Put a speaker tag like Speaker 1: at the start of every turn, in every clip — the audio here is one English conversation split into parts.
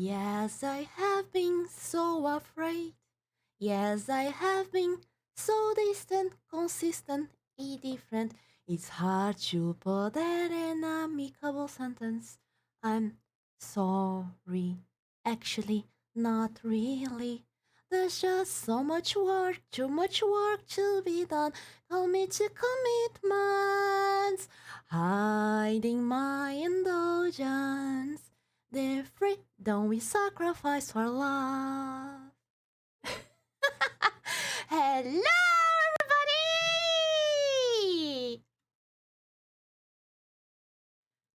Speaker 1: Yes, I have been so afraid. Yes, I have been so distant, consistent, indifferent. It's hard to put that in an amicable sentence. I'm sorry. Actually, not really. There's just so much work, too much work to be done. Call me to commitments, hiding my indulgence. The freedom we sacrifice for love. Hello, everybody!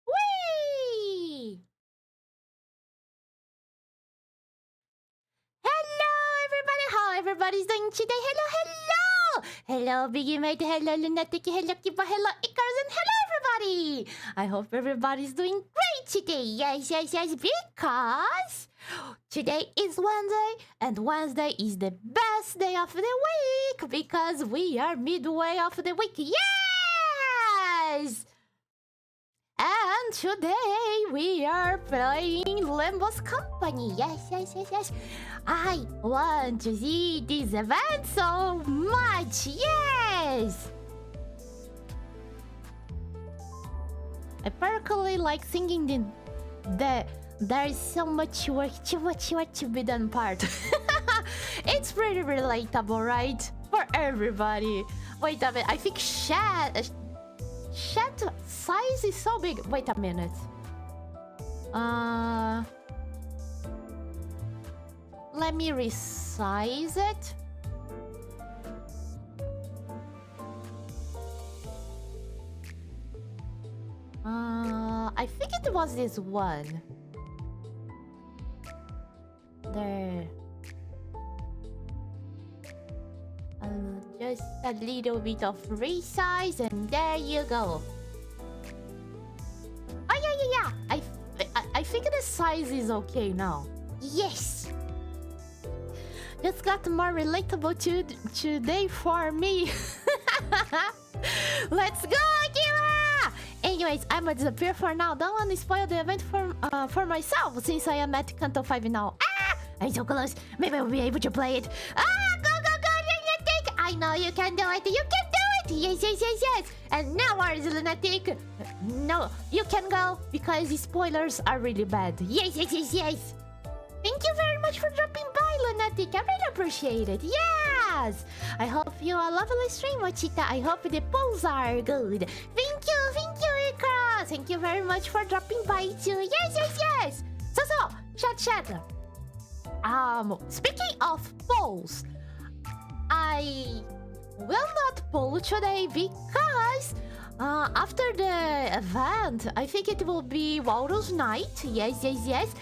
Speaker 1: Whee! Hello, everybody! How everybody's doing today? Hello, hello! Hello, Biggie Mate. Hello, Lunatic. Hello, Kiba. Hello, Icarus. And hello, everybody! I hope everybody's doing great today. Yes, yes, yes, because today is Wednesday, and Wednesday is the best day of the week because we are midway of the week. Yes! And today we are playing Limbo's Company. Yes, yes, yes, yes. I want to see this event so much. Yes! I particularly like singing the there's so much work, too much work to be done part. It's pretty relatable, right? For everybody. Wait a minute, I think chat size is so big. Wait a minute. Let me resize it. I think it was this one. There. Just a little bit of resize, and there you go. Oh yeah. I think the size is okay now. Yes. Just got more relatable today for me. Let's go, Akira! Anyways, I'm gonna disappear for now. Don't want to spoil the event for myself since I am at Kanto 5 now. Ah! I'm so close. Maybe I'll be able to play it. Ah! Go! Lunatic! I know you can do it. You can do it! Yes. And now where's Lunatic? No, you can go because the spoilers are really bad. Yes. Thank you very much for dropping by, Lunatic. I really appreciate it. Yes! I hope you are a lovely stream, Mochita. I hope the polls are good. Thank you, Ika. Thank you very much for dropping by too. Yes. So, chat. Speaking of polls, I will not poll today because after the event, I think it will be Walrus Night. Yes. And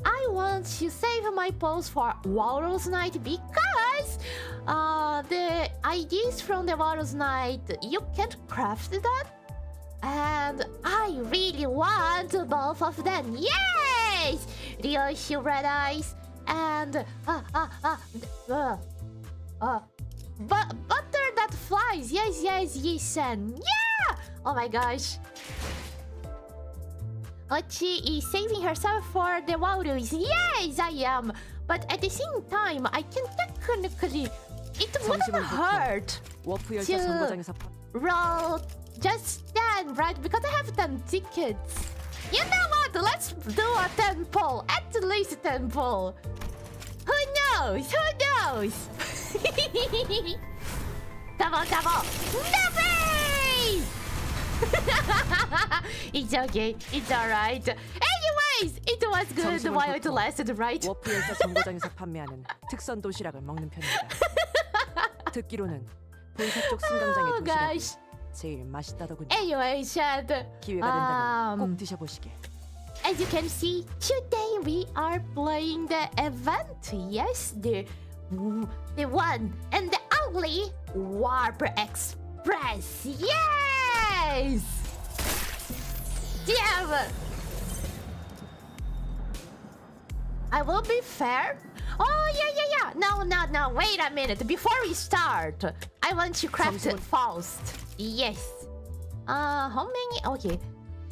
Speaker 1: I want to save my polls for Walrus Night because the ideas from the Walrus Night, you can't craft that. And I really want both of them. Yes! Ryoshi Red Eyes and butter that flies. Yes, and yeah! Oh my gosh. Ochi is saving herself for the Walrus. Yes, I am. But at the same time, I can technically... It wouldn't hurt to roll just 10, right? Because I have 10 tickets. You know what? Let's do a 10 poll. At least 10 poll. Who knows? Double! Nothing! It's okay. It's alright. Anyways, it was good while it lasted, right?
Speaker 2: 워프에서 정거장에서 판매하는 특선 도시락을 먹는 편입니다. 듣기로는 본사 쪽 승강장의 도시락이 제일 맛있다더군요.
Speaker 1: Anyways, chat.
Speaker 2: 기회가 된다면 꼭 드셔보시길.
Speaker 1: As you can see, today we are playing the event. Yes, the one and the only Warp Express. Yes! Damn! I will be fair. Oh, yeah. No. Wait a minute. Before we start, I want to craft it first. Yes. How many? Okay.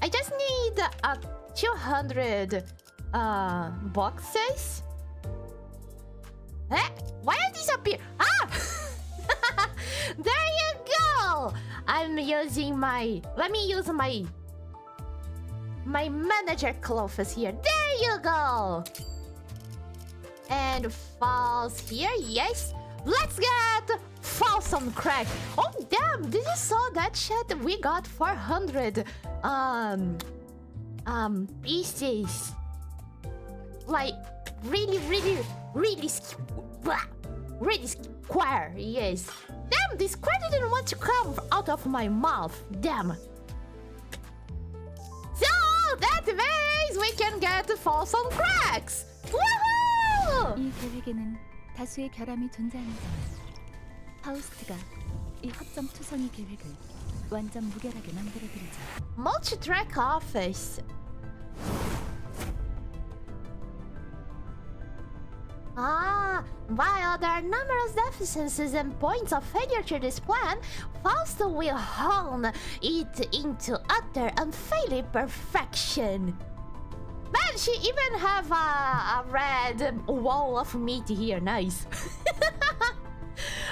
Speaker 1: I just need 200 boxes. Eh? Why I disappear? Ah! There you go! I'm using my... Let me use my manager clothes here. There you go! And false here, yes. Let's get false on crack. Oh damn! Did you saw that shit? We got 400 pieces. Like really square. Yes. Damn! This square didn't want to come out of my mouth. Damn. So that means we can get false on cracks. Woohoo!
Speaker 3: 이 계획에는 다수의 결함이 존재하는 점. 파우스트가 이 합점 투성이 계획을 완전 무결하게 만들어드리죠.
Speaker 1: Multi-track office. While there are numerous deficiencies and points of failure to this plan, Faust will hone it into utter unfailing perfection. Man, she even have a red wall of meat here. Nice.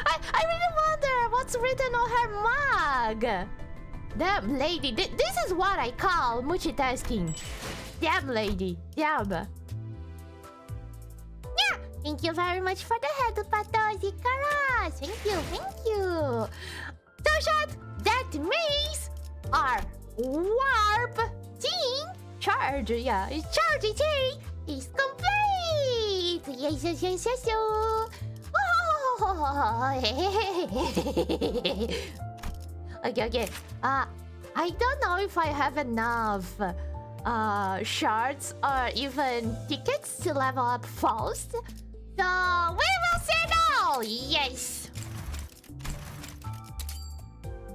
Speaker 1: I really wonder what's written on her mug. Damn lady, this is what I call multitasking. Damn lady, damn. Yeah, thank you very much for the head, Patozi Kara. Thank you. So short, that means our warp team charge, charge T is complete. Yes. Okay. I don't know if I have enough shards or even tickets to level up Faust. So we will see now. Yes.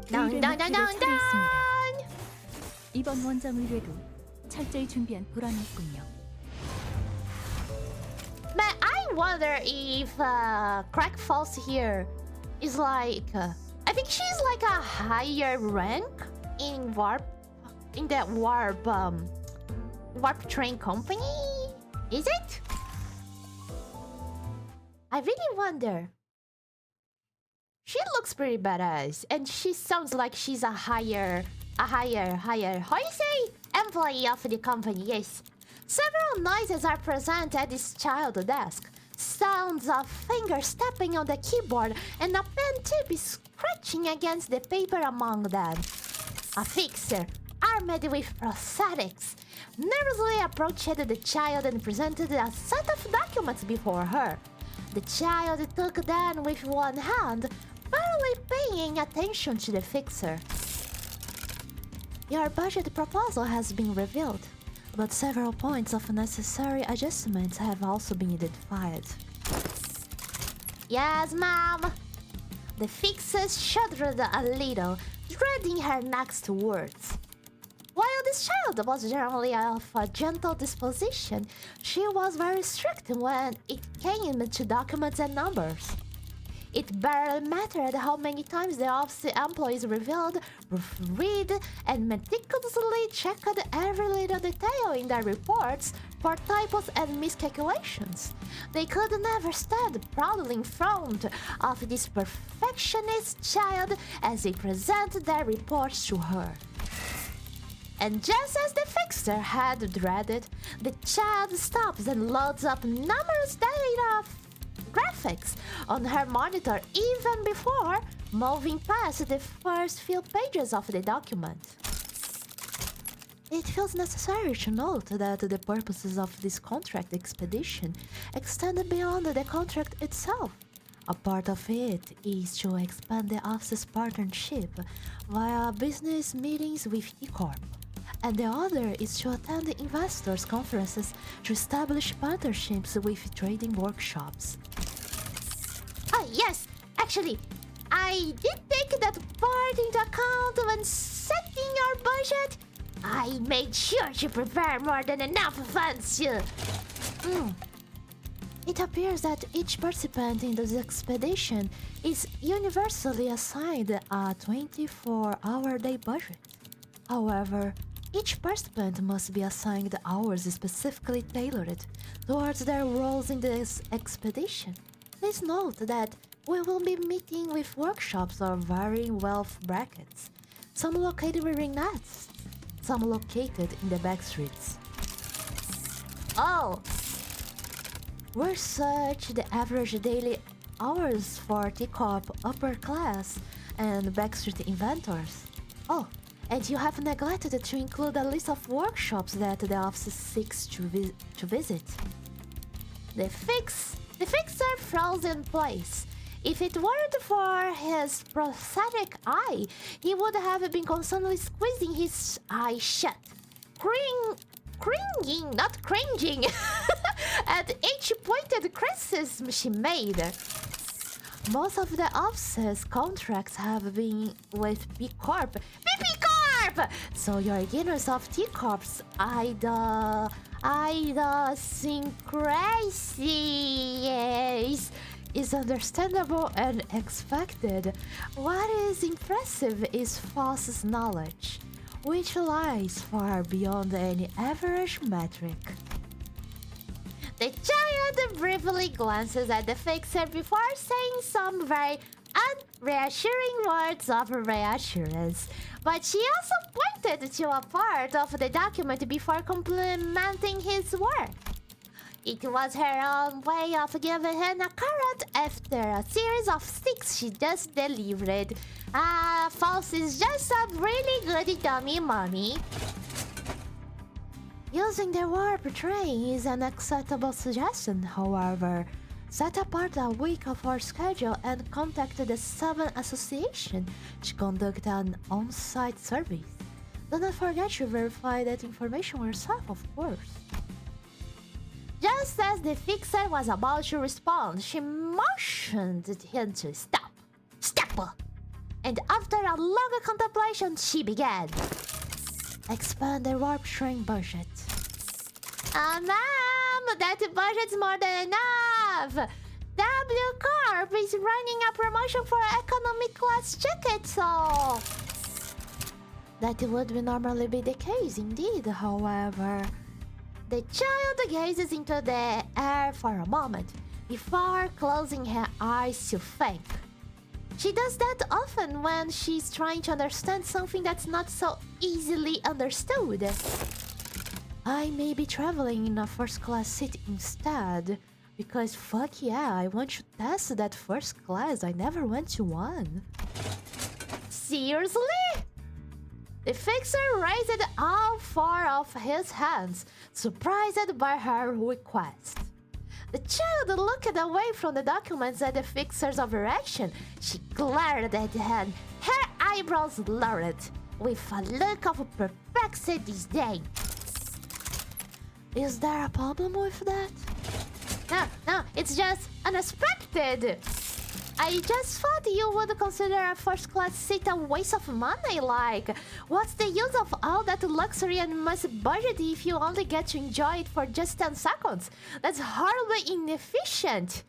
Speaker 1: Dun.
Speaker 3: 이번 원정 의뢰도 철저히 준비한 보람이 있군요.
Speaker 1: But I wonder if Crack Falls here is like... I think she's like a higher rank in that warp train company? Is it? I really wonder. She looks pretty badass, and she sounds like she's a higher, how you say? Employee of the company, yes. Several noises are present at this child desk. Sounds of fingers tapping on the keyboard and a pen tip is scratching against the paper among them. A fixer, armed with prosthetics, nervously approached the child and presented a set of documents before her. The child took them with one hand, barely paying attention to the fixer. Your budget proposal has been revealed, but several points of necessary adjustments have also been identified. Yes, ma'am. The fixer shuddered a little, dreading her next words. While this child was generally of a gentle disposition, she was very strict when it came to documents and numbers. It barely mattered how many times the office employees reviewed, read, and meticulously checked every little detail in their reports for typos and miscalculations. They could never stand proudly in front of this perfectionist child as they presented their reports to her. And just as the fixer had dreaded, the child stops and loads up numerous data graphics on her monitor even before moving past the first few pages of the document. It feels necessary to note that the purposes of this contract expedition extend beyond the contract itself. A part of it is to expand the office's partnership via business meetings with E-Corp, and the other is to attend investors' conferences to establish partnerships with trading workshops. Ah, yes! Actually, I did take that part into account when setting our budget. I made sure to prepare more than enough funds to... It appears that each participant in this expedition is universally assigned a 24-hour day budget. However, Each participant must be assigned hours specifically tailored towards their roles in this expedition. Please note that we will be meeting with workshops of varying wealth brackets, some located within nests, some located in the back streets. Oh! We're such the average daily hours for teacup upper class and backstreet inventors. Oh, and you have neglected to include a list of workshops that the office seeks to visit. The fixer froze in place. If it weren't for his prosthetic eye, he would have been constantly squeezing his eye shut. Not cringing, at each pointed criticism she made. Most of the office's contracts have been with B Corp. BP Corp! So your beginners of T Corp's idiosyncrasies is understandable and expected. What is impressive is Foss's knowledge, which lies far beyond any average metric. The child briefly glances at the fixer before saying some very unreassuring words of reassurance, but she also pointed to a part of the document before complimenting his work. It was her own way of giving him a carrot after a series of sticks she just delivered. False is just a really good dummy, mommy. Using the warp train is an acceptable suggestion, however. Set apart a week of our schedule and contact the 7 Association to conduct an on-site service. Do not forget to verify that information yourself, of course. Just as the fixer was about to respond, she motioned him to stop. Stop! And after a long contemplation, she began. Expand the warp train budget. Ma'am, that budget's more than enough. W Corp is running a promotion for economy class tickets, so... That would normally be the case indeed, however. The child gazes into the air for a moment before closing her eyes to think. She does that often when she's trying to understand something that's not so easily understood. I may be traveling in a first-class seat instead, because fuck yeah, I want to test that first class. I never went to one. Seriously? The fixer raised all 4 of his hands, surprised by her request. The child looked away from the documents at the fixer's overreaction. She glared at him, her eyebrows lowered, with a look of perplexed disdain. Is there a problem with that? No, it's just unexpected. I just thought you would consider a first-class seat a waste of money. Like, what's the use of all that luxury and massive budget if you only get to enjoy it for just 10 seconds? That's horribly inefficient.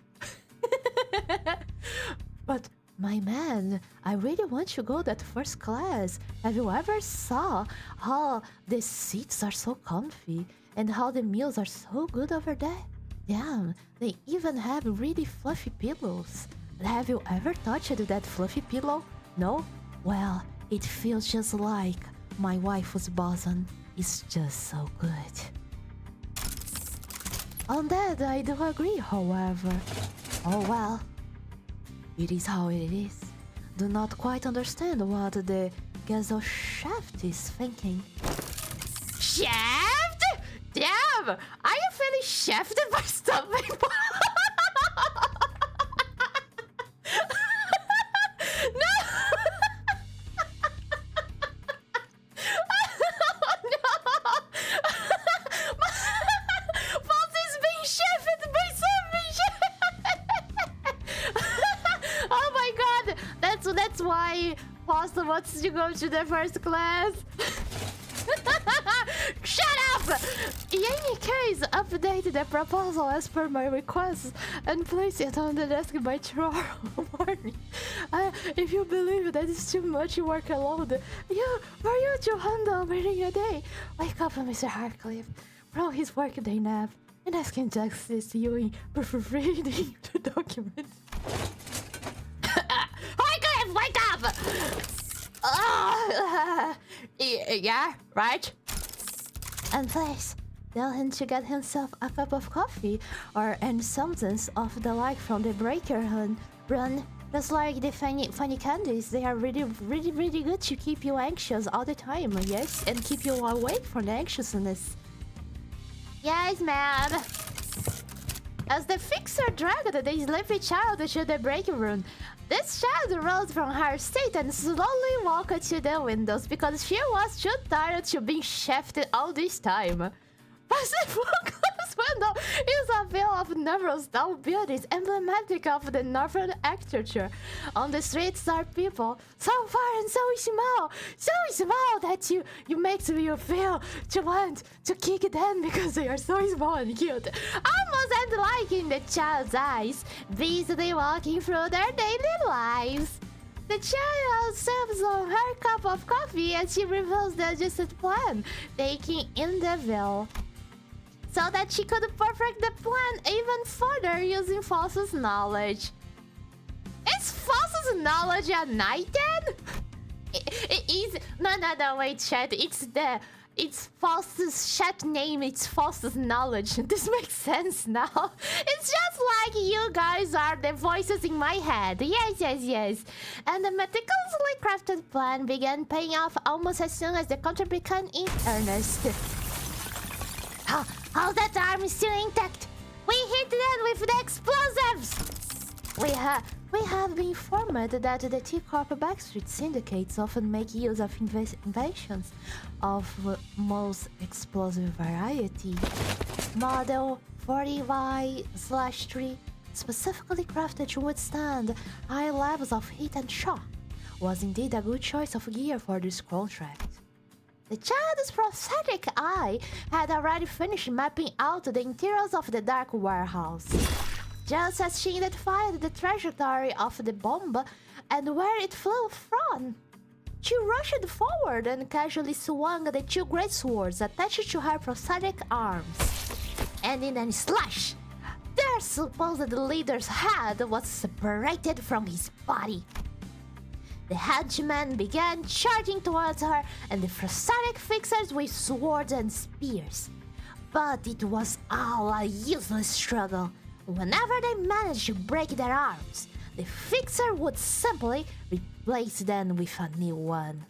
Speaker 1: But, my man, I really want to go that first class. Have you ever saw how the seats are so comfy and how the meals are so good over there? Damn, they even have really fluffy pillows. Have you ever touched that fluffy pillow? No? Well, it feels just like my wife's bosom. It's just so good. On that, I do agree, however. Oh well. It is how it is. Do not quite understand what the Gazel shaft is thinking. Shaft? Damn! Are you feeling shafted by something? That's why Pasta wants to go to the first class. Shut up! In any case, update the proposal as per my request and place it on the desk by tomorrow morning. If you believe that it's too much work alone, for you to handle within a day, wake up Mr. Harcliffe from his workday nap and ask him to assist you in proofreading the document. Harcliffe, wake up! Yeah, right? And please, tell him to get himself a cup of coffee or any substance of the like from the breaker run. Just like the funny candies, they are really good to keep you anxious all the time, yes? And keep you awake from the anxiousness. Yes, ma'am. As the fixer dragged the sleepy child to the break room, this child rose from her seat and slowly walked to the windows because she was too tired to be shafted all this time. Past the glass window is a view of numerous tall buildings emblematic of the northern architecture. On the streets are people so far and so small that you makes you feel to want to kick them because they are so small and cute. Almost and like in the child's eyes, busily walking through their daily lives. The child sips on her cup of coffee and she reveals the adjusted plan, taking in the veil, so that she could perfect the plan even further using False's knowledge. Is False's knowledge a night then? It is. No, wait, chat. It's False's chat name. It's False's knowledge. This makes sense now. It's just like you guys are the voices in my head. Yes. And the meticulously crafted plan began paying off almost as soon as the contract began in earnest. How that arm is still intact? We hit them with the explosives! We have been informed that the T-Corp Backstreet syndicates often make use of inventions of most explosive variety. Model 40Y/3, specifically crafted to withstand high levels of heat and shock, was indeed a good choice of gear for this contract. The child's prosthetic eye had already finished mapping out the interiors of the dark warehouse. Just as she identified the trajectory of the bomb and where it flew from, she rushed forward and casually swung the two great swords attached to her prosthetic arms. And in a slash, their supposed leader's head was separated from his body. The henchman began charging towards her and the prosthetic fixers with swords and spears. But it was all a useless struggle. Whenever they managed to break their arms, the fixer would simply replace them with a new one.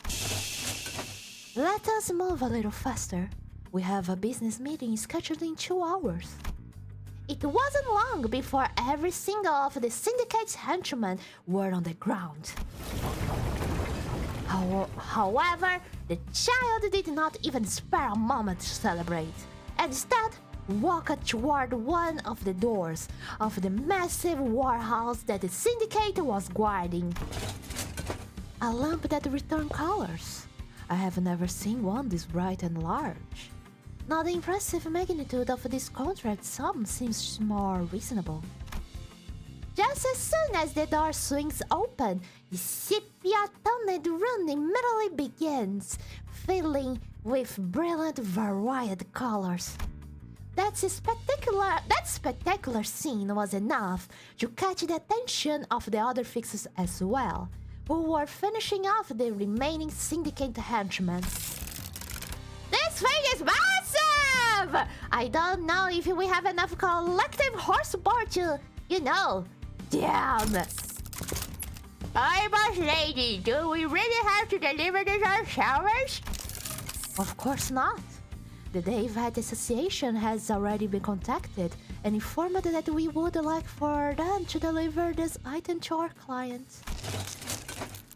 Speaker 1: Let us move a little faster. We have a business meeting scheduled in 2 hours. It wasn't long before every single of the syndicate's henchmen were on the ground. However, the child did not even spare a moment to celebrate. Instead, walked toward one of the doors of the massive warehouse that the syndicate was guarding. A lamp that returned colors. I have never seen one this bright and large. Now the impressive magnitude of this contract sum seems more reasonable. Just as soon as the door swings open, the sepia-toned room immediately begins, filling with brilliant varied colors. That spectacular scene was enough to catch the attention of the other fixers as well, who were finishing off the remaining syndicate henchmen. This thing is massive! I don't know if we have enough collective horsepower to, down. I boss lady, do we really have to deliver this ourselves? Of course not. The David Association has already been contacted and informed that we would like for them to deliver this item to our clients.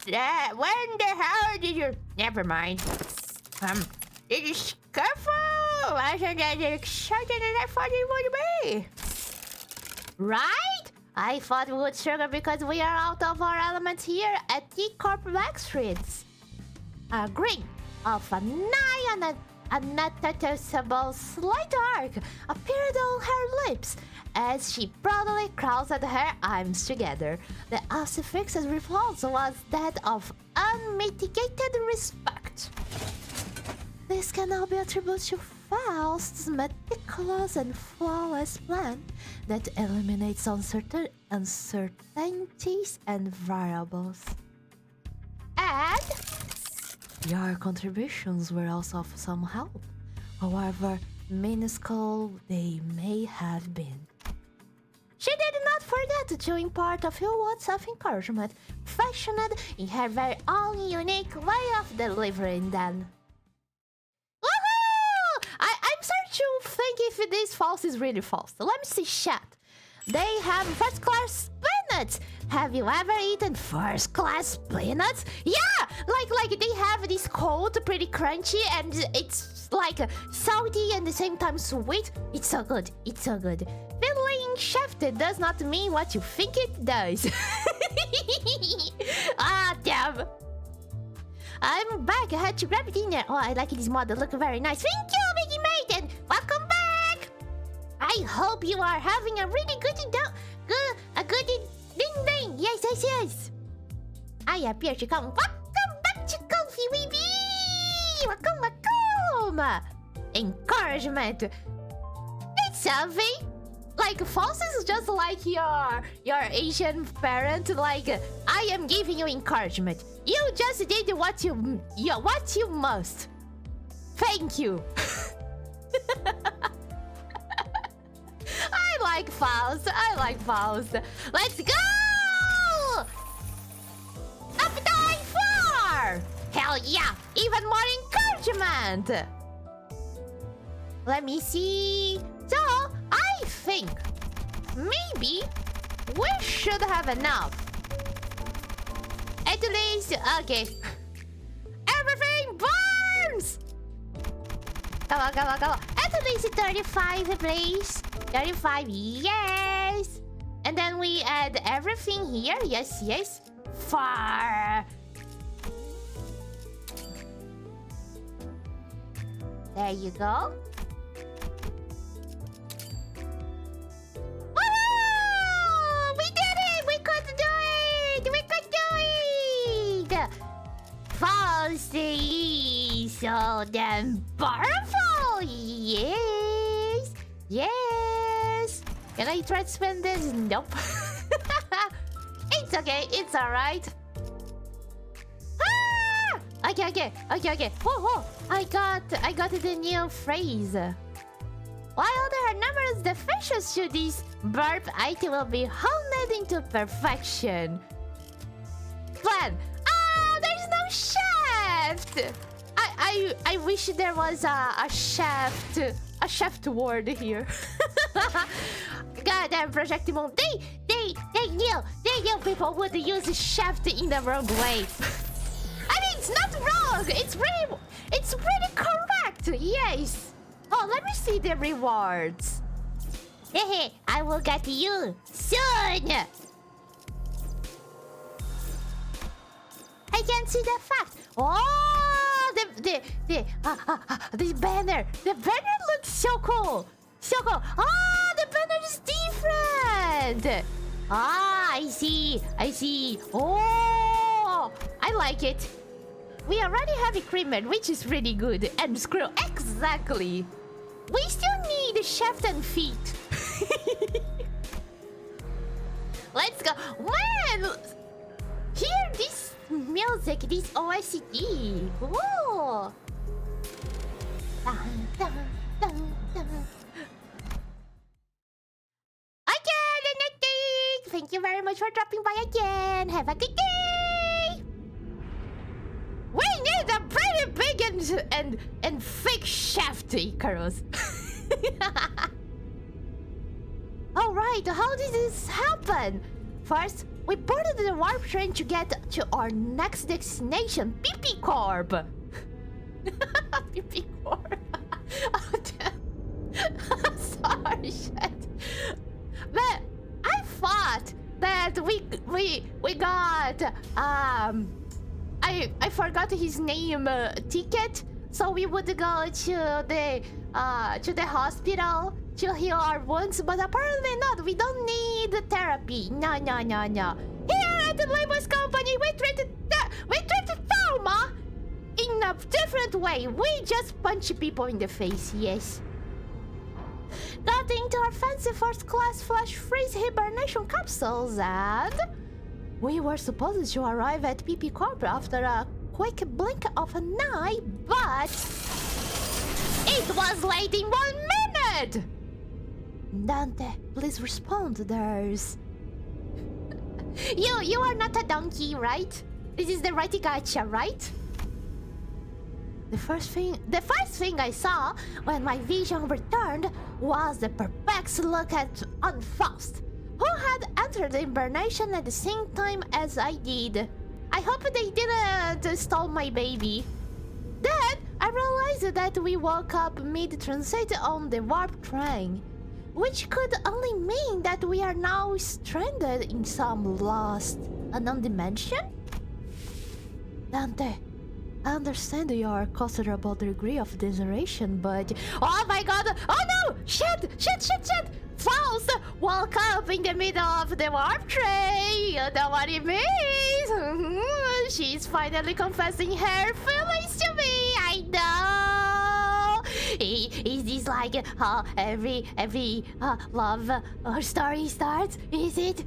Speaker 1: When the hell did you... Never mind. It is careful! Wasn't as exciting as I thought it would be. Right? I thought we would struggle because we are out of our element here at T-Corp Backstreets. Agree. of a nigh unnoticeable slight arc appeared on her lips as she proudly crossed her arms together. The crucifix's response was that of unmitigated respect. This can all be attributed to Faust's meticulous and flawless plan that eliminates uncertainties and variables. And your contributions were also of some help, however minuscule they may have been. She did not forget to impart a few words of encouragement, fashioned in her very own unique way of delivering them. Woohoo! I'm starting to think if this false is really false. Let me see chat. They have first-class peanuts. Have you ever eaten first-class peanuts? Yeah! Like they have this cold, pretty crunchy, and it's like salty and at the same time sweet. It's so good. It's so good. Feeling shafted does not mean what you think it does. Ah, damn. I'm back. I had to grab dinner. Oh, I like this model. Look very nice. Thank you, Biggie Mate, and welcome back. I hope you are having a really good ding. Yes. I appear to come. Welcome back to Coffee, baby. Welcome. Encouragement. It's something. Like, false is just like your Asian parent. Like, I am giving you encouragement. You just did what you must. Thank you. I like Faust. Let's go! Up die 4! Hell yeah! Even more encouragement! Let me see. So, I think maybe we should have enough. At least, okay. Everything burns! Come on. At least 35, please. 35, yes. And then we add everything here. Yes. Far. There you go. Woohoo! We did it! We could do it! False is so damn powerful! Yes! Can I try to spend this? Nope. It's okay, it's alright. Ah! Okay. Whoa. I got the new phrase. While there are numerous definitions to this verb, it will be honed into perfection. Plan. There's no shaft. I wish there was a shaft word here. Goddamn Projectimon. They knew people would use shaft in the wrong way. I mean, it's not wrong. It's really correct. Yes. Oh, let me see the rewards. Hehe, I will get you soon. I can't see the fact. Oh, the banner. The banner looks so cool. Oh, the banner is different. I see. Oh, I like it. We already have equipment, which is really good. And screw, exactly. We still need shaft and feet. Let's go. Man, hear this music, this OST. Whoa. Dun. Thank you very much for dropping by again. Have a good day. We need a pretty big and thick shaft, Icarus. Alright, how did this happen? First, we boarded the warp train to get to our next destination, PP Corp. PP Corp. Oh, damn. Sorry, shit. But I thought that we got I forgot his name ticket, so we would go to the hospital to heal our wounds, but apparently not. We don't need therapy. No. Here at the Labels Company, we treat trauma in a different way. We just punch people in the face, yes. Got into our fancy first class flash freeze hibernation capsules, and we were supposed to arrive at PP Corp after a quick blink of an eye, but it was late in 1 minute! Dante, please respond. There's... You are not a donkey, right? This is the righty gacha, right? The first thing I saw when my vision returned was the perplexed look on Faust, who had entered the hibernation at the same time as I did. I hope they didn't stole my baby. Then I realized that we woke up mid-transit on the warp train, which could only mean that we are now stranded in some lost, unknown dimension? Dante, I understand your considerable degree of desolation, but... Oh my god! Oh no! Shit! Faust woke up in the middle of the warp train! You know what it means? She's finally confessing her feelings to me! I know! Is this like how every love story starts? Is it?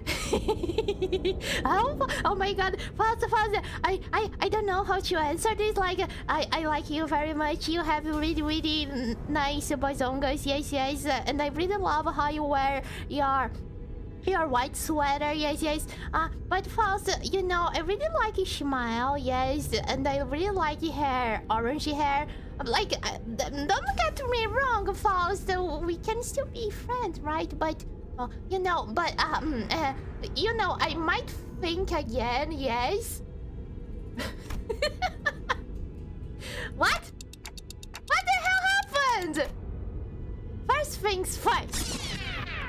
Speaker 1: Oh my god, Faust, I don't know how to answer this. Like, I like you very much. You have really nice boizongas, yes, and I really love how you wear your white sweater, yes. But Faust, you know, I really like your smile, yes, and I really like your hair, orange hair. Like, don't get me wrong, Faust. We can still be friends, right? But, you know, I might think again, yes. What? What the hell happened? First things first.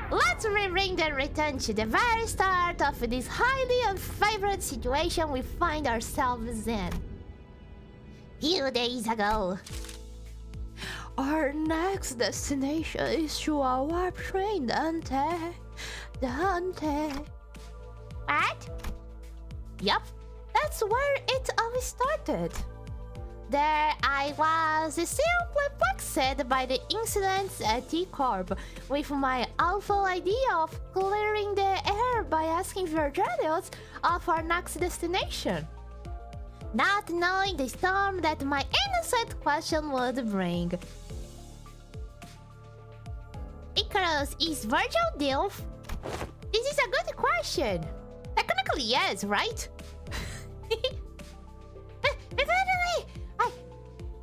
Speaker 1: Let's rewind and return to the very start of this highly unfavorite situation we find ourselves in. Few days ago. Our next destination is to a warp train, Dante. What? Yup, that's where it all started. There I was, still perplexed by the incidents at T-Corp, with my awful idea of clearing the air by asking Virgilius of our next destination, not knowing the storm that my innocent question would bring. Icarus, is Virgil Dilf? This is a good question. Technically, yes, right? Evidently,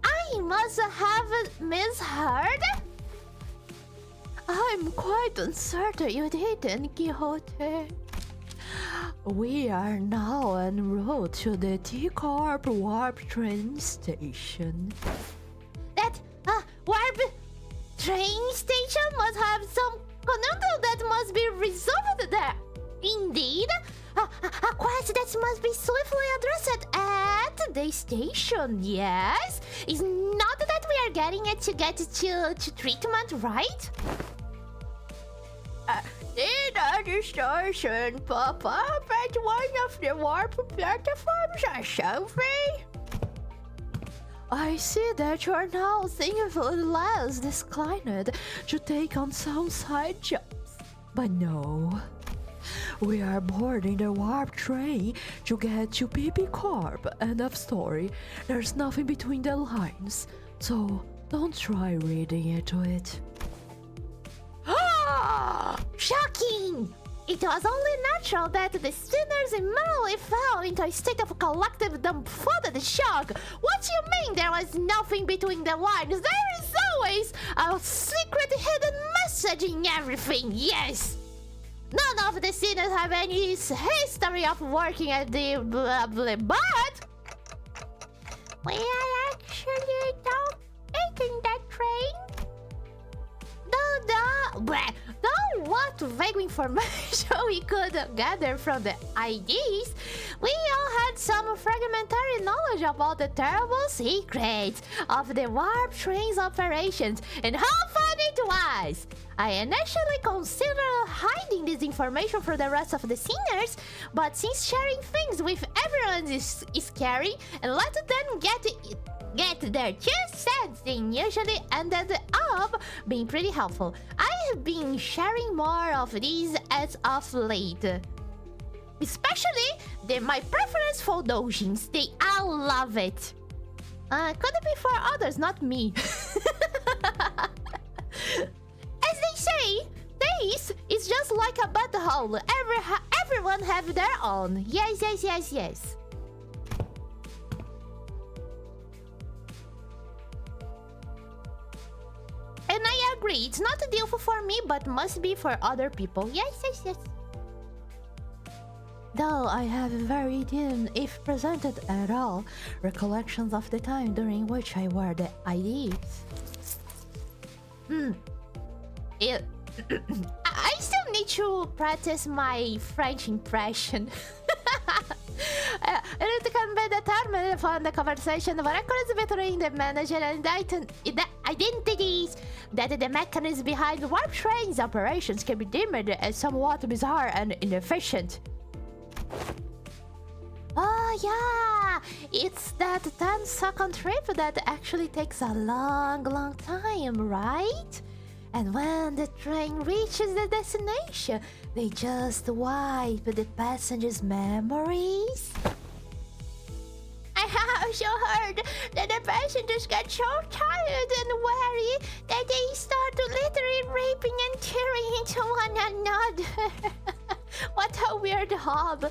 Speaker 1: I must have misheard. I'm quite uncertain you didn't, Quixote. We are now en route to the T-Corp warp train station. That warp train station must have some conundrum that must be resolved there. Indeed, a quest that must be swiftly addressed at the station, yes? It's not that we are getting it to get to treatment, right? In the station, pop up at one of the warp platforms or something? I see that you are now thinking less disinclined to take on some side jobs. But no, we are boarding the warp train to get to PP Corp. End of story. There's nothing between the lines, so don't try reading into it. Shocking! It was only natural that the sinners immediately fell into a state of collective dumbfounded shock. What do you mean there was nothing between the lines? There is always a secret hidden message in everything, yes! None of the sinners have any history of working at the blah blah, but we are actually not taking that train. Though what vague information we could gather from the IDs, We all had some fragmentary knowledge about the terrible secrets of the warp train's operations and how fun it was. I initially considered hiding this information from the rest of the seniors, but since sharing things with everyone is scary and let them get their 2 cents in usually ended up being pretty helpful. I have been sharing more of these as of late. Especially my preference for doujins. They all love it. Could it be for others, not me? As they say, this is just like a butthole. Everyone have their own. Yes, yes, yes, yes. And I agree, it's not a deal for me, but must be for other people. Yes, yes, yes. Though I have very dim, if presented at all, recollections of the time during which I wore the IDs. I still need to practice my French impression. It can be determined from the conversation records between the manager and the identities that the mechanism behind warp train's operations can be deemed as somewhat bizarre and inefficient. Oh yeah, it's that 10-second trip that actually takes a long time, right? And when the train reaches the destination, they just wipe the passengers' memories. I also heard that the passengers get so tired and weary that they start to literally raping and tearing into one another. What a weird hob.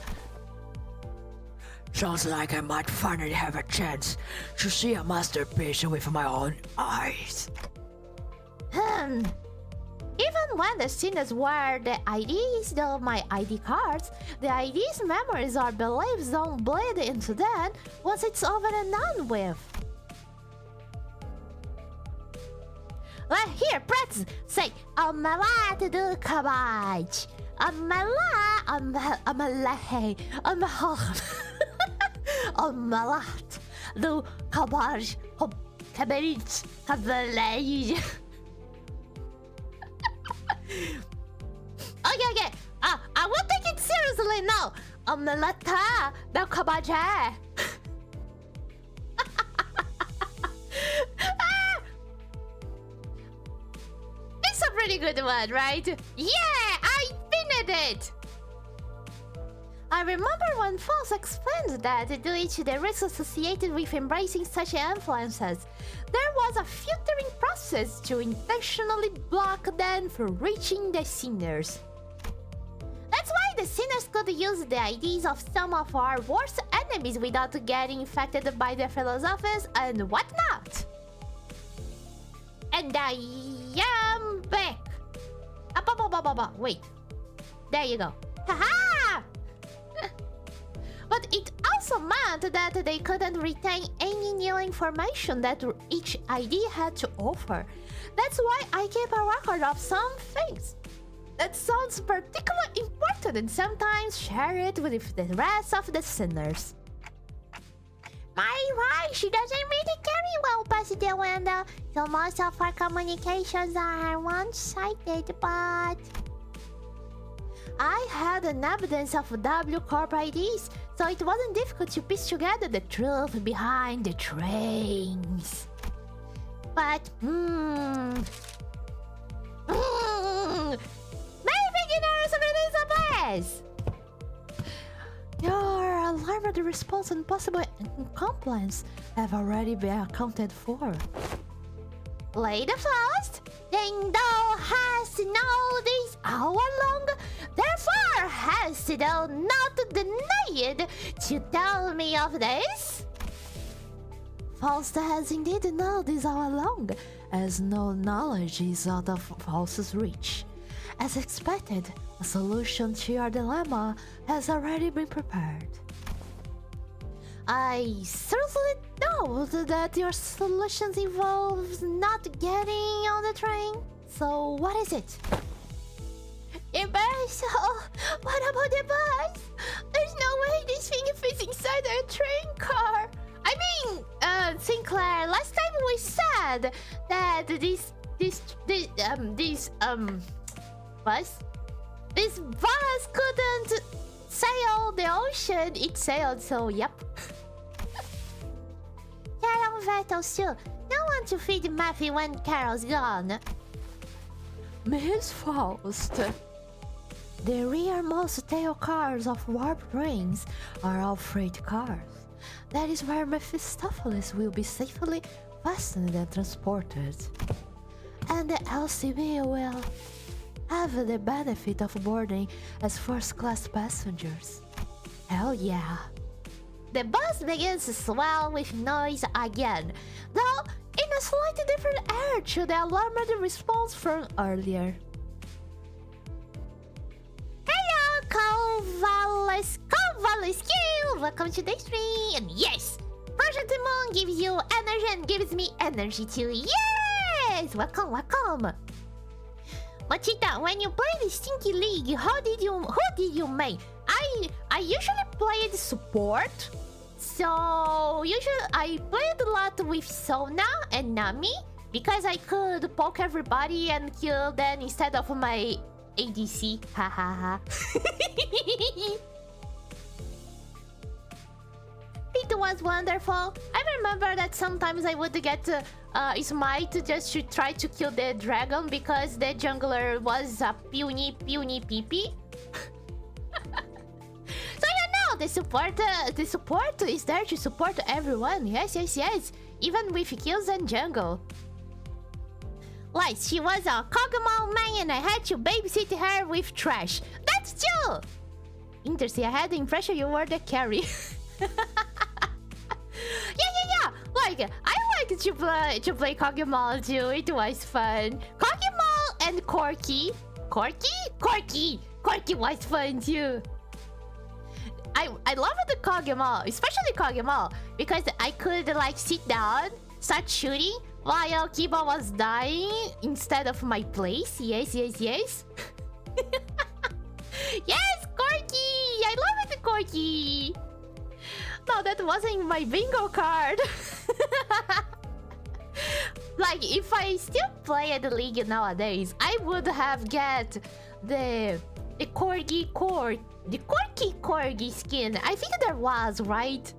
Speaker 4: Sounds like I might finally have a chance to see a masterpiece with my own eyes.
Speaker 1: Even when the seniors wear the IDs, though my ID cards, the ID's memories or beliefs don't bleed into that once it's over and done with. Here, Pretz, say, Omelette du cabbage. Omelette du cabbage. Cabbage. Okay. I will take it seriously now. Omelette du cabbage. It's a pretty good one, right? Yeah, I finished it. I remember when Foss explained that due to the risks associated with embracing such influences, there was a filtering process to intentionally block them from reaching the sinners. That's why the sinners could use the IDs of some of our worst enemies without getting infected by their philosophies and whatnot. And I am back. Wait. There you go. Haha! But it also meant that they couldn't retain any new information that each ID had to offer. That's why I keep a record of some things that sounds particularly important and sometimes share it with the rest of the sinners. My wife, she doesn't really carry well past the window, so most of our communications are one-sided, but I had an evidence of W Corp IDs, so it wasn't difficult to piece together the truth behind the trains. But, maybe beginners Elizabeth! Your alarmed response and possible incompliance have already been accounted for. Lady first, then thou hast known this all along, therefore hast thou not denied to tell me of this? Falsta has indeed known this all along, as no knowledge is out of Falsta's reach. As expected, a solution to your dilemma has already been prepared. I certainly know that your solutions involves not getting on the train. So what is it? Embarrassing So, what about the bus? There's no way this thing fits inside a train car. I mean, Sinclair, last time we said that this bus couldn't sail the ocean. It sailed, so yep. Carol Vettles too. No one to feed Matthew when Carol's gone. Miss Faust. The rearmost tail cars of warp rings are all freight cars. That is where Mephistopheles will be safely fastened and transported. And the LCB will have the benefit of boarding as first-class passengers. Hell yeah. The bus begins to swell with noise again, though in a slightly different air to the alarmed response from earlier. Hello, Kovaleski! Welcome to the stream! And yes! Project Moon gives you energy and gives me energy too. Yes! Welcome, welcome! Machita, when you play the Stinky League, who did you main? I usually played support. So usually I played a lot with Sona and Nami because I could poke everybody and kill them instead of my ADC. Ha ha ha. It was wonderful. I remember that sometimes I would get Smite just to try to kill the dragon because the jungler was a puny PP. So you know, the support is there to support everyone. Yes. Even with kills and jungle. Like, she was a Kog'Maw main and I had to babysit her with trash. That's true! Interesting, I had the impression you were the carry. Yeah. Like, I liked to play Kog'Maw too. It was fun. Kog'Maw and Corki. Corki was fun too. I love the Kog'Maw, especially Kog'Maw, because I could like sit down, start shooting while Kiba was dying instead of my place. Yes. Yes, Corki! I love it, Corki! No, that wasn't my bingo card. Like, if I still play at the league nowadays, I would have get the Corgi skin. I think there was, right?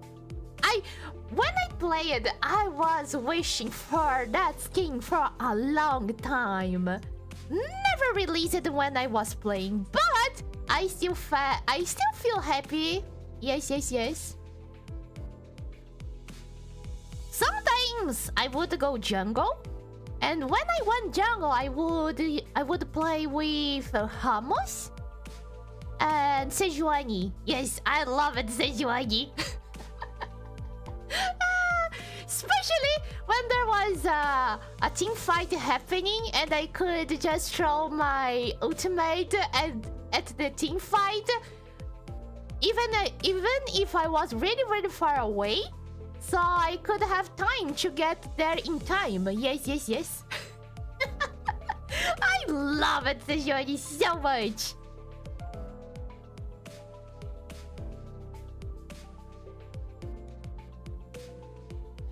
Speaker 1: When I played, I was wishing for that skin for a long time. Never released it when I was playing, but I still feel happy. Yes. Sometimes I would go jungle, and when I went jungle, I would play with Ramos and Sejuani. Yes, I love it, Sejuani. Especially when there was a team fight happening and I could just throw my ultimate at the team fight. Even if I was really far away, so I could have time to get there in time. Yes. I love it, Sejuani, so much.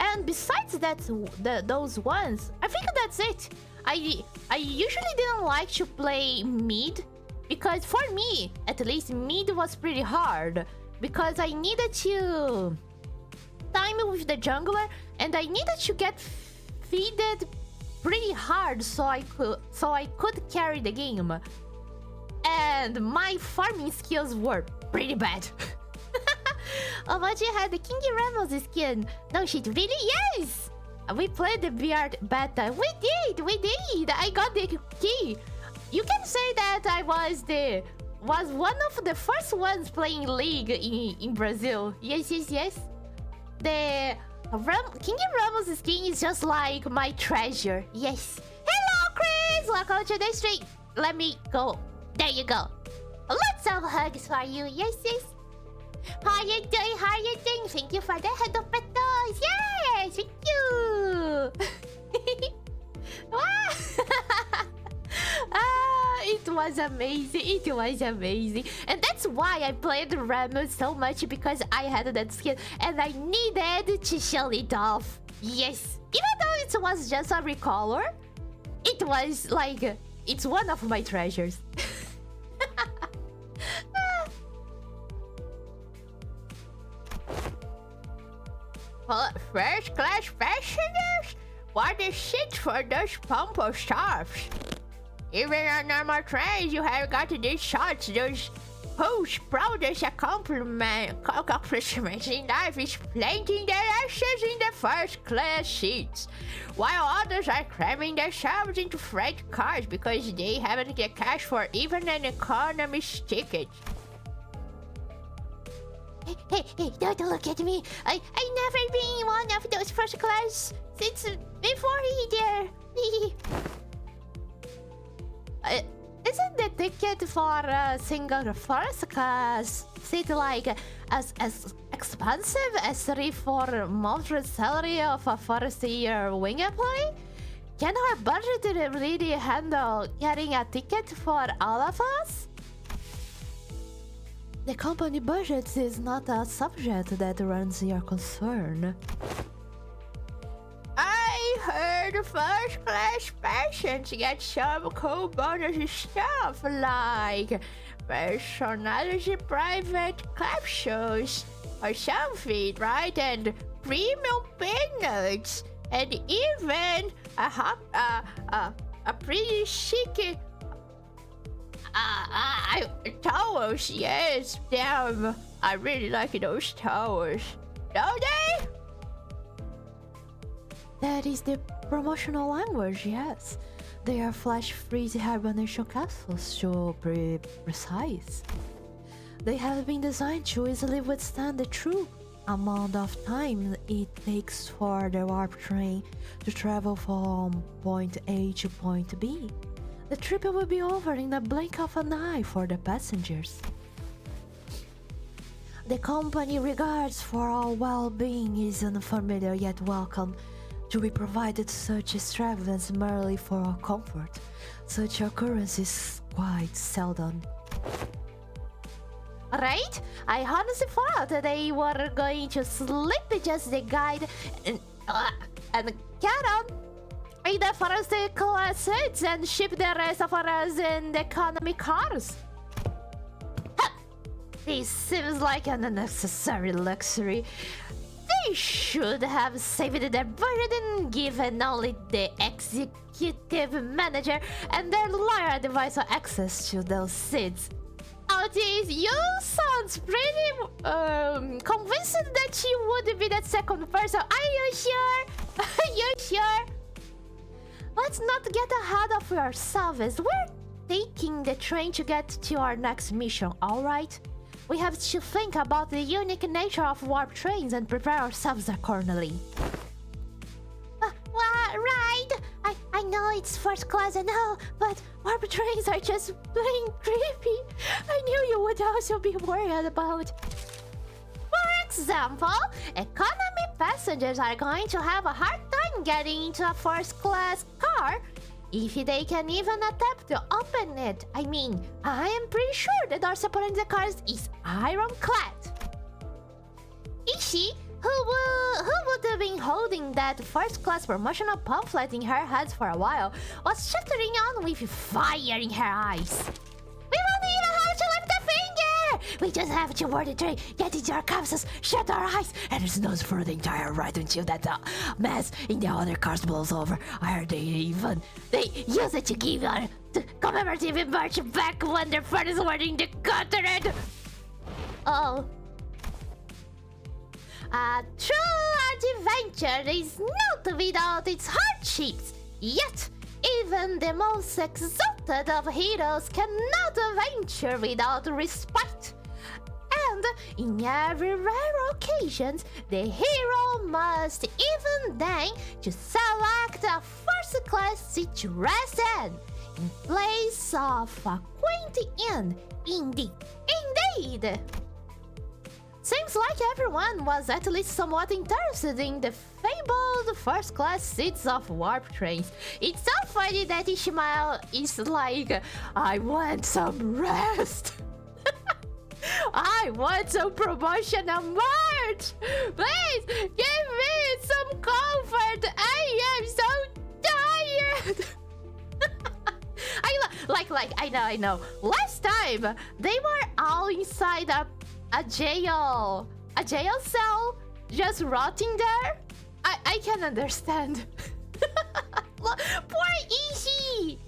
Speaker 1: And besides that, those ones, I think that's it. I usually didn't like to play mid because for me, at least, mid was pretty hard because I needed to time with the jungler and I needed to get feeded pretty hard so I could carry the game. And my farming skills were pretty bad. Momochi had the King Ramos skin. No shit, really? Yes! We played the VR beta. We did! I got the key. You can say that I was one of the first ones playing League in Brazil. Yes. The King Ramos skin is just like my treasure. Yes. Hello, Chris! Welcome to the stream. Let me go. There you go. Lots of hugs for you. Yes. How you doing? Thank you for the head of petals. Yes, thank you. It was was amazing. It was amazing. And that's why I played Ramu so much, because I had that skin and I needed to show it off. Yes. Even though it was just a recolor, it was like, it's one of my treasures. Well, first class passengers? What is shit for those pompo stuffs? Even on normal trains, you have got these shots, those whose proudest accomplishments in life is planting their ashes in the first class seats, while others are cramming themselves into freight cars because they haven't the cash for even an economy ticket. Hey, don't look at me. I never been one of those first class since before either. Isn't the ticket for a single first class seat like as expensive as 3-4 months salary of a first year wing employee? Can our budget really handle getting a ticket for all of us? The company budget is not a subject that runs your concern. I heard first class patients get some cool bonus stuff like personality private capsules or something, right? And premium peanuts, and even a pretty chic towels. Yes, damn, I really like those towels, don't they? That is the promotional language, yes. They are flash freeze hibernation capsules, to be precise. They have been designed to easily withstand the true amount of time it takes for the warp train to travel from point A to point B. The trip will be over in the blink of an eye for the passengers. The company regards for our well-being is unfamiliar yet welcome. To be provided such extravagance merely for our comfort, such occurrence is quite seldom. Right? I honestly thought that they were going to slip just the guide and get on in the first class seats and ship the rest of us in the economy cars. This seems like an unnecessary luxury. They should have saved their budget and given only the executive manager and their lawyer advisor access to those seats. Oh geez, you sounds pretty convinced that you would be that second person. Are you sure? Are you sure? Let's not get ahead of ourselves. We're taking the train to get to our next mission, alright? We have to think about the unique nature of warp trains and prepare ourselves accordingly. Right. I know it's first class and all, but warp trains are just plain creepy. I knew you would also be worried about. For example, economy passengers are going to have a hard time getting into a first class car if they can even attempt to open it. I mean, I am pretty sure the door separating the cars is ironclad. Ishi, who would have been holding that first class promotional pamphlet in her hands for a while, was shuddering on with fire in her eyes. We won't even have to lift a finger! We just have to board the train, get into our capsules, shut our eyes, and snooze for the entire ride until that mess in the other cars blows over. I heard they use it to give a commemorative march back when the furnace were in the continent. Oh. A true adventure is not without its hardships, yet even the most exalted of heroes cannot venture without respite. And in every rare occasion, the hero must even deign to select a first-class seat to rest in place of a quaint inn. Indeed. Seems like everyone was at least somewhat interested in the fabled first-class seats of warp trains. It's so funny that Ishmael is like, I want some rest. I want some promotional merch. Please give me some comfort. I am so tired. I know. Last time they were all inside a jail cell, just rotting there. I can understand. Poor Ishi.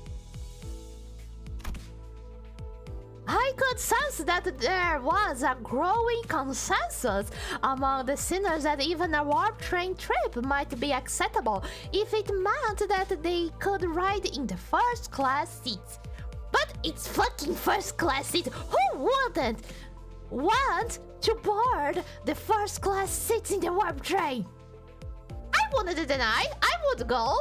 Speaker 1: I could sense that there was a growing consensus among the sinners that even a warp train trip might be acceptable if it meant that they could ride in the first class seats. But it's fucking first class seats. Who wouldn't want to board the first class seats in the warp train? I wouldn't deny. I would go.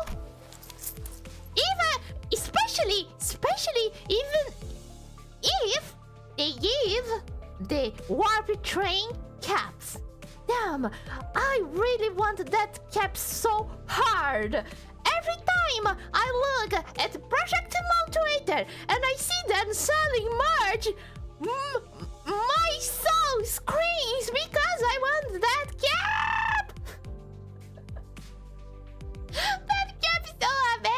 Speaker 1: Especially even if they give the warp train caps. Damn, I really want that cap so hard. Every time I look at Project Motivator and I see them selling merch, my soul screams because I want that cap. That cap's so amazing.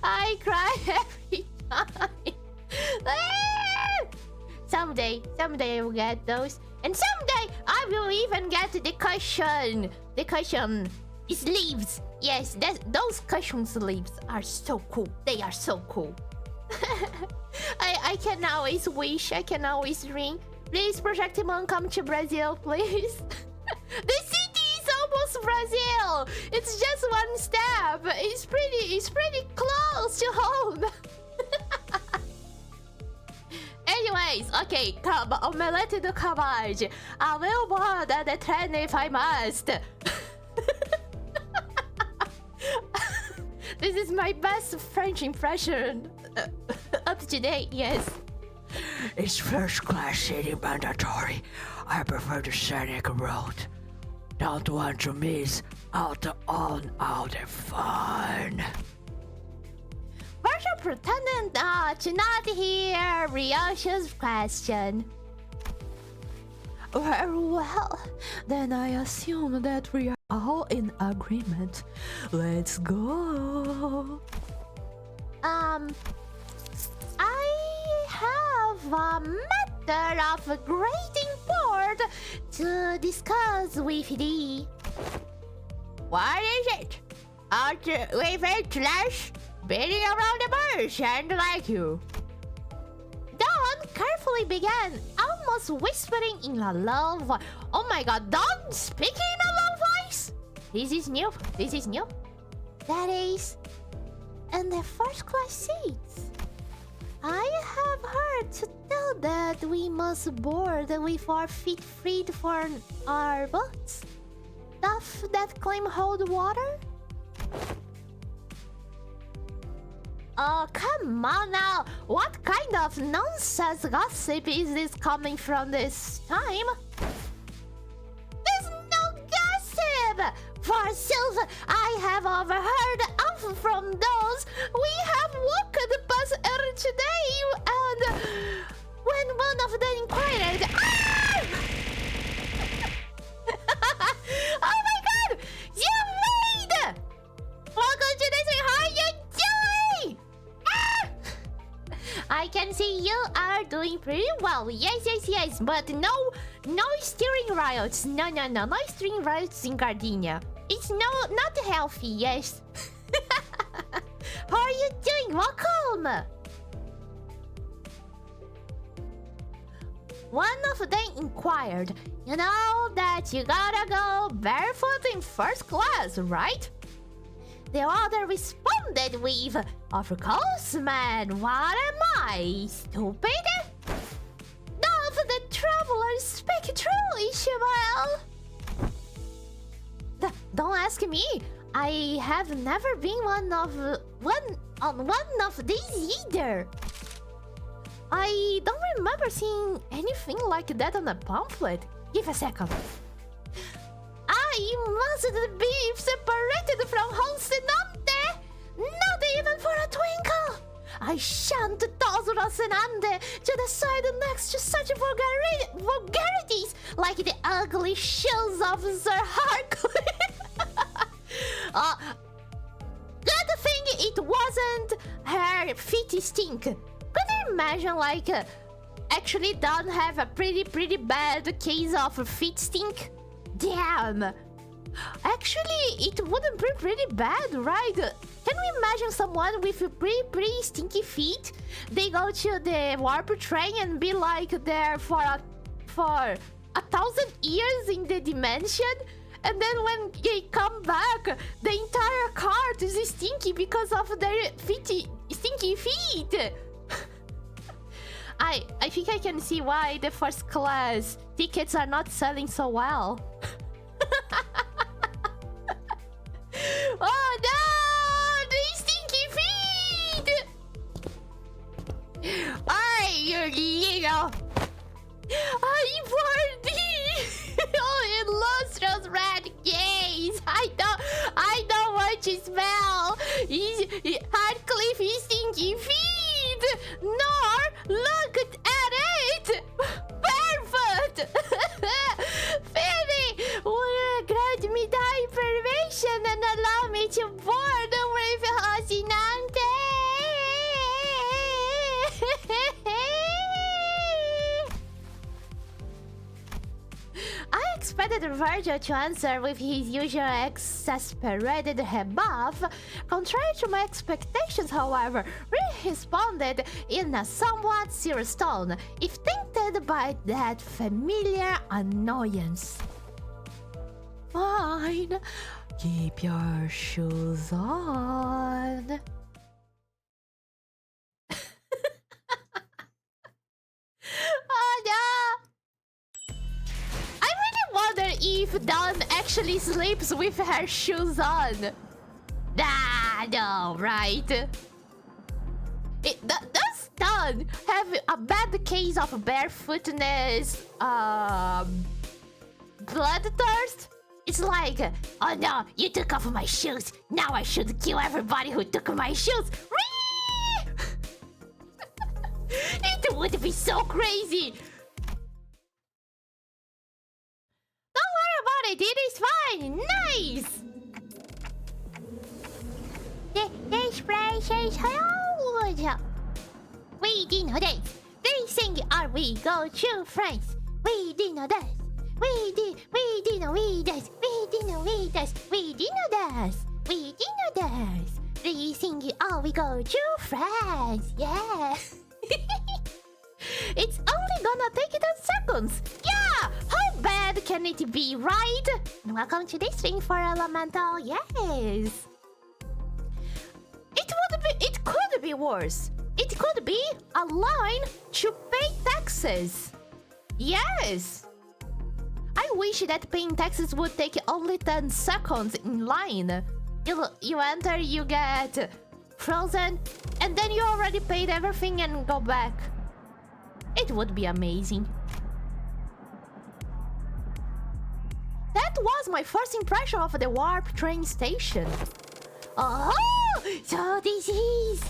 Speaker 1: I cry every time. Someday I will get those. And someday I will even get the cushion. The cushion sleeves. Yes, those cushion sleeves are so cool. They are so cool. I can always wish. I can always dream. Please, Project Timon, come to Brazil, please. The city is almost Brazil. It's just one step. It's pretty close to home. Anyways, okay, come, omelette de cabbage. I will board the train if I must. This is my best French impression up to date, yes.
Speaker 4: It's first class seating mandatory. I prefer the scenic route. Don't want to miss out on all the fun.
Speaker 1: Virtual pretending to not hear Ryosha's question. Very well, then I assume that we are all in agreement. Let's go. I have a matter of great import to discuss with thee. What is it? With a clash beating around the bush and like you. Dawn carefully began, almost whispering in a low voice. Oh my god, Dawn speaking in a low voice? This is new. That is, in the first class seats. I have heard to tell that we must board with our feet freed for our butts. Stuff that claim hold water? Oh, come on now! What kind of nonsense gossip is this coming from this time? There's no gossip! Forsooth, I have overheard of from those we have walked past earlier today, and when one of them inquired, oh my god! You made! Welcome to this, how you doing? I can see you are doing pretty well. Yes, but no steering riots. No steering riots in Gardenia. It's not healthy, yes. How are you doing? Welcome. One of them inquired, you know that you gotta go barefoot in first class, right? The other responded with, of course, man, what am I, stupid? Doth the traveler speak true, Ishmael? Don't ask me. I have never been one of these either. I don't remember seeing anything like that on a pamphlet. Give a second. I mustn't be separated from Rocinante! Not even for a twinkle! I shan't toss Rocinante to the side next to such vulgarities like the ugly shoes of Sir Harkless. Good thing it wasn't her feet stink. Could you imagine, like, actually don't have a pretty bad case of feet stink? Damn! Actually, it wouldn't be pretty bad, right? Can we imagine someone with pretty stinky feet? They go to the warp train and be like there for 1,000 years in the dimension, and then when they come back, the entire cart is stinky because of their stinky feet. I think I can see why the first class tickets are not selling so well. Oh no! The stinky feet! Alright, you know. I oh, illustrious red gaze! I don't want to smell Hardcliffe's stinky feet! Nor look at it! Barefoot! Phoebe, will grant me the information and allow me to board with Rocinante? I expected Virgil to answer with his usual exasperated rebuff. Contrary to my expectations, however, he responded in a somewhat serious tone, if tainted by that familiar annoyance. Fine. Keep your shoes on. Oh no! I really wonder if Dawn actually sleeps with her shoes on. Ah, no, right? Does Dawn have a bad case of barefootness, bloodthirst? It's like, oh no, you took off my shoes. Now I should kill everybody who took my shoes. It would be so crazy. Don't worry about it. It is fine. Nice. This place is huge. We did know this. They sing or we go to France. We did know this. We did know this. They sing or we go to France. Yeah. It's only gonna take 10 seconds. Yeah! How bad can it be, right? Welcome to this thing for Elemental. Yes. It could be worse. It could be a line to pay taxes. Yes. I wish that paying taxes would take only 10 seconds in line. You enter, you get frozen, and then you already paid everything and go back. It would be amazing. That was my first impression of the warp train station. Oh, so this is...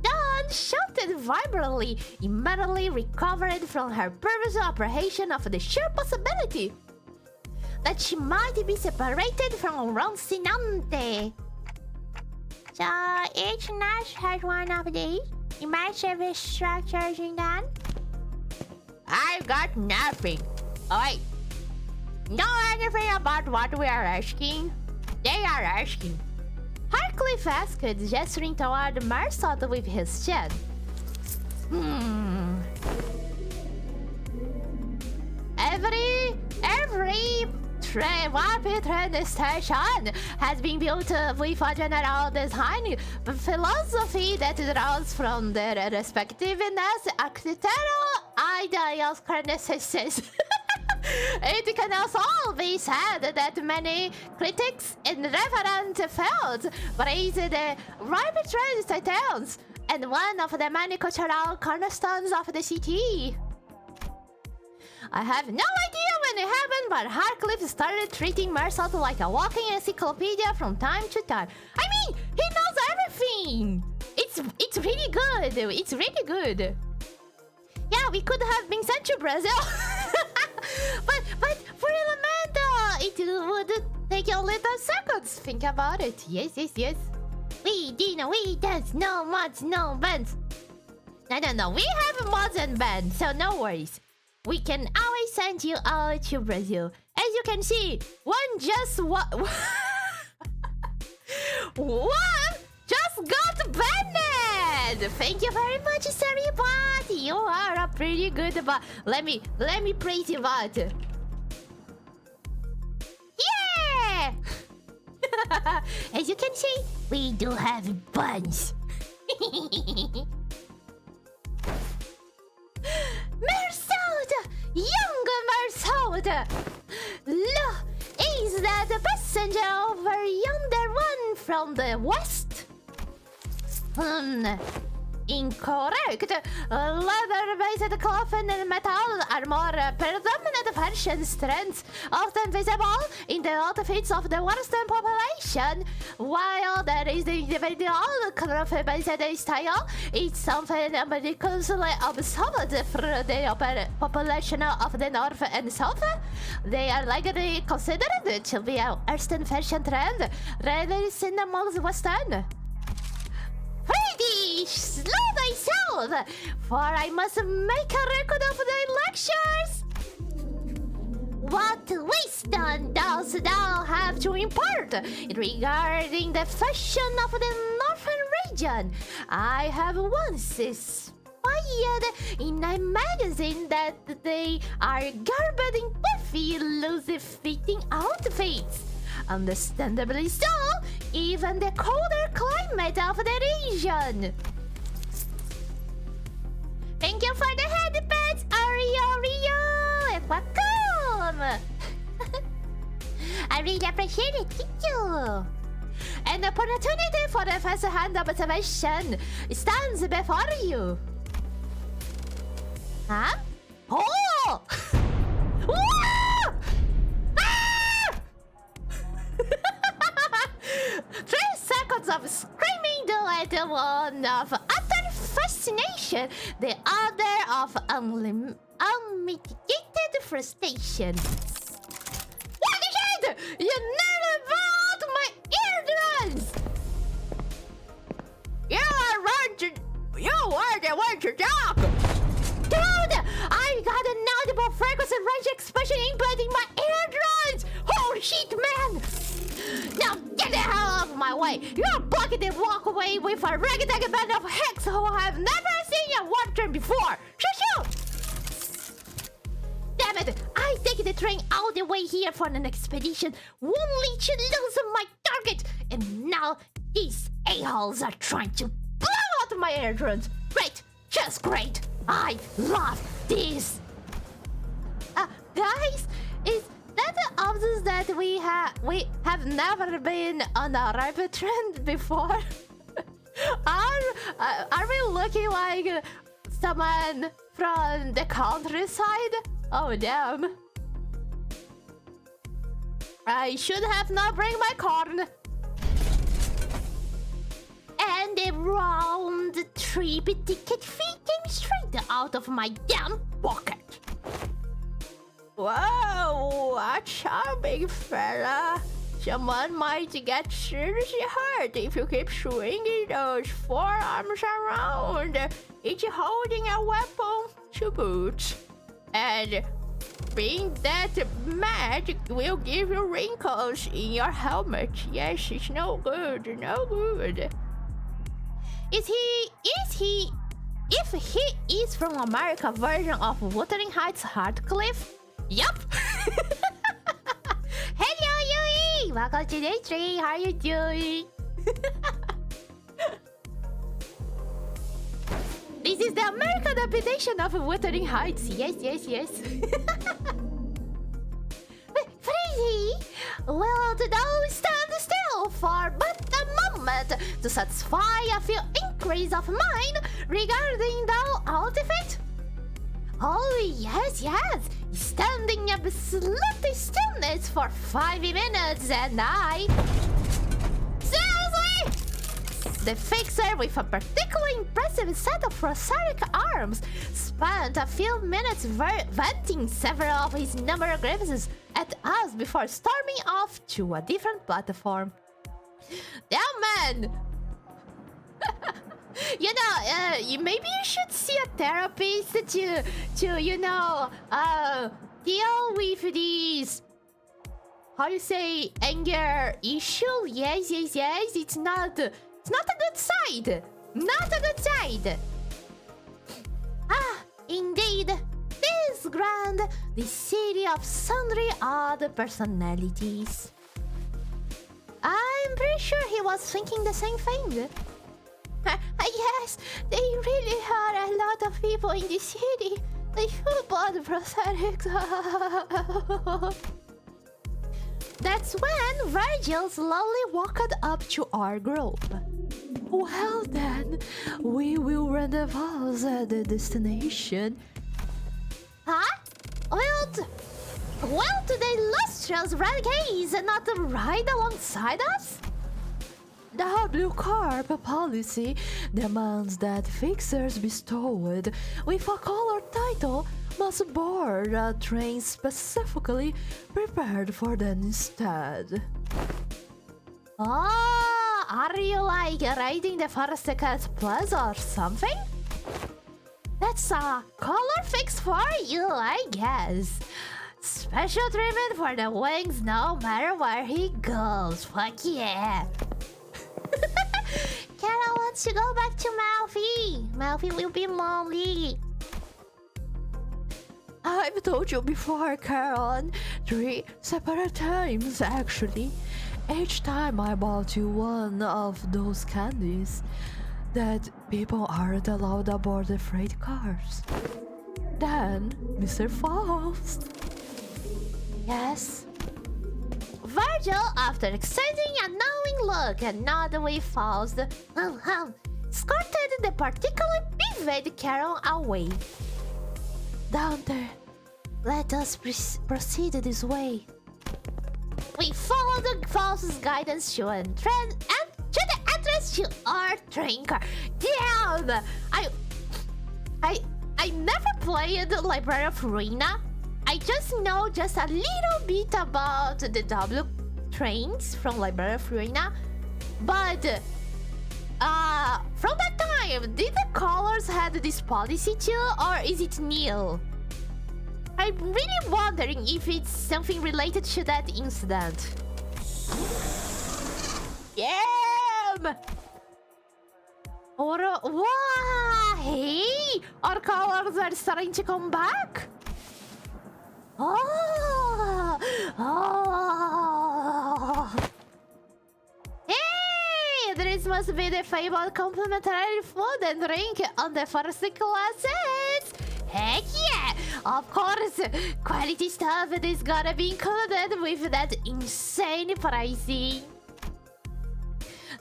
Speaker 1: Dawn shouted vibrantly, immediately recovered from her previous apprehension of the sheer possibility that she might be separated from Rocinante. So each nest has one of these immersive structures in them? I got nothing. Oh wait. Know anything about what we are asking? They are asking. Harcliffe asked, gesturing toward Marsot with his chin. Every warp train station has been built with a general design philosophy that draws from their respectiveness architectural ideals. It can also be said that many critics in relevant fields praise the warp train stations and one of the many cultural cornerstones of the city. I have no idea when it happened, but Harcliffe started treating Mersault like a walking encyclopedia from time to time. I mean, he knows everything! It's really good. It's really good. Yeah, we could have been sent to Brazil. but for Elementa, it would take a little seconds. Think about it. Yes. We does no mods, no bands. No. We have mods and bands, so no worries. We can always send you out to Brazil. As you can see, one just got banned. Thank you very much, Saribot. You are a pretty good bot. Let me praise you, bot. Yeah. As you can see, we do have buns. Mersault! Young Mersault! Look, is that the passenger over yonder one from the west? Incorrect. Leather-based cloth and metal are more predominant fashion trends, often visible in the outfits of the Western population. While there is the individual cloth-based style, it's something meticulously observed through the population of the North and South. They are likely considered to be an Eastern fashion trend, rather than amongst Western. Pretty slow thyself, for I must make a record of thy lectures. What wisdom dost thou have to impart regarding the fashion of the northern region? I have once spied in a magazine that they are garbed in puffy, loose-fitting outfits. Understandably so, even the colder climate of the region. Thank you for the headbands, Oreo, and welcome. I really appreciate it, thank you. An opportunity for the first-hand observation stands before you. Huh? Oh! Whoa! 3 seconds of screaming duet, one of utter fascination, the other of unmitigated frustration. What is it? You nearly blew out my eardrums! You are the one to talk! Dude! I got an audible frequency range expansion input in my eardrums! Holy shit, man! Now get the hell out of my way! You're blocking the walkway with a ragtag band of hacks who have never seen a water before! Shoo! Damn it! I take the train all the way here for an expedition, only to lose my target! And now these a-holes are trying to blow out my eardrums! Great! Just great! I love this! Guys, is that obvious that we have never been on a rapid trend before? Are we looking like someone from the countryside? Oh damn! I should have not bring my corn. And the round trip ticket fee came straight out of my damn pocket. Whoa, a charming fella. Someone might get seriously hurt if you keep swinging those forearms around, each holding a weapon to boot. And being that mad will give you wrinkles in your helmet. Yes, it's no good, no good. If he is from America version of Wuthering Heights Hardcliffe? Yup! Hello, Yui! Welcome to the stream. How are you doing? This is the American adaptation of Wuthering Heights. Yes. Freddy, will thou stand still for but a moment? moment to satisfy a few inquiries of mine regarding the outfit? Oh, yes, yes. Standing absolute stillness for 5 minutes and I... Seriously? The fixer, with a particularly impressive set of prosthetic arms, spent a few minutes venting several of his number of grievances at us before storming off to a different platform. Damn, man! You know, maybe you should see a therapist to you know, deal with these, how you say, anger issue. Yes, yes, yes. It's not a good side. Not a good side. Ah, indeed. This grand, the city of sundry odd personalities. I'm pretty sure he was thinking the same thing. Yes, they really are a lot of people in the city. They football prosthetics. That's when Virgil slowly walked up to our group. Well then, we will rendezvous at the destination. Huh? Well, the illustrious renegades not ride alongside us? The Blue Carp policy demands that fixers bestowed with a color title must board a train specifically prepared for them instead. Oh, are you like riding the Forest Cat Plus or something? That's a color fix for you, I guess. Special treatment for the wings no matter where he goes. Fuck yeah. Carol wants to go back to Malfi. Malfi will be lonely. I've told you before, Carol, 3 separate times actually. Each time I bought you one of those candies that people aren't allowed aboard the freight cars. Then, Mr. Faust. Yes? Virgil, after exchanging a knowing look and nod with Faust, escorted the particularly vivid Carol away. Dante, let us proceed this way. We followed Faust's guidance to the entrance to our train car. Damn! I never played Library of Ruina. I just know just a little bit about the W trains from Library of Ruina. But from that time, did the colors had this policy too, or is it new? I'm really wondering if it's something related to that incident. Damn! Wow! Hey! Our colors are starting to come back! Oh! Hey! This must be the fabled complimentary food and drink on the first classes! Heck yeah! Of course! Quality stuff is gonna be included with that insane pricing.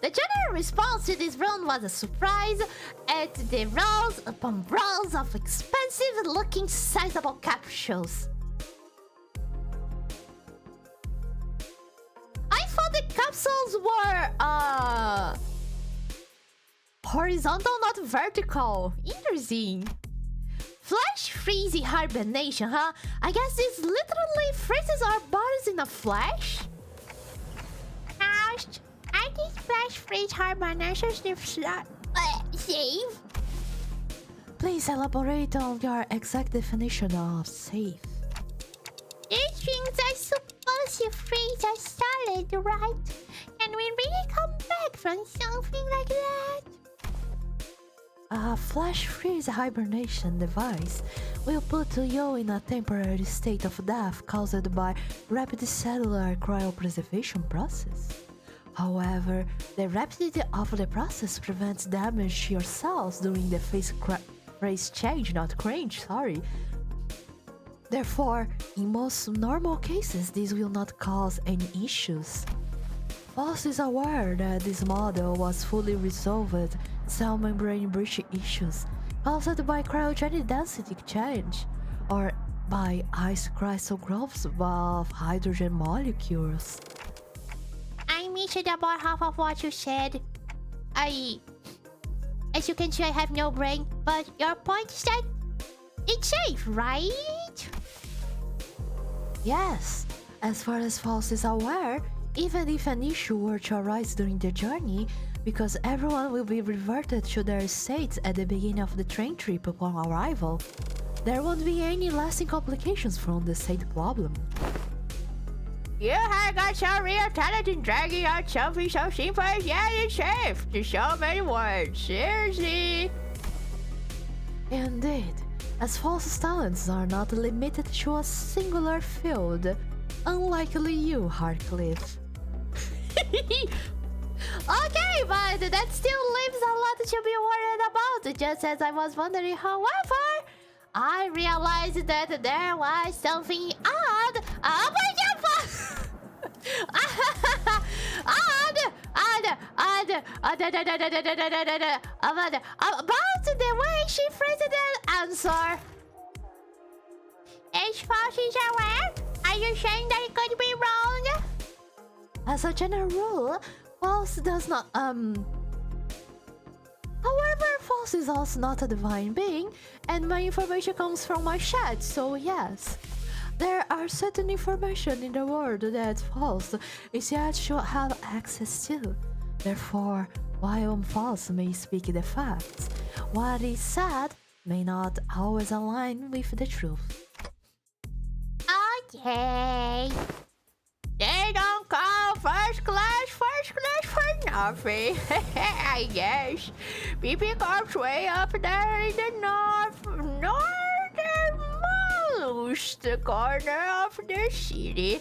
Speaker 1: The general response to this round was a surprise at the rows upon rows of expensive-looking sizable capsules. I thought the capsules were, horizontal, not vertical. Interesting. Flash freeze hibernation, huh? I guess this literally freezes our bodies in a flash? Ouch! I think flash freeze hibernation safe. Please elaborate on your exact definition of safe. These things are supposed to freeze us solid, right? Can we really come back from something like that? A flash freeze hibernation device will put you in a temporary state of death caused by rapid cellular cryopreservation process. However, the rapidity of the process prevents damage to your cells during the phase change, not cringe, sorry. Therefore, in most normal cases, this will not cause any issues.
Speaker 4: False is aware that this model was fully resolved cell membrane breach issues caused by cryogenic density change or by ice crystal growths of hydrogen molecules.
Speaker 1: I missed about half of what you said. As you can see, I have no brain, but your point is that it's safe, right?
Speaker 4: Yes, as far as False is aware, even if an issue were to arise during the journey, because everyone will be reverted to their states at the beginning of the train trip upon arrival, there won't be any lasting complications from the said problem.
Speaker 1: You have got some real talent in dragging out something so simple as yeah, it's safe to so many words. Seriously.
Speaker 4: Indeed, as False's talents are not limited to a singular field, unlikely you, Hartcliffe.
Speaker 1: Okay, but that still leaves a lot to be worried about. Just as I was wondering, however, I realized that there was something odd about the way she phrased that answer. As far as she's aware, are you saying that it could be wrong?
Speaker 4: As a general rule, False does not, However, False is also not a divine being, and my information comes from my chat, so yes. There are certain information in the world that False is yet to have access to. Therefore, while False may speak the facts, what is said may not always align with the truth.
Speaker 1: Okay. They don't call first class for nothing. I guess. BP Corp's way up there in the northernmost corner of the city.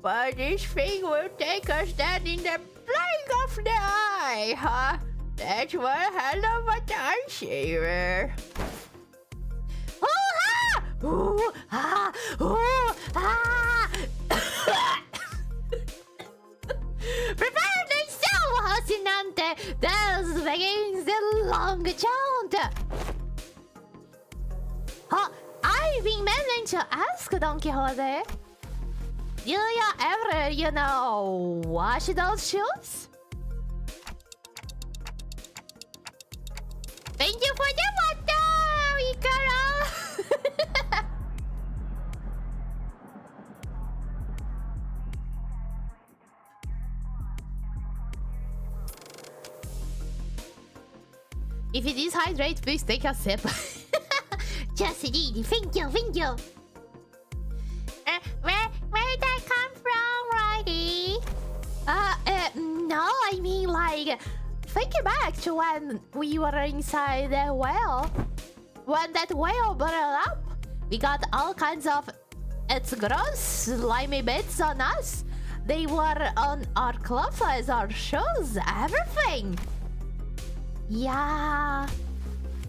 Speaker 1: But this thing will take us down in the blink of the eye, huh? That's one hell of a time saver. Ooh-ha! Ooh-ha! Ooh-ha! Prepare thyself, Hasinante! Thus begins the long jaunt! Huh, I've been meaning to ask Don Quixote. Do you ever, wash those shoes? Thank you for the water, Ikaro! If it is hydrate, please take a sip. Just indeed. Thank you, thank you. Where did that come from, Righty? No, I mean like, think back to when we were inside the whale. When that whale burned up, we got all kinds of, it's gross, slimy bits on us. They were on our clothes, our shoes, everything. Yeah.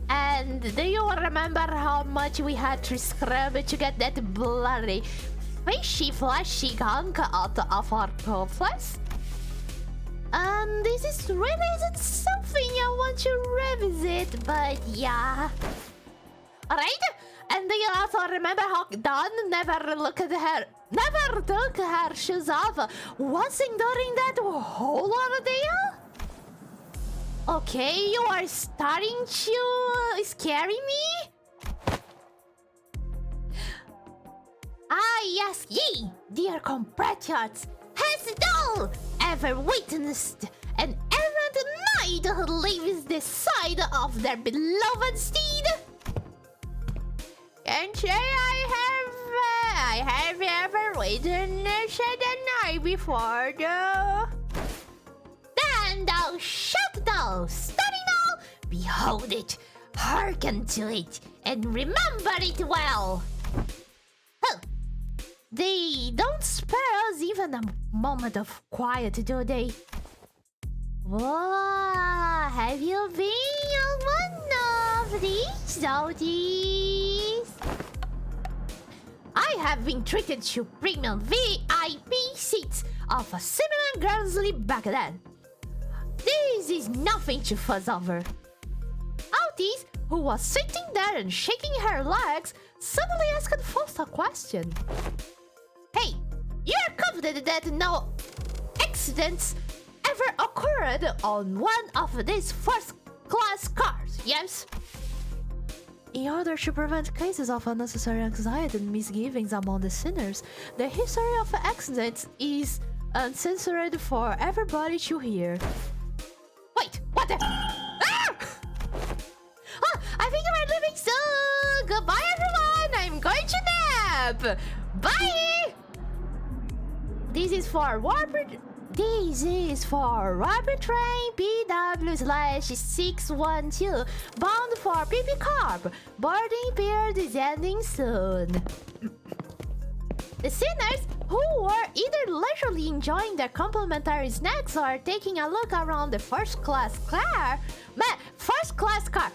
Speaker 1: And do you remember how much we had to scrub to get that bloody, fishy, flashy gunk out of our clothes? And this is really isn't something I want to revisit, but yeah. Alright? And do you also remember how Dawn never took her shoes off once during that whole ordeal? Okay, you are starting to scare me? Ah, yes, ye, dear compatriots, has thou ever witnessed an errant knight who leaves the side of their beloved steed? Can't say I have ever witnessed a knight before, though. Then thou shalt thou study now, behold it, hearken to it, and remember it well. Huh. They don't spare us even a moment of quiet, do they? Whoa, have you been on one of these outies? I have been treated to premium VIP seats of a similar girl's back then. This is nothing to fuss over. Altis, who was sitting there and shaking her legs, suddenly asked Faust a question. Hey, you're confident that no accidents ever occurred on one of these first-class cars, yes?
Speaker 4: In order to prevent cases of unnecessary anxiety and misgivings among the sinners, the history of accidents is uncensored for everybody to hear.
Speaker 1: Wait, what the? Ah! Oh, I think we're leaving soon! Goodbye, everyone! I'm going to nap! Bye! This is for Warper Train BW/612 bound for PP Corp. Boarding period is ending soon. The sinners, who were either leisurely enjoying their complimentary snacks or taking a look around the first-class car. Man, first-class car.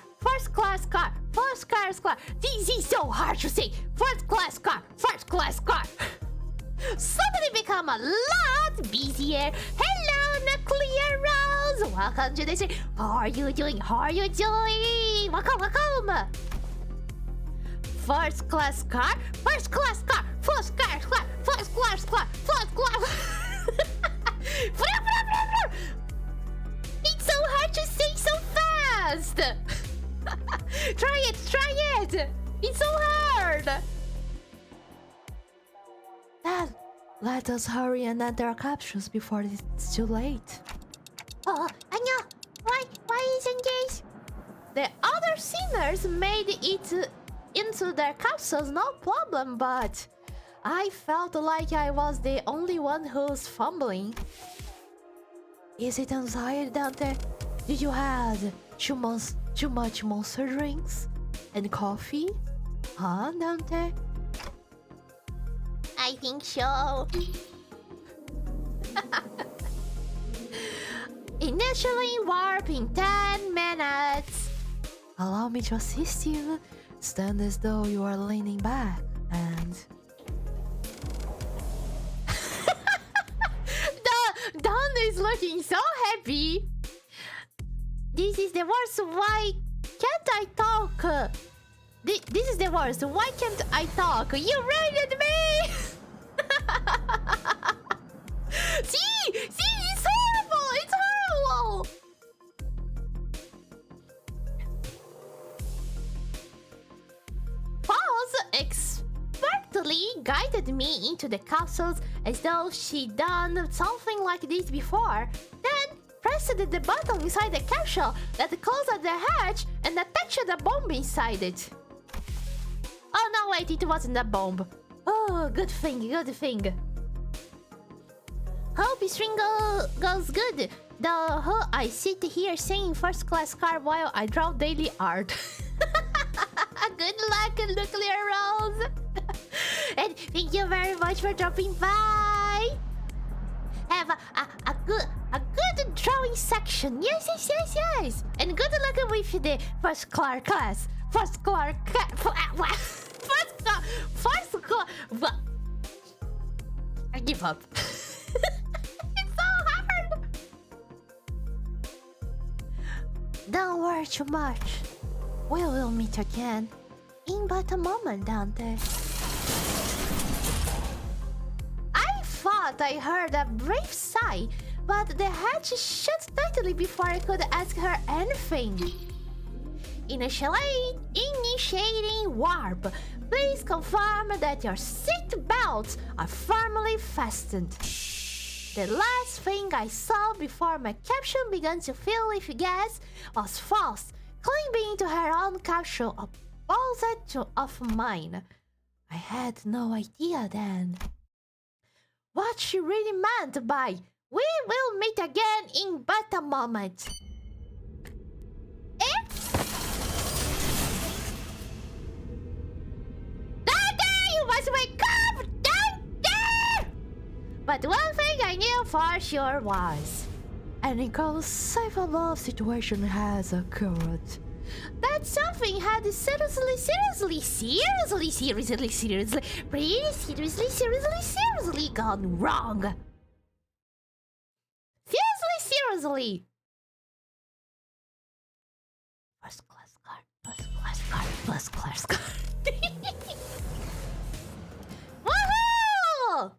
Speaker 1: This is so hard to say. First-class car. Suddenly become a lot busier. Hello, Nuclear Rose. Welcome to the stream. How are you doing? Welcome. First class car. It's so hard to say so fast. Try it. It's so hard.
Speaker 4: Dad, let us hurry and enter our capsules before it's too late.
Speaker 1: Oh, I know. Why isn't this? The other sinners made it into their capsules, no problem, but I felt like I was the only one who's fumbling.
Speaker 4: Is it anxiety, Dante? Did you have too much monster drinks? And coffee? Huh, Dante?
Speaker 1: I think so. Initially warp in 10 minutes.
Speaker 4: Allow me to assist you. Stand as though you are leaning back and...
Speaker 1: Don is looking so happy. This is the worst. Why can't I talk? This is the worst. Why can't I talk? You raided me! See, it's horrible. Falls expertly guided me into the capsules as though she'd done something like this before. Then pressed the button inside the capsule that closed the hatch and attached the bomb inside it. Oh no, wait, it wasn't a bomb. Oh, good thing. Hope stream goes good. Though I sit here saying first class car while I draw daily art. Good luck, Nuclear Rose. And thank you very much for dropping by. Have a good drawing section. Yes. And good luck with the first class. I give up. It's so hard.
Speaker 4: Don't worry too much. We will meet again in but a moment, Dante.
Speaker 1: I thought I heard a brief sigh, but the hatch shut tightly before I could ask her anything. Initiating warp. Please confirm that your seat belts are firmly fastened. The last thing I saw before my capsule began to fill with gas was Faust climbing into her own capsule opposite of mine. I had no idea then what she really meant by "we will meet again in but a moment." Eh? Dante, you must wake up! Dante! But one thing I knew for sure was
Speaker 4: an inconceivable situation has occurred.
Speaker 1: that something had seriously gone wrong. smoothly. First class card, first class card, first class card. Woohoo!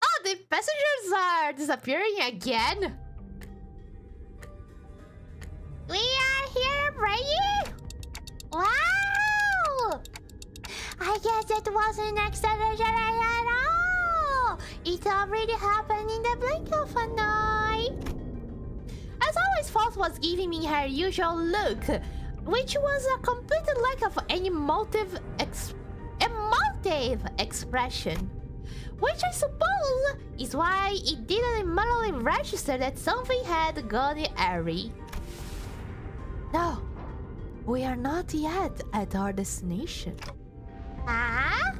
Speaker 1: Oh, the passengers are disappearing again. We are here, ready? Wow! I guess it wasn't exaggeration at all. It already happened in the blink of an eye. As always, False was giving me her usual look, which was a complete lack of any emotive expression. Which I suppose is why it didn't immediately register that something had gone awry.
Speaker 4: No, we are not yet at our destination.
Speaker 1: Ah?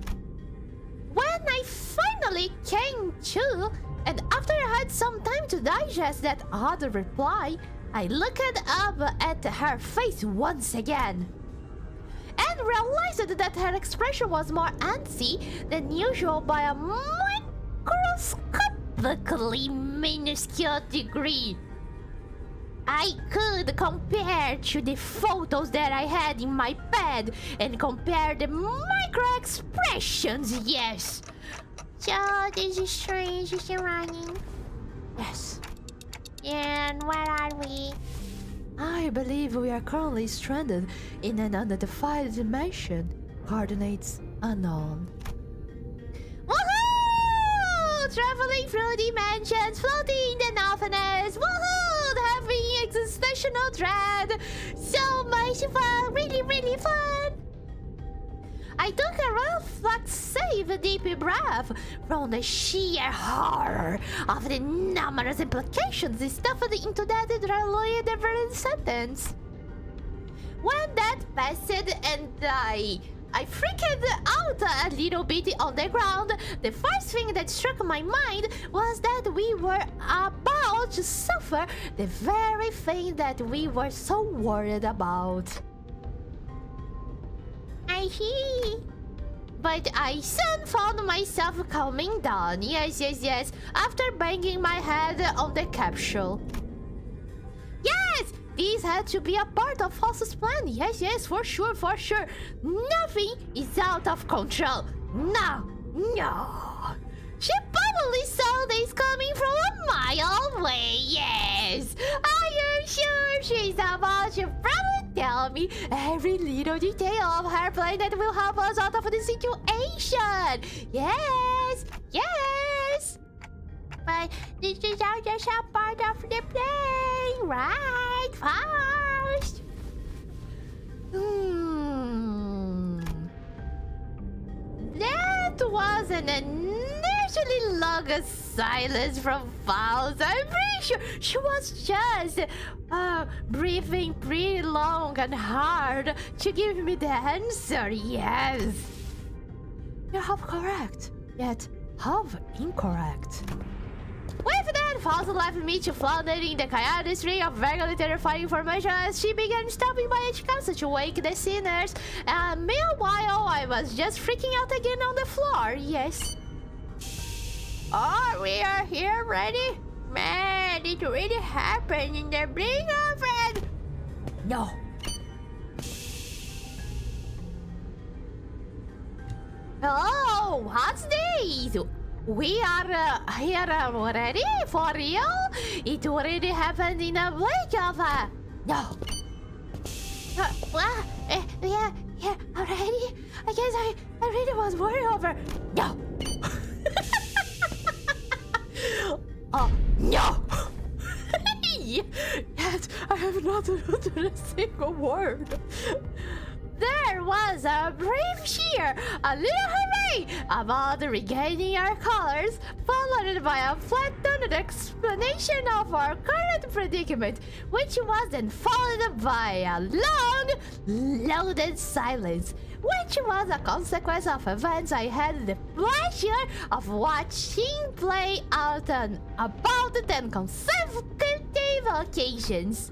Speaker 1: When I finally came to, and after I had some time to digest that odd reply, I looked up at her face once again and realized that her expression was more antsy than usual by a microscopically minuscule degree. I could compare to the photos that I had in my bed and compare the micro expressions, yes. So this is strange, is it running?
Speaker 4: Yes,
Speaker 1: And where are we?
Speaker 4: I believe we are currently stranded in an unidentified dimension. Coordinates unknown.
Speaker 1: Woohoo! Traveling through dimensions, floating in the nothingness. Woohoo! Having existential dread. So much fun, really, really fun. I took a reflexive deep breath from the sheer horror of the numerous implications stuffed into that deliberate sentence. When that passed and I freaked out a little bit on the ground, the first thing that struck my mind was that we were about to suffer the very thing that we were so worried about. I see. But I soon found myself calming down. Yes, after banging my head on the capsule. Yes! This had to be a part of False's plan. Yes, for sure. Nothing is out of control. No. She probably saw this coming from a mile away, yes. I am sure she's about to probably tell me every little detail of her plan that will help us out of this situation. Yes. But this is all just a part of the plan, right, Faust? That was an unusually long silence from Faust. I'm pretty sure she was just breathing pretty long and hard to give me the answer, yes.
Speaker 4: You're half correct, yet half incorrect.
Speaker 1: With that, Faust left me to flounder in the chaotic stream of vaguely terrifying information as she began stopping by each castle to wake the sinners. And meanwhile, I was just freaking out again on the floor, yes. Oh, we are here ready? Man, it really happened in the blink of an... No. Oh, what's this? We are here already? For real? It already happened in a blink of a... No. Yeah, already? I guess I really was worried over... No. Oh, no.
Speaker 4: Yet I have not uttered a single word.
Speaker 1: There was a brief cheer, a little hooray about regaining our colors, followed by a flat-toned explanation of our current predicament, which was then followed by a long, loaded silence, which was a consequence of events I had the pleasure of watching play out on about 10 consecutive occasions.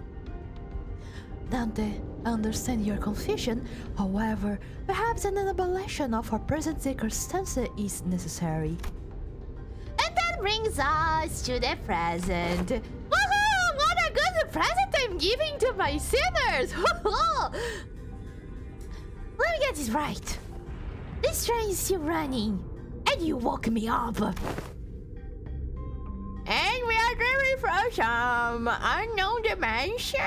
Speaker 4: Dante, I understand your confusion. However, perhaps an elaboration of our present circumstance is necessary.
Speaker 1: And that brings us to the present. Woohoo! present I'm giving to my sinners! Let me get this right. This train is still running, and you woke me up. And we are driving from some unknown dimension?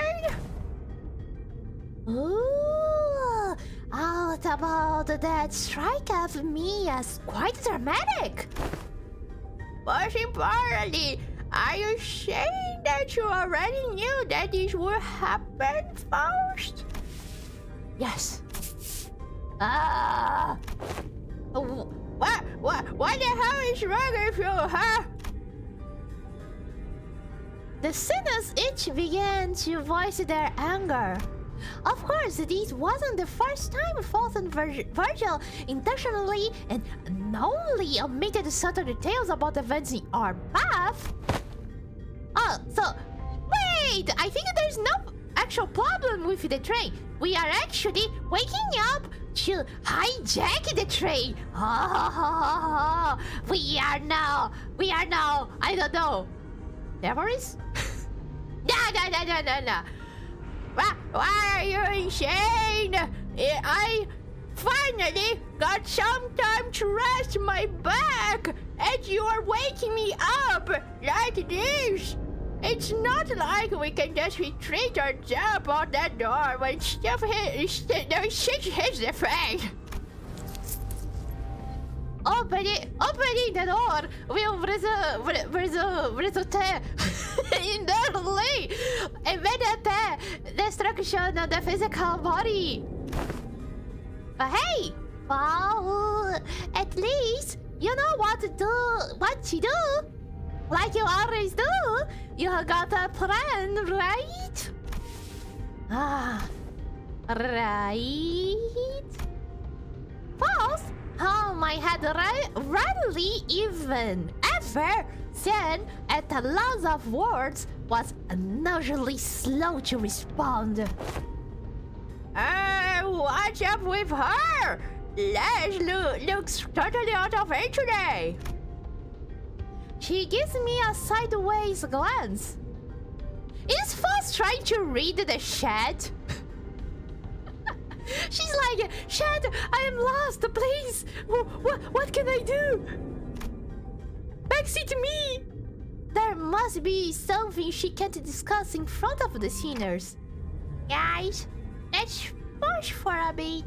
Speaker 1: Ooh, how about that strike of me as quite dramatic? Most importantly, are you saying that you already knew that this would happen first? Yes. What the hell is wrong with you, huh? The sinners each began to voice their anger. Of course, this wasn't the first time False and Virgil intentionally and knowingly omitted subtle details about events in our path. Oh, so wait! I think there's no actual problem with the train. We are actually waking up to hijack the train. We are now, I don't know, terrorists? No. Why are you insane? I finally got some time to rest my back, and you are waking me up like this. It's not like we can just retreat or jump out that door when shit hits the fan. Opening the door will result in the immediate destruction of the physical body. But hey, well, at least you know what to do. Like you always do. You got a plan, right? Right. False. I had rarely even ever said at the loss of words was unusually slow to respond. What's up with her? Les looks totally out of it today. She gives me a sideways glance. Is Foss trying to read the chat? She's like, chat, I am lost, please. What can I do? Backseat me. There must be something she can't discuss in front of the sinners. Guys, let's push for a bit.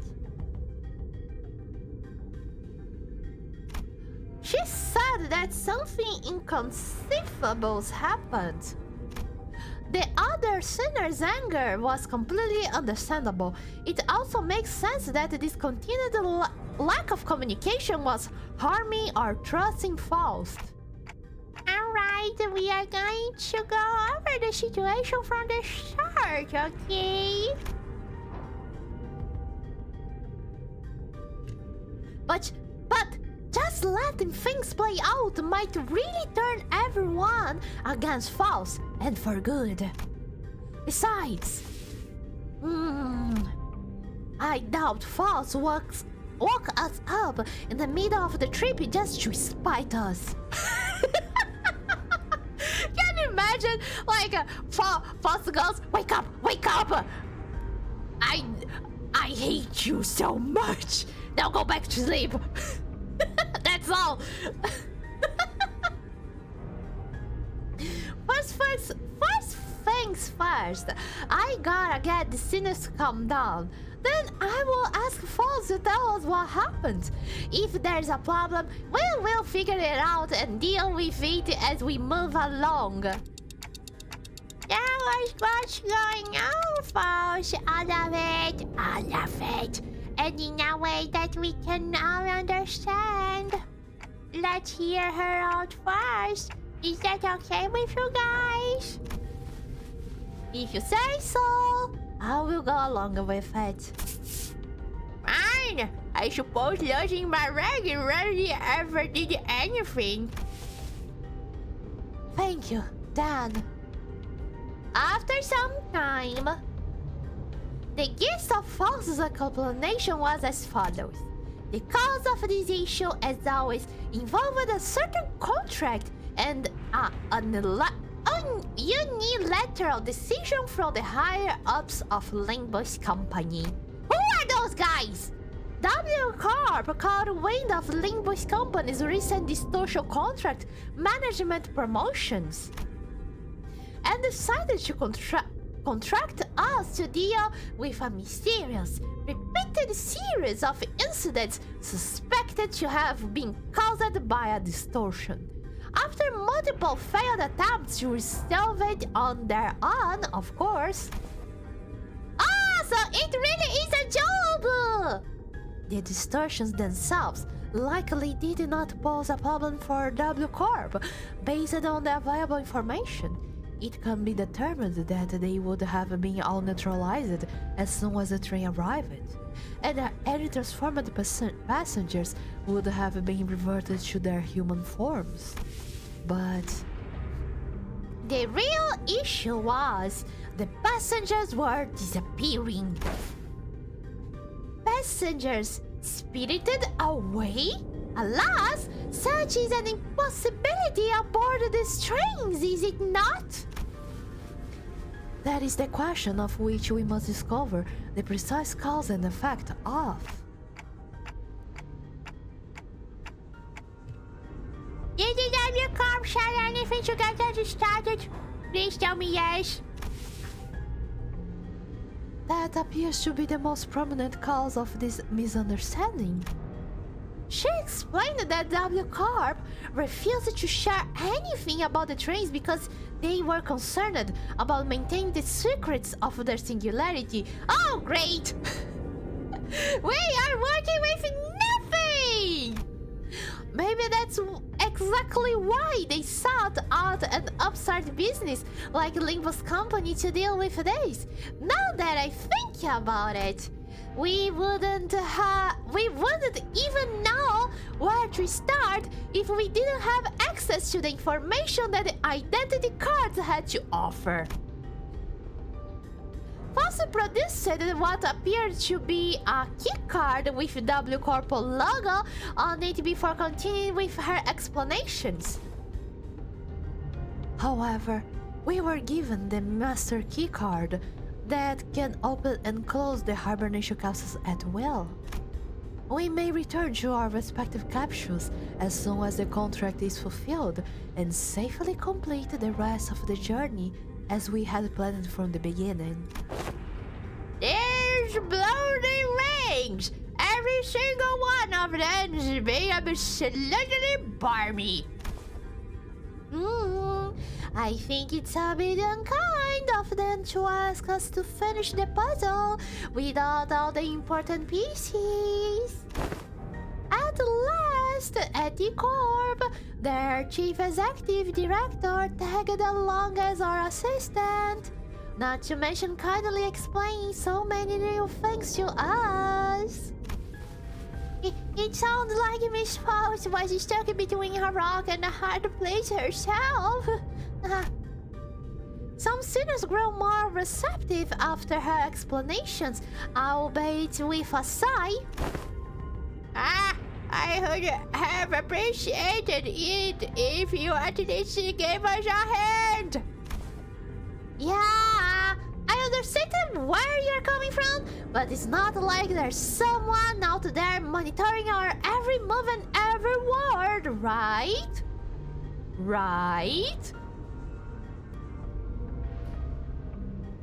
Speaker 1: She said that something inconceivable happened. The other sinner's anger was completely understandable. It also makes sense that this continued lack of communication was harming our trust in Faust. Alright, we are going to go over the situation from the start, okay? But just letting things play out might really turn everyone against Faust, and for good. Besides, I doubt Faust woke us up in the middle of the trip just to spite us. Can you imagine, like, Faust goes, wake up! I hate you so much. Now go back to sleep. That's all. First things first. I gotta get the sinners to calm down. Then I will ask Falls to tell us what happened. If there's a problem, we will figure it out and deal with it as we move along. That was what's going on, Falls. All of it. And in a way that we can all understand. Let's hear her out first. Is that okay with you guys? If you say so, I will go along with it. Fine. I suppose losing my leg rarely ever did anything. Thank you, Dan. After some time, the gist of False's explanation was as follows. The cause of this issue, as always, involved a certain contract and an unilateral decision from the higher-ups of Limbo's company. Who are those guys? W Corp caught wind of Limbo's company's recent distortion contract management promotions and decided to contract us to deal with a mysterious, repeated series of incidents suspected to have been caused by a distortion. After multiple failed attempts to resolve it on their own, of course. Ah, so it really is a job! The distortions themselves likely did not pose a problem for W Corp. Based on the available information, it can be determined that they would have been all neutralized as soon as the train arrived, and any transformed passengers would have been reverted to their human forms. But the real issue was the passengers were disappearing. Passengers spirited away? Alas, such is an impossibility aboard these trains, is it not? That is the question of which we must discover the precise cause and effect of. Did the W Corp say anything to get us started? Please tell me yes. That appears to be the most prominent cause of this misunderstanding. She explained that W Corp refused to share anything about the trains because they were concerned about maintaining the secrets of their singularity. Oh, great! We are working with nothing! Maybe that's exactly why they sought out an upstart business like Limbo's company to deal with this. Now that I think about it, we wouldn't even know where to start if we didn't have access to the information that the identity cards had to offer. Fosse produced what appeared to be a keycard with W Corp logo on it before continuing with her explanations. However, we were given the master keycard that can open and close the hibernation capsules at will. We may return to our respective capsules as soon as the contract is fulfilled and safely complete the rest of the journey as we had planned from the beginning. There's bloody rings! Every single one of them is being absolutely barmy. I think it's a bit unkind of them to ask us to finish the puzzle without all the important pieces. At last, Eddie Corp, their chief executive director, tagged along as our assistant. Not to mention kindly explaining so many new things to us. It sounds like Miss Fox was stuck between a rock and a hard place herself. Some students grow more receptive after her explanations, albeit with a sigh. I would have appreciated it if you at least gave us a hand. Yeah, I understand where you're coming from, but it's not like there's someone out there monitoring our every move and every word, right? Right?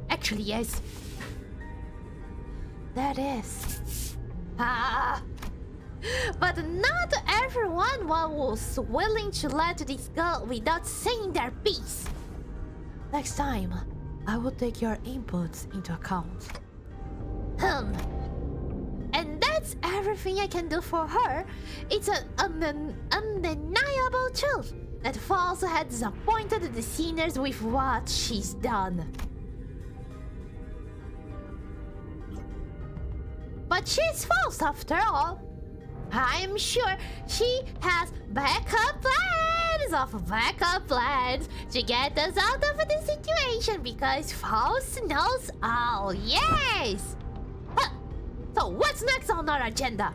Speaker 1: Actually, yes. That is. But not everyone was willing to let this go without saying their piece. Next time, I will take your inputs into account. And that's everything I can do for her. It's an undeniable truth that False had disappointed the sinners with what she's done. But she's false after all. I'm sure she has backup plans to get us out of the situation because False knows all. Yes! So what's next on our agenda?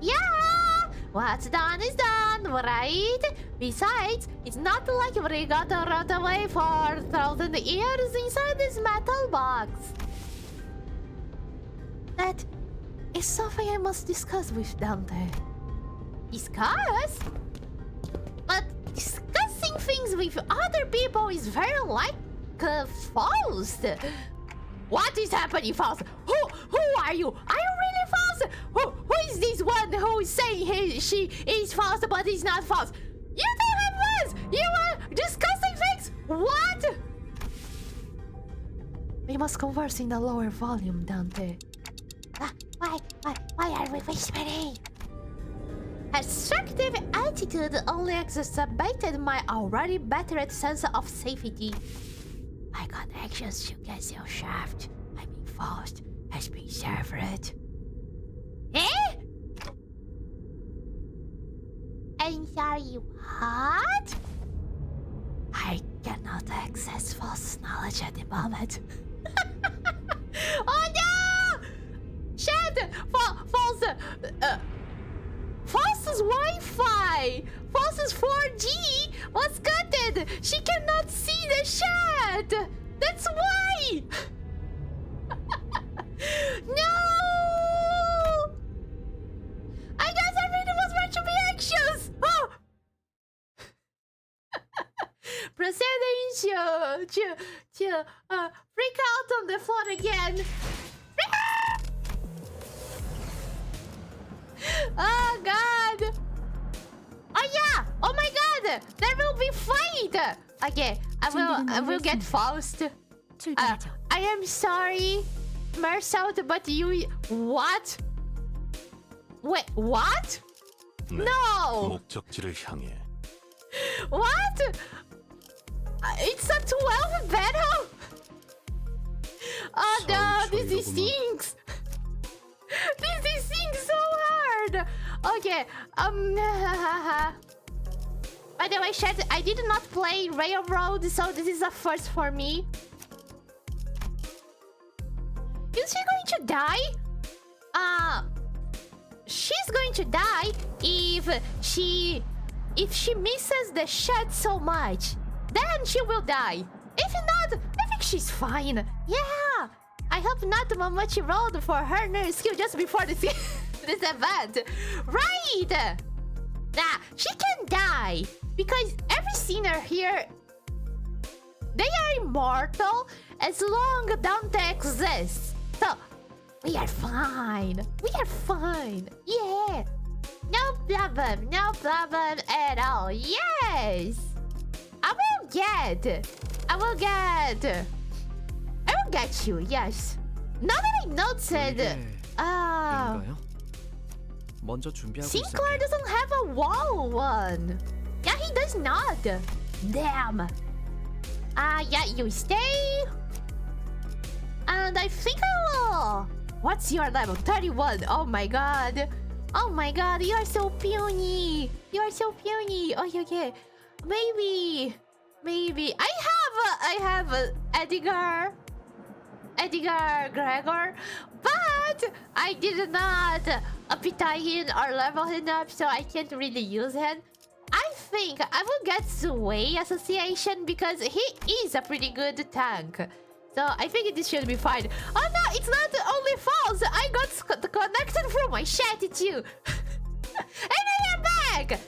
Speaker 1: Yeah! What's done is done. one, right? Besides, it's not like we got rot away for 1,000 years inside this metal box.
Speaker 4: That is something I must discuss with Dante.
Speaker 1: Discuss? But discussing things with other people is very like false. What is happening, False? Who are you? Are you really false? Who is this one who is saying she is false but is not false? You don't have words! You are discussing things! What?
Speaker 4: We must converse in a lower volume, Dante.
Speaker 1: Why are we whispering? Assertive attitude only exacerbated my already battered sense of safety.
Speaker 4: I got anxious to get so shaft. I mean, Faust has been severed.
Speaker 1: Eh? I'm sorry, what?
Speaker 4: I cannot access false knowledge at the moment.
Speaker 1: Oh no! Shit! False! False's Wi-Fi! False's 4G was gutted! She cannot see the chat! That's why! No! I guess I really was meant to be anxious! Oh! Proceeding to freak out on the floor again. Oh god! Oh yeah! Oh my god! There will be fight! Okay, I will get Faust.
Speaker 3: 출발하죠.
Speaker 1: I am sorry, Mersault, but you what? Wait, what?
Speaker 5: 네,
Speaker 1: No!
Speaker 5: 목적지를 향해
Speaker 1: What? It's a 12 battle? Oh no, this is stinks! This is stinks so hard! Okay, by the way, chat, I did not play Railroad, so this is a first for me. Is she going to die? She's going to die if she misses the shot so much. Then she will die. If not, I think she's fine. Yeah. I hope not Momochi rolled for her new skill just before this this event. Right. Nah, she can die because every sinner here, they are immortal as long as Dante exists. So we are fine. We are fine. Yeah. No problem. No problem at all. Yes. I will get you. Yes. Now that I noted,
Speaker 6: 인가요? 먼저 준비하고
Speaker 1: Sinclair
Speaker 6: 있을게요.
Speaker 1: doesn't have a wall one. Yeah, he does not. Damn. Yeah, you stay. And I think I will. What's your level? 31. Oh my god. Oh my god, you are so puny. You are so puny. Oh, okay. Maybe. I have Edgar Gregor, but I did not appetite him or level him up, so I can't really use him. I think I will get Sway Association because he is a pretty good tank. So I think this should be fine. Oh no, it's not only false. I got connected from my chat too. And I am back.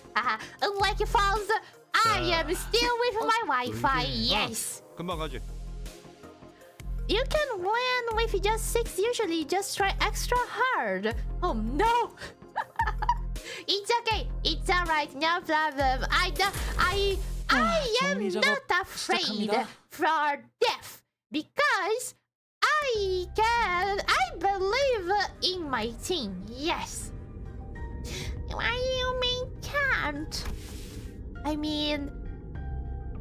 Speaker 1: Unlike false, I am still with my Wi-Fi. Yes.
Speaker 5: 금방 가지.
Speaker 1: You can win with just 6 usually. Just try extra hard. Oh no. It's okay. It's alright. No problem. I am
Speaker 6: 정리 작업
Speaker 1: not afraid
Speaker 6: 시작합니다.
Speaker 1: for death because I believe in my team. Yes. Why do you mean can't?
Speaker 4: I mean,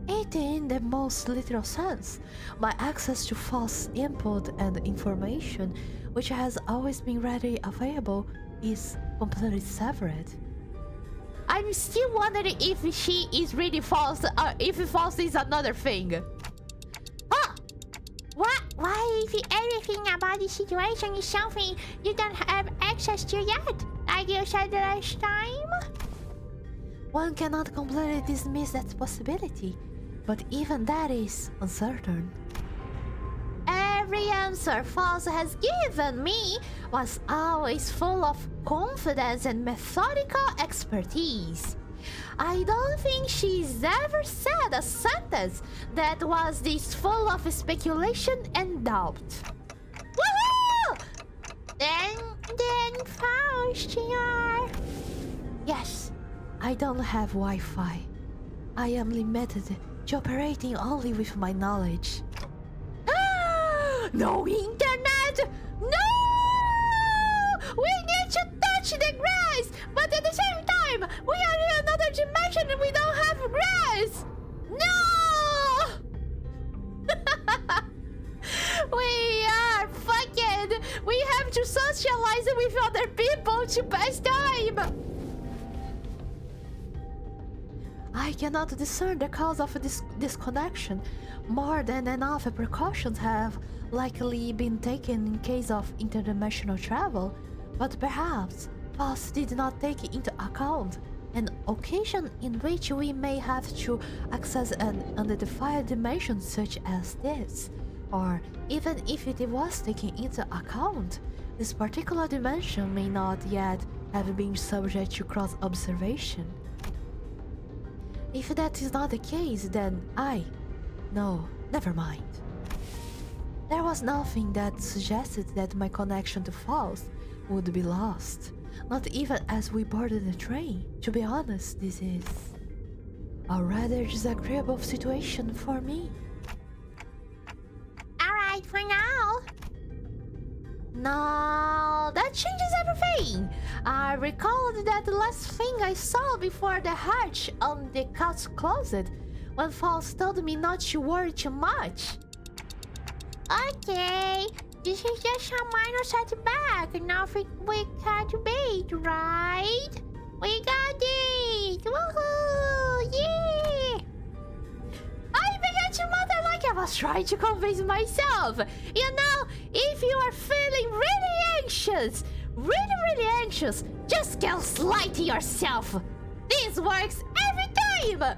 Speaker 4: it in the most literal sense. My access to false input and information, which has always been readily available, is completely severed.
Speaker 1: I'm still wondering if she is really false or if false is another thing. Huh? What? Why if everything about the situation is something you don't have access to yet? Like you said last time?
Speaker 4: One cannot completely dismiss that possibility, but even that is uncertain.
Speaker 1: Every answer False has given me was always full of confidence and methodical expertise. I don't think she's ever said a sentence that was this full of speculation and doubt. Woohoo! Then Faust,
Speaker 4: Yes, I don't have Wi-Fi. I am limited to operating only with my knowledge.
Speaker 1: No internet! No! We need to touch the grass! But at the same time, we are in another dimension and we don't have grass! No! We are fucking... We have to socialize with other people to pass time!
Speaker 4: I cannot discern the cause of this disconnection. More than enough precautions have likely been taken in case of interdimensional travel, but perhaps Faust did not take into account an occasion in which we may have to access an unidentified dimension such as this. Or even if it was taken into account, this particular dimension may not yet have been subject to cross-observation. If that is not the case, then No, never mind. There was nothing that suggested that my connection to Faust would be lost. Not even as we boarded the train. To be honest, this is a rather disagreeable situation for me.
Speaker 1: Alright, for now. No, that changes everything. I recalled that last thing I saw before the hatch on the couch closet when Faust told me not to worry too much. Okay, this is just a minor setback. Nothing we can't beat, right? We got it! Woohoo! Yeah! I began to mutter like I was trying to convince myself. You know, if you are feeling really anxious, really anxious, just gaslight yourself. This works every time.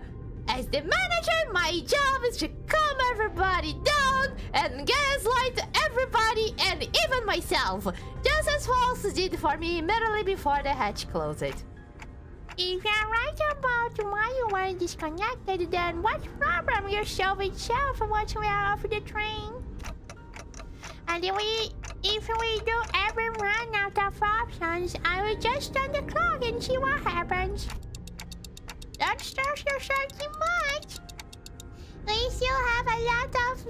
Speaker 1: As the manager, my job is to calm everybody down and gaslight everybody and even myself, just as False did for me immediately before the hatch closed. If you're right about why you were disconnected, then what problem you're solving itself once we are off the train? And if we do ever run out of options, I will just turn the clock and see what happens. Don't stress yourself too much. We still have a lot of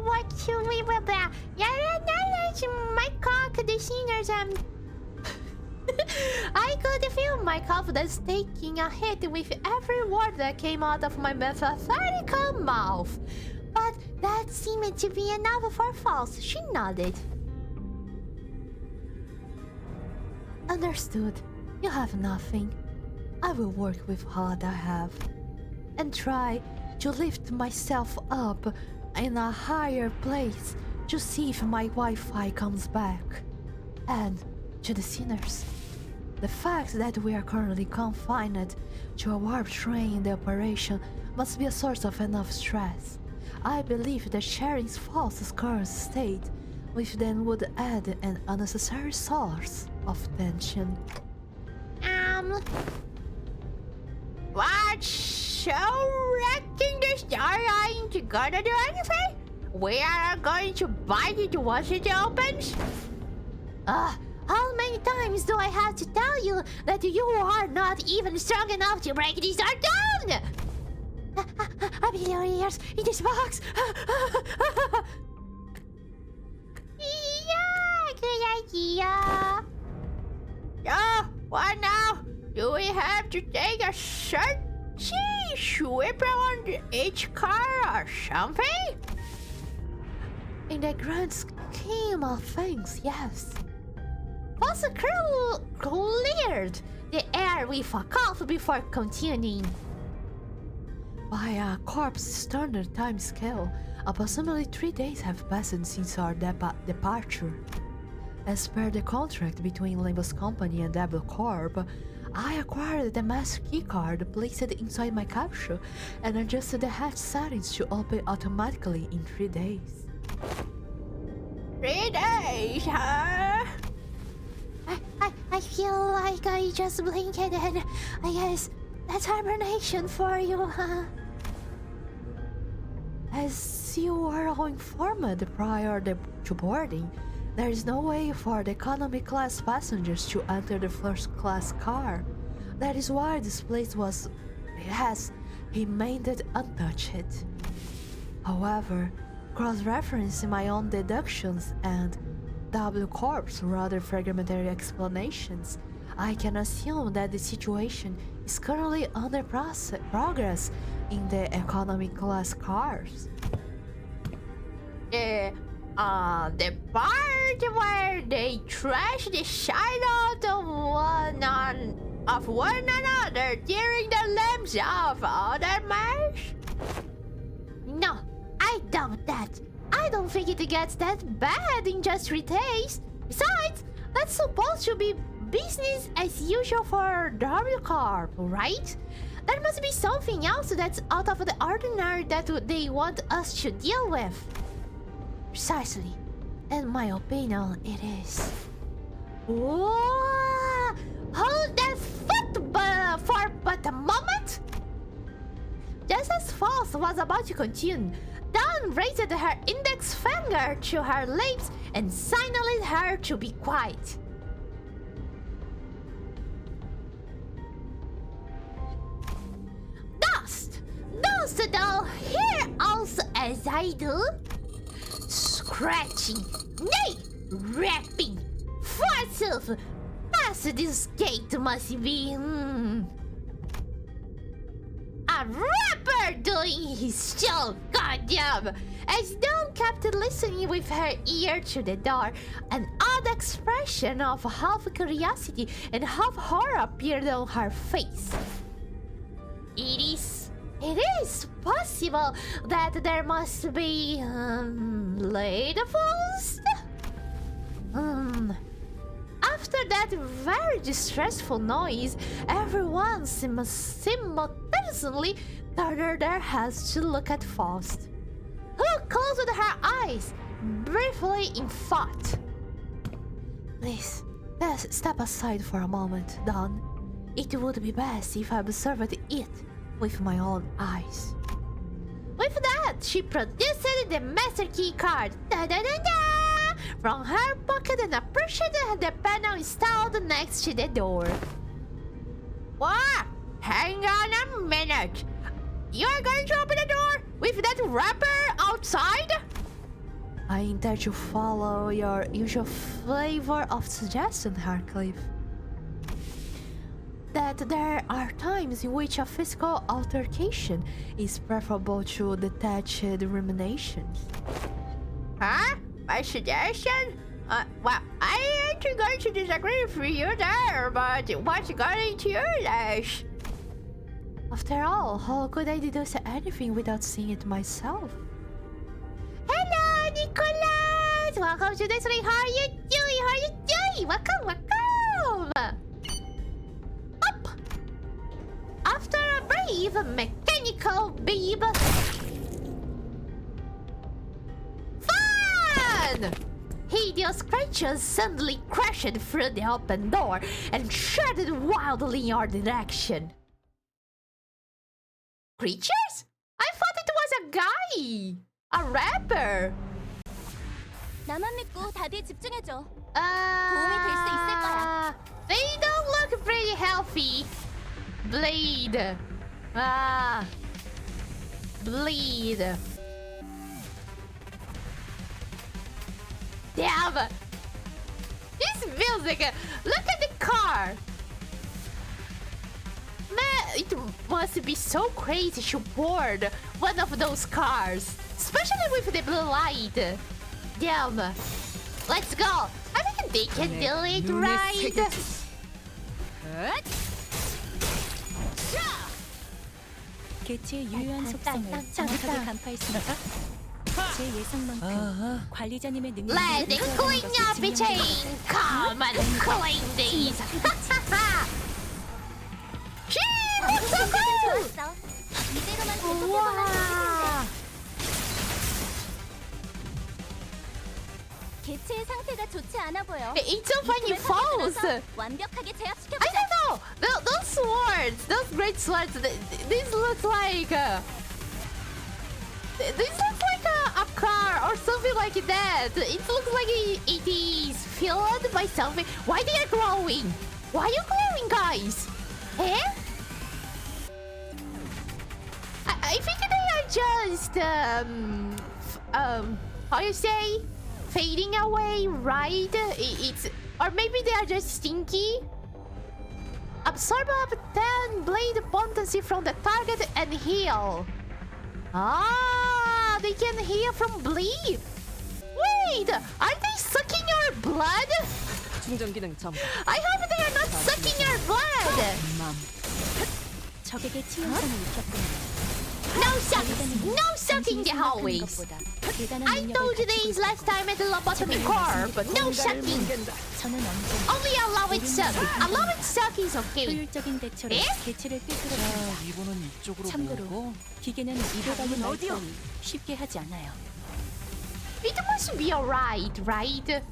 Speaker 1: work to we will be. My cock, the sinners, I could feel my confidence taking a hit with every word that came out of my methodical mouth. But that seemed to be enough for False. She nodded.
Speaker 4: Understood. You have nothing. I will work with what I have and try to lift myself up in a higher place to see if my Wi-Fi comes back. And to the sinners, the fact that we are currently confined to a warp train in the operation must be a source of enough stress. I believe that sharing False's current state with them would add an unnecessary source of tension.
Speaker 1: What? So wrecking the star ain't gonna do anything? We are going to bite it once it opens? How many times do I have to tell you that you are not even strong enough to break this door down? A billion years in this box. Yeah, good idea. What now? Do we have to take a short sweep around each car or something?
Speaker 4: In the grand scheme of things, yes.
Speaker 1: False cleared the air with a cough before continuing.
Speaker 4: By a corpse standard time scale, approximately 3 days have passed since our departure. As per the contract between Limbus Company and Double Corp, I acquired the master key card, placed it inside my capsule, and adjusted the hatch settings to open automatically in 3 days.
Speaker 1: 3 days, huh? I feel like I just blinked and I guess that's hibernation for you, huh?
Speaker 4: As you were all informed prior to boarding, there is no way for the economy class passengers to enter the first class car. That is why this place has remained untouched. However, cross-referencing my own deductions and W Corp's rather fragmentary explanations, I can assume that the situation is currently under progress in the economy class cars.
Speaker 1: The part where they trash the shit out of one another, tearing the limbs off other mash? No, I doubt that. I don't think it gets that bad in just 3 days. Besides, that's supposed to be business as usual for W Corp, right? There must be something else that's out of the ordinary that they want us to deal with.
Speaker 4: Precisely. In my opinion, it is.
Speaker 1: Whoa! Hold that foot for but a moment! Just as False was about to continue, Dawn raised her index finger to her lips and signaled her to be quiet. Dust! Though, hear also as I do. Scratching, nay, rapping, forsooth, past this gate must be, a rapper doing his show, goddamn! As Dawn kept listening with her ear to the door, an odd expression of half curiosity and half horror appeared on her face. It is possible that there must be, late first? After that very distressful noise, everyone simultaneously turned their heads to look at Faust, who closed her eyes briefly in thought.
Speaker 4: Please, let's step aside for a moment, Dawn. It would be best if I observed it with my own eyes.
Speaker 1: With that, she produced the master key card from her pocket and approached the panel installed next to the door. What? Hang on a minute. You're going to open the door with that rapper outside?
Speaker 4: I intend to follow your usual flavor of suggestion, Heartcliff. That there are times in which a physical altercation is preferable to detached ruminations.
Speaker 1: Huh? My suggestion? Well, I ain't going to disagree with you there, but what's going to yours?
Speaker 4: After all, how could I deduce anything without seeing it myself?
Speaker 1: Hello, Nicholas! Welcome to the stream. How are you doing? Welcome. Up! After a brave mechanical beep. Fun! Hideous creatures suddenly crashed through the open door and shouted wildly in your direction. Creatures? I thought it was a guy! A rapper!
Speaker 3: 나만 믿고 다들 집중해줘.
Speaker 1: 도움이
Speaker 3: 될 수 있을 거야.
Speaker 1: They don't look pretty healthy. Bleed. Bleed. Damn! This music! Look at the car! Man, it must be so crazy to board one of those cars. Especially with the blue light. Damn. Let's go. I think they can do it right.
Speaker 3: 개체의 유효한 속성을 정확하게 간파했습니다. 제 예상만큼 관리자님의 능력이
Speaker 1: Let it clean up the chain. Come and clean these.
Speaker 5: 좋았어. 이대로만 계속해서만
Speaker 1: 와.
Speaker 5: 개체의 상태가 좋지 않아 보여.
Speaker 1: It's so funny,
Speaker 5: 이
Speaker 1: false.
Speaker 5: 들어서 완벽하게 제압시켜.
Speaker 1: I don't know. Those swords, those great swords. This looks like. This looks like a car or something like that. It looks like it is filled by something. Why they are glowing? Why are you glowing, guys? Eh? I think they are just how you say, fading away, right? It's, or maybe they are just stinky. Absorb up 10 blade potency from the target and heal. Ah, they can heal from bleed. Wait, are they sucking your blood?
Speaker 2: 충전 기능 점검.
Speaker 1: I hope they are not sucking your blood.
Speaker 2: 맘.
Speaker 3: 적에게 치명성을 입혔군요.
Speaker 1: No sucking, no sucking the hallways. I told you this last time at the lobotomy core, but no sucking.
Speaker 3: 저는 언제
Speaker 1: Only allow it suck. Allow it suck is okay.
Speaker 3: 효율적인 대처로
Speaker 1: 예?
Speaker 3: 개체를 꿰뚫어냅니다.
Speaker 6: 이분은 이쪽으로
Speaker 3: 참고로
Speaker 6: 보고
Speaker 3: 기계는 이도 달린 말처럼 쉽게 하지 않아요.
Speaker 1: It must be alright, right?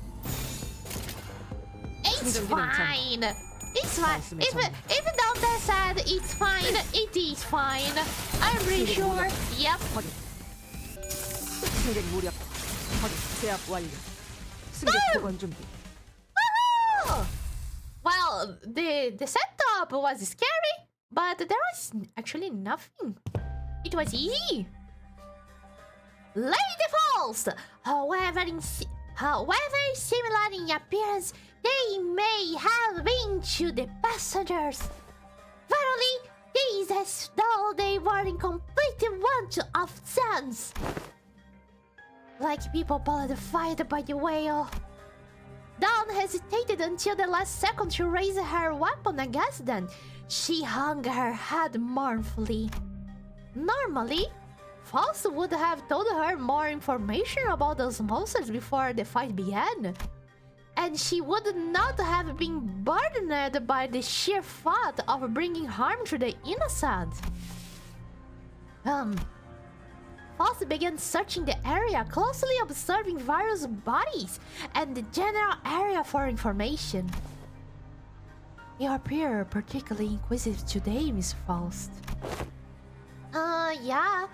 Speaker 1: It's fine. It's fine. Even though they said it's fine, it is fine. I'm pretty sure. Yep.
Speaker 2: 확인. 승객 무력. 확인. 제압 완료. 승객 복원 준비.
Speaker 1: Oh! Well, the setup was scary, but there was actually nothing. It was easy. Lady Falls. However similar in appearance, they may have been to the passengers. Verily, these as though they were in complete want of sense. Like people bodified by the whale. Dawn hesitated until the last second to raise her weapon against them. She hung her head mournfully. Normally, False would have told her more information about those monsters before the fight began. And she would not have been burdened by the sheer thought of bringing harm to the innocent. False began searching the area, closely observing various bodies and the general area for information. You appear particularly inquisitive today, Miss Faust. Yeah.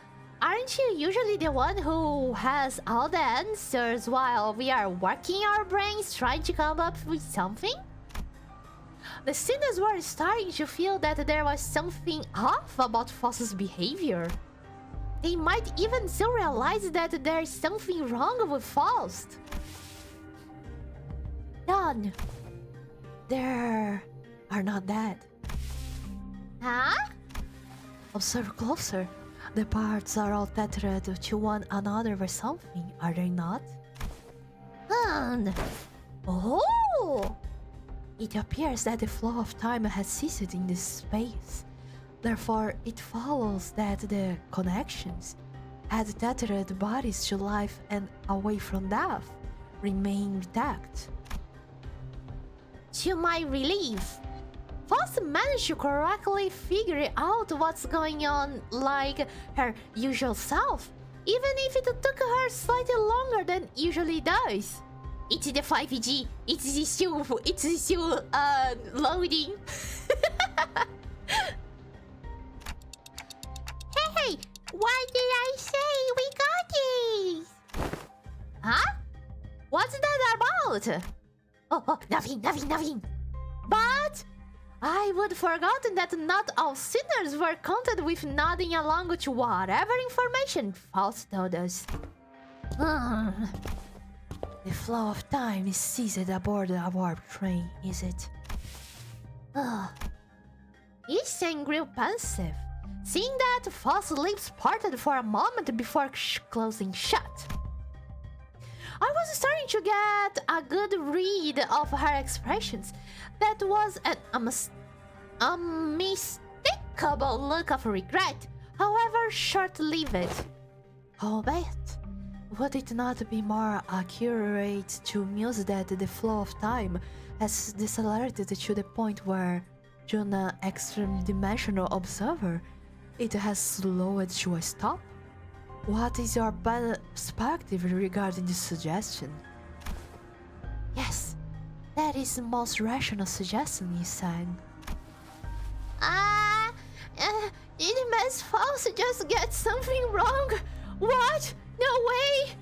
Speaker 1: Aren't you usually the one who has all the answers while we are working our brains trying to come up with something? The sinners were starting to feel that there was something off about Faust's behavior. They might even soon realize that there is something wrong with Faust. Done. There are not dead. Huh? Observe closer. The parts are all tethered to one another or something, are they not? Oh! It appears that the flow of time has ceased in this space. Therefore, it follows that the connections had tethered bodies to life and away from death remain intact. To my relief, Faust managed to correctly figure out what's going on like her usual self, even if it took her slightly longer than usually does. It's the 5G. It's still loading. Hey, what did I say? We got this. Huh? What's that about? Oh, nothing. But I would forgotten that not all sinners were counted with nodding along to whatever information Faust told us. The flow of time is ceased aboard a warp train, is it? Isen grew pensive, seeing that Faust's lips parted for a moment before closing shut. I was starting to get a good read of her expressions. That was an unmistakable look of regret, however short-lived. Albeit, would it not be more accurate to muse that the flow of time has decelerated to the point where, to an extreme-dimensional observer,
Speaker 4: it has slowed to a stop? What is your perspective regarding this suggestion? Yes, that is the most rational suggestion, you sang.
Speaker 1: Did Miss False just get something wrong? What? No way!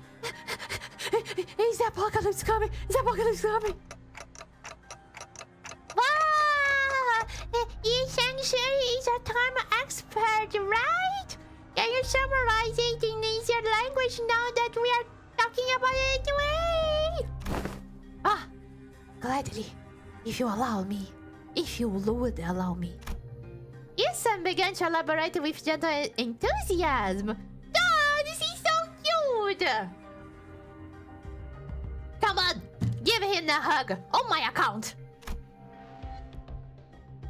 Speaker 4: Is the apocalypse coming? Is the apocalypse coming?
Speaker 1: Wow! Yi Shang-Shi is a time expert, right? Can you summarize it in easier language now that we are talking about it anyway?
Speaker 4: Ah, gladly, if you allow me. If you would allow me.
Speaker 1: Yisan began to elaborate with gentle enthusiasm. Oh, this is so cute! Come on, give him a hug on my account.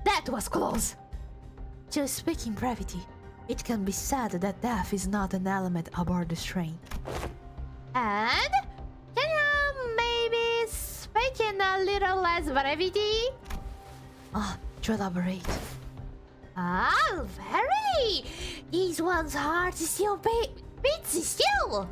Speaker 4: That was close. To speak in brevity, it can be said that death is not an element aboard this train.
Speaker 1: And can you maybe speak in a little less brevity?
Speaker 4: To elaborate.
Speaker 1: Very! This one's heart still beats still!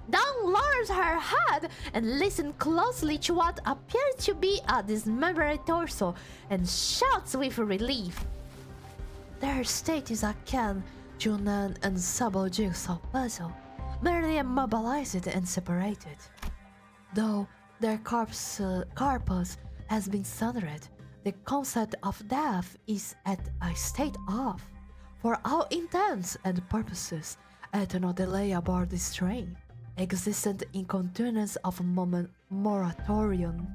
Speaker 1: Dawn lowers her head and listens closely to what appears to be a dismembered torso and shouts with relief.
Speaker 4: Their state is akin to an ensemble jigsaw puzzle, merely immobilized and separated. Though their corpus has been sundered, the concept of death is at a state of, for all intents and purposes, eternal delay aboard this train, existent in continuance of a moratorium.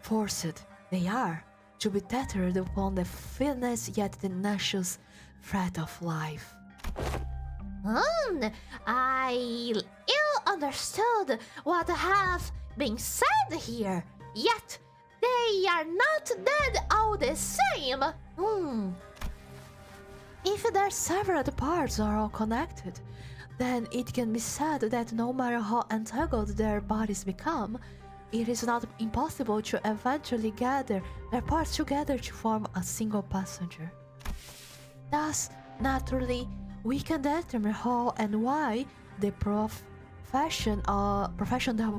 Speaker 4: Forced, they are, to be tethered upon the finest yet tenacious thread of life.
Speaker 1: I ill understood what have been said here, yet they are not dead all the same.
Speaker 4: If their severed parts are all connected, then it can be said that no matter how entangled their bodies become, it is not impossible to eventually gather their parts together to form a single passenger. Thus, naturally, we can determine how and why the professional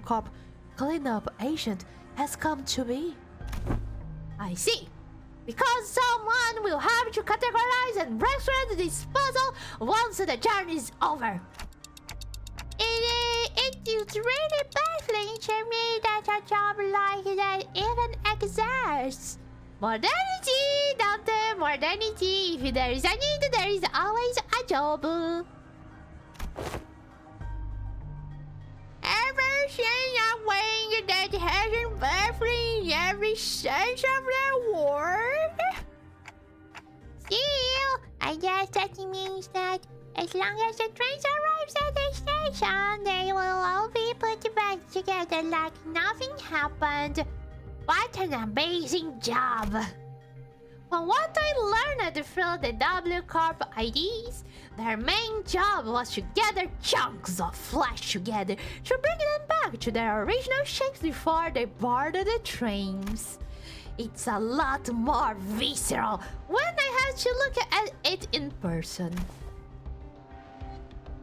Speaker 4: corp cleanup agent has come to be.
Speaker 1: I see. Because someone will have to categorize and register the disposal once the journey is over. It is really baffling to me that a job like that even exists. Modernity, Dante, modernity. If there is a need, there is always a job. Ever since a wing that hasn't baffling in every sense of the word. Still, I guess that means that as long as the train arrives at the station, they will all be put back together like nothing happened. What an amazing job! From what I learned through the W Corp IDs, their main job was to gather chunks of flesh together to bring them back to their original shapes before they boarded the trains. It's a lot more visceral when I have to look at it in person.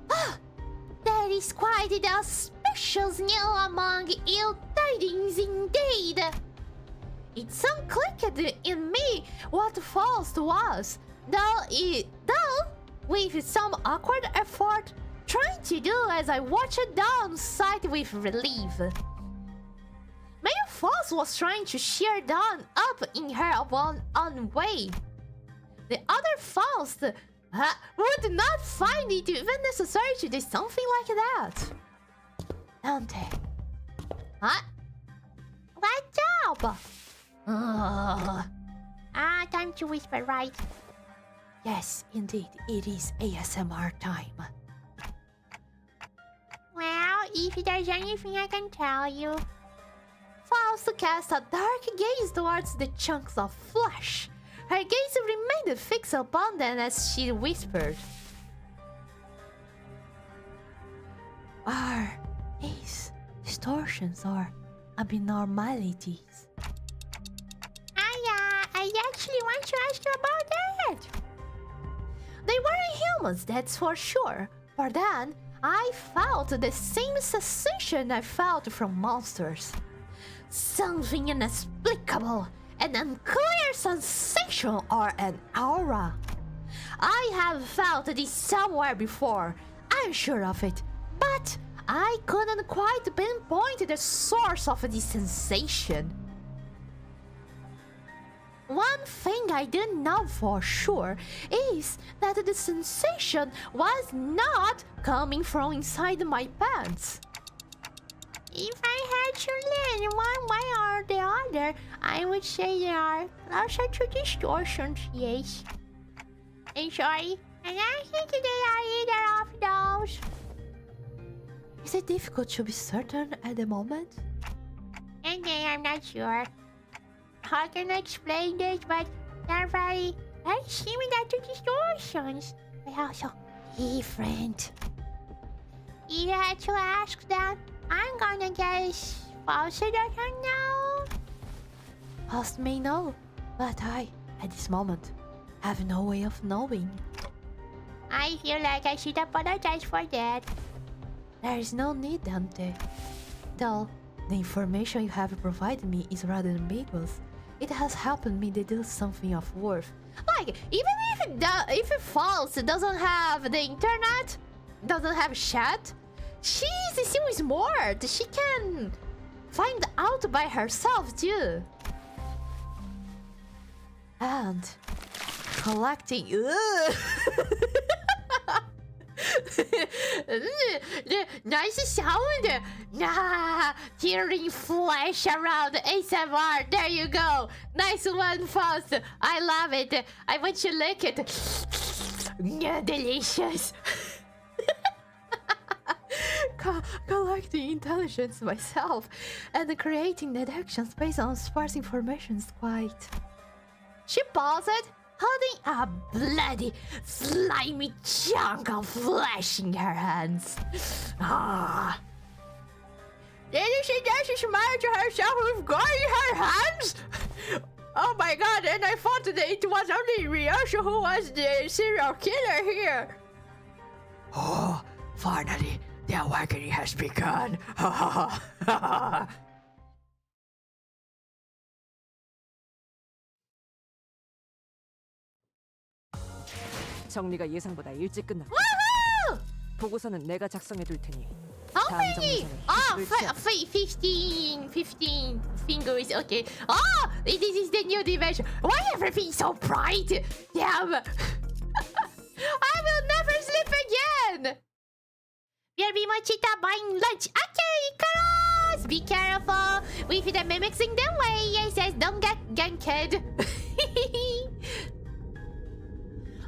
Speaker 1: That is quite the auspicious new among ill tidings indeed. It's unclicked in me what Faust was, though with some awkward effort, trying to do as I watched Dawn sight with relief. Maybe Faust was trying to cheer Dawn up in her own way. The other Faust would not find it even necessary to do something like that.
Speaker 4: Dante.
Speaker 1: What job? Time to whisper, right?
Speaker 4: Yes, indeed, it is ASMR time.
Speaker 1: Well, if there's anything I can tell you. Faust cast a dark gaze towards the chunks of flesh. Her gaze remained fixed upon them as she whispered.
Speaker 4: Are these distortions or abnormalities?
Speaker 1: I actually want to ask you about that.
Speaker 4: humans, that's for sure. But then, I felt the same sensation I felt from monsters. Something inexplicable, an unclear sensation or an aura. I have felt this somewhere before, I'm sure of it, but I couldn't quite pinpoint the source of this sensation. One thing I didn't know for sure is that the sensation was not coming from inside my pants. If I had to lean one way or the other, I would say they are closer to distortions, yes. I'm sorry, and I think they are either of those. Is it difficult to be certain at the moment? And then I'm not sure. How can I explain this, but they're very similar to distortions, but also different. You had to ask them. I'm gonna guess Faust doesn't know. Faust may know, but I, at this moment, have no way of knowing. I feel like I should apologize for that. There is no need, Dante. Though the information you have provided me is rather ambiguous, it has helped me deduce something of worth. Like, even if Faust doesn't have the internet, doesn't have chat, she's still smart. She can find out by herself too. And collecting. Nice sound. Nah, tearing flesh around ASMR. There you go. Nice one, Faust. I love it. I want to lick it. Delicious. Collecting intelligence myself and creating deductions based on sparse information is quite. She paused, holding a bloody, slimy chunk of flesh in her hands. Ah. Did she just smile to herself with gore in her hands? Oh my god, and I thought that it was only Ryoshi who was the serial killer here. Oh, finally. The awakening has begun.
Speaker 2: 정리가 예상보다 일찍 끝났다.
Speaker 1: Woohoo!
Speaker 2: 보고서는 내가 작성해 둘 테니
Speaker 1: How
Speaker 2: 다음
Speaker 1: many?
Speaker 2: 정리선에
Speaker 1: 15 fingers, okay. Oh, this is the new dimension. Why everything so bright? Damn. I will never sleep again. We'll be Mochita buying lunch. Okay, Icarus! Be careful with the mimics in the way. Yes, don't get ganked.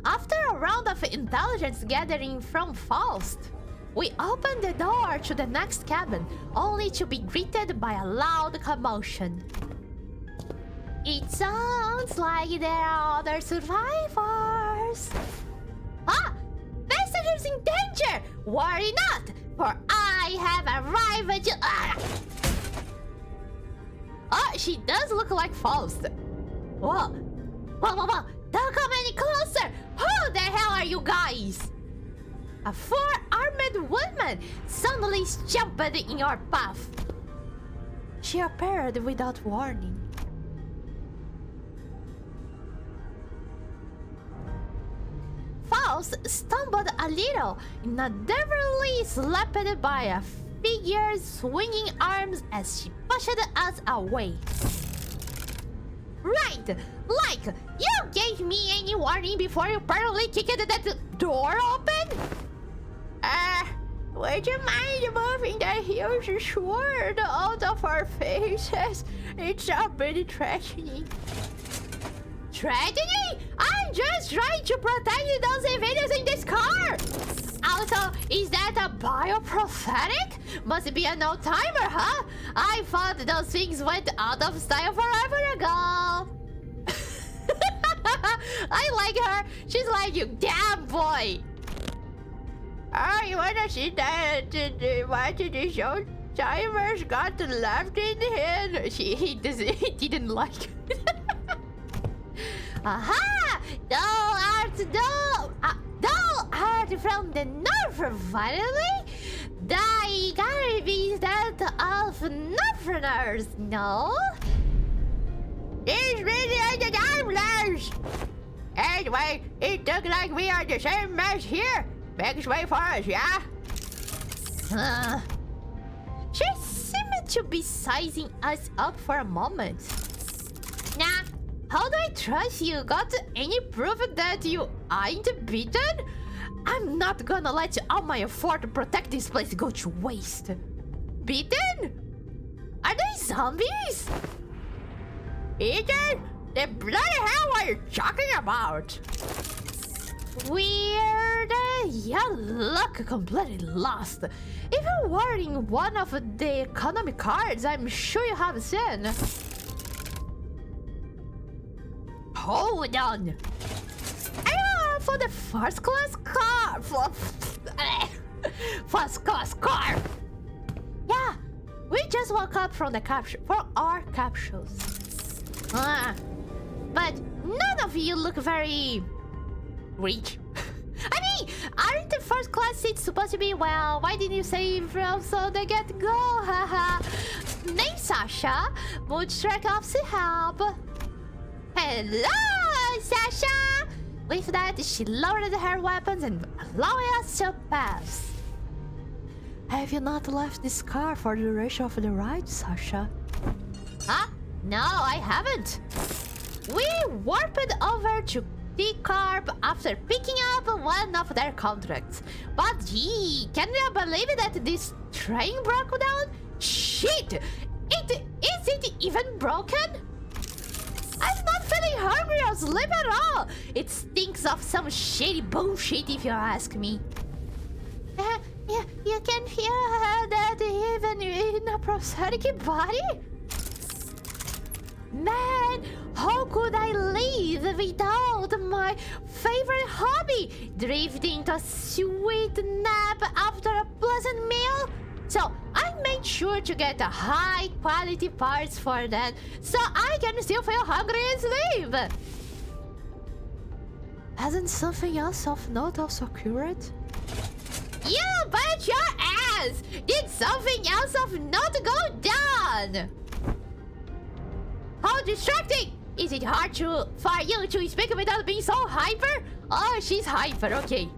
Speaker 1: After a round of intelligence gathering from Faust, we opened the door to the next cabin, only to be greeted by a loud commotion. It sounds like there are other survivors. Ah! Passengers in danger! Worry not, for I have arrived to... Oh, she does look like Faust. Whoa. Whoa. Don't come any closer! Who the hell are you guys? A four-armed woman suddenly jumped in your path. She appeared without warning. Faust stumbled a little, inadvertently slapped by a figure's swinging arms as she pushed us away. Right! Like, you gave me any warning before you barely kicked that door open? Would you mind moving that huge sword out of our faces? It's a bit threatening. Threatening? I'm just trying to protect those civilians in this car! Also, is that a bioprosthetic? Must be an old timer, huh? I thought those things went out of style forever ago. I like her. She's like, you damn boy. Oh, you wanna see that? What the show timers got left in him? He didn't like it. Aha! Doll art, doll art. that from the north, finally? The garbage that of northerners, no? These really are the gamblers! Anyway, it looks like we are the same mess here. Makes way for us, yeah? She seemed to be sizing us up for a moment. Nah, how do I trust you? Got any proof that you ain't beaten? I'm not gonna let all my effort to protect this place go to waste. Beaten? Are they zombies? Ethan? The bloody hell are you talking about? Weird. You look completely lost. If you're wearing one of the economy cards, I'm sure you have seen. Hold on. For the first class car. First class car. Yeah, we just woke up from the capsule for our capsules. But none of you look very rich. I mean, aren't the first class seats supposed to be, well, why didn't you save them so they get to go? Haha. Name Sasha. Would strike off to help. Hello, Sasha! With that, she lowered her weapons and allowed us to pass.
Speaker 4: Have you not left this car for the duration of the ride, Sasha?
Speaker 1: Huh? No, I haven't. We warped over to T-Carp after picking up one of their contracts. But gee, can you believe that this train broke down? Shit! Is it even broken? I'm not feeling hungry or sleepy at all. It stinks of some shady bullshit if you ask me. Yeah, you can hear that even in a prosthetic body? Man, how could I live without my favorite hobby? Drifting to a sweet nap after a pleasant meal? So I made sure to get the high quality parts for that, so I can still feel hungry and sleep.
Speaker 4: Hasn't something else of note also occurred?
Speaker 1: You bet your ass! Did something else of note go down? How distracting! Is it hard for you to speak without being so hyper? Oh, she's hyper, okay.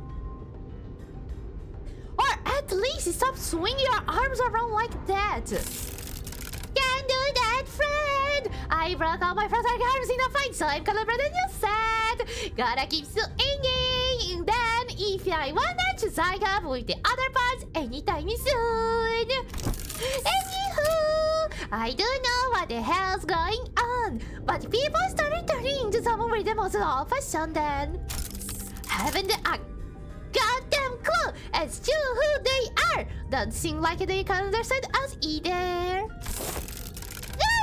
Speaker 1: Or at least stop swinging your arms around like that. Can't do that, friend! I broke all my prosthetic arms in a fight, so I'm calibrated than you said. Gotta keep swinging. Then, if I wanted to sign up with the other parts anytime soon. Anywho, I don't know what the hell's going on, but people started turning into someone with the most old-fashioned then. Haven't a goddamn clue as to who they are. Don't seem like they can understand us either.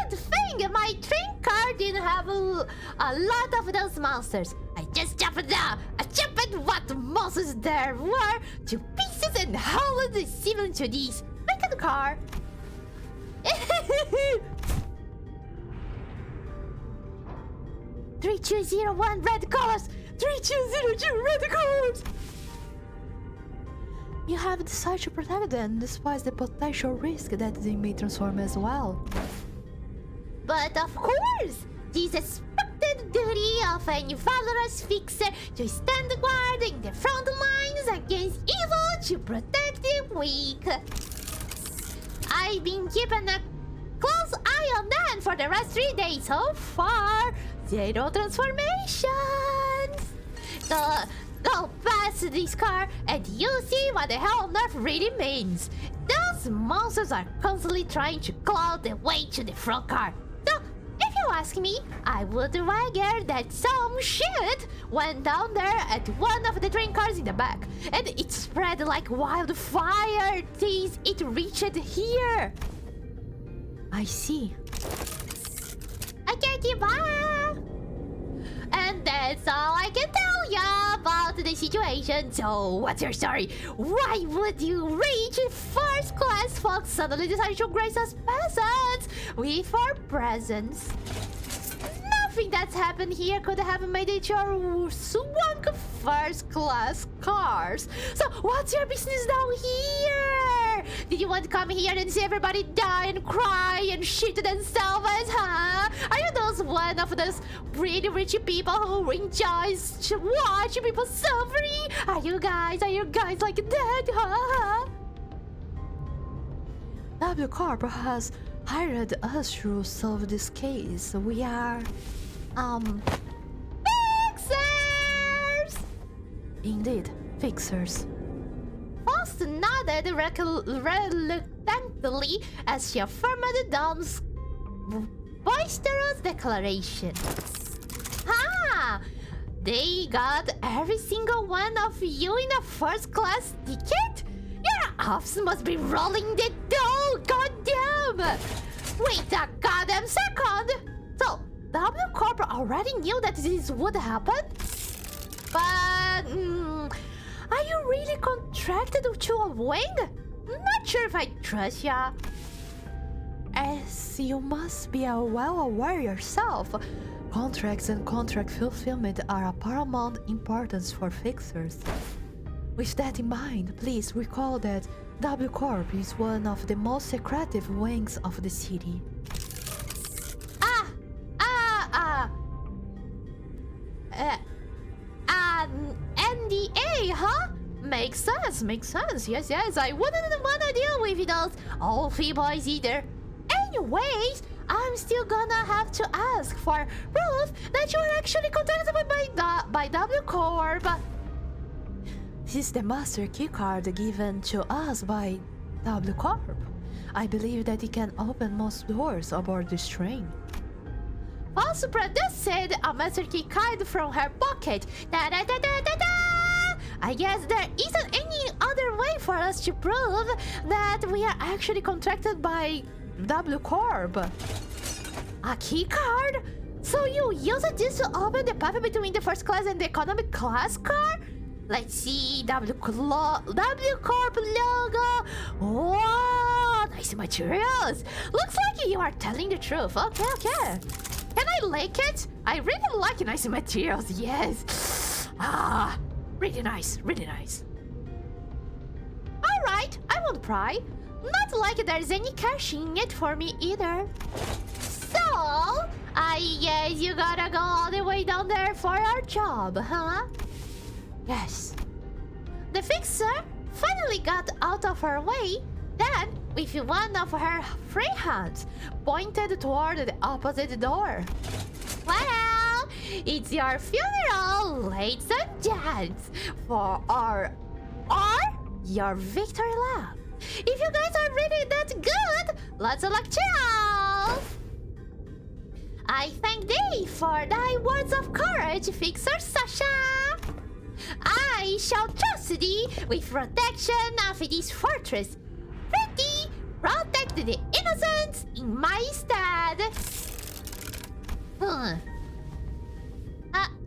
Speaker 1: Good thing my train car didn't have a lot of those monsters. I just jumped down. I jumped at what monsters there were to pieces and hauled the ceiling to these. Make a car. 3201 red colors. 3202 red colors.
Speaker 4: You have decided to protect them despite the potential risk that they may transform as well.
Speaker 1: But of course, this expected duty of a valorous fixer to stand guard in the front lines against evil to protect the weak. I've been keeping a close eye on them for the last 3 days so far. 0 transformations. Go past this car and you'll see what the hell on earth really means. Those monsters are constantly trying to claw their way to the front car. So, if you ask me, I would wager that some shit went down there at one of the train cars in the back, and it spread like wildfire till it reached here.
Speaker 4: I see.
Speaker 1: Okay, bye. And that's all I can tell ya about the situation. So, what's your story? Why would you rich first class folks suddenly decide to grace us peasants with our presence?
Speaker 4: everything that's happened here could have made it your swank first class cars. So what's your business down here? Did you want to come here and see everybody die and cry and shit themselves, huh? Are you those one of those really rich people who enjoys to watch people suffering? Are you guys like that, huh? W Corp has hired us to solve this case. We are, fixers! Indeed, fixers. Faust nodded reluctantly as she affirmed Dom's boisterous declaration. Ah! They got every single one of you in a first-class ticket? Your offs must be rolling the dough, goddamn! Wait a goddamn second! So, W Corp already knew that this would happen? But, are you really contracted to a wing? Not sure if I trust ya. As you must be well aware yourself, contracts and contract fulfillment are of paramount importance for fixers. With that in mind, please recall that W Corp is one of the most secretive wings of the city. NDA, huh? Makes sense. Yes, I wouldn't want to deal with those Alfie boys either. Anyways, I'm still gonna have to ask for proof that you are actually contacted by W Corp. This is the master keycard given to us by W Corp. I believe that it can open most doors aboard this train. Also produced a master keycard from her pocket. I guess there isn't any other way for us to prove that we are actually contracted by W Corp. A keycard? So you use this to open the path between the first class and the economic class car? Let's see, W Corp logo. Wow, nice materials. Looks like you are telling the truth. Okay. Can I like it? I really like nice materials, yes. Really nice. Alright, I won't pry. Not like there's any cash in it for me either. So, I guess you gotta go all the way down there for our job, huh? Yes. The fixer finally got out of her way, then, with one of her free hands, pointed toward the opposite door. Well, it's your funeral, ladies and gents, for your victory lap. If you guys are really that good, lots of luck, ciao! I thank thee for thy words of courage, Fixer Sasha. I shall trust thee with protection of this fortress. Pretty, protect the innocents in my stead.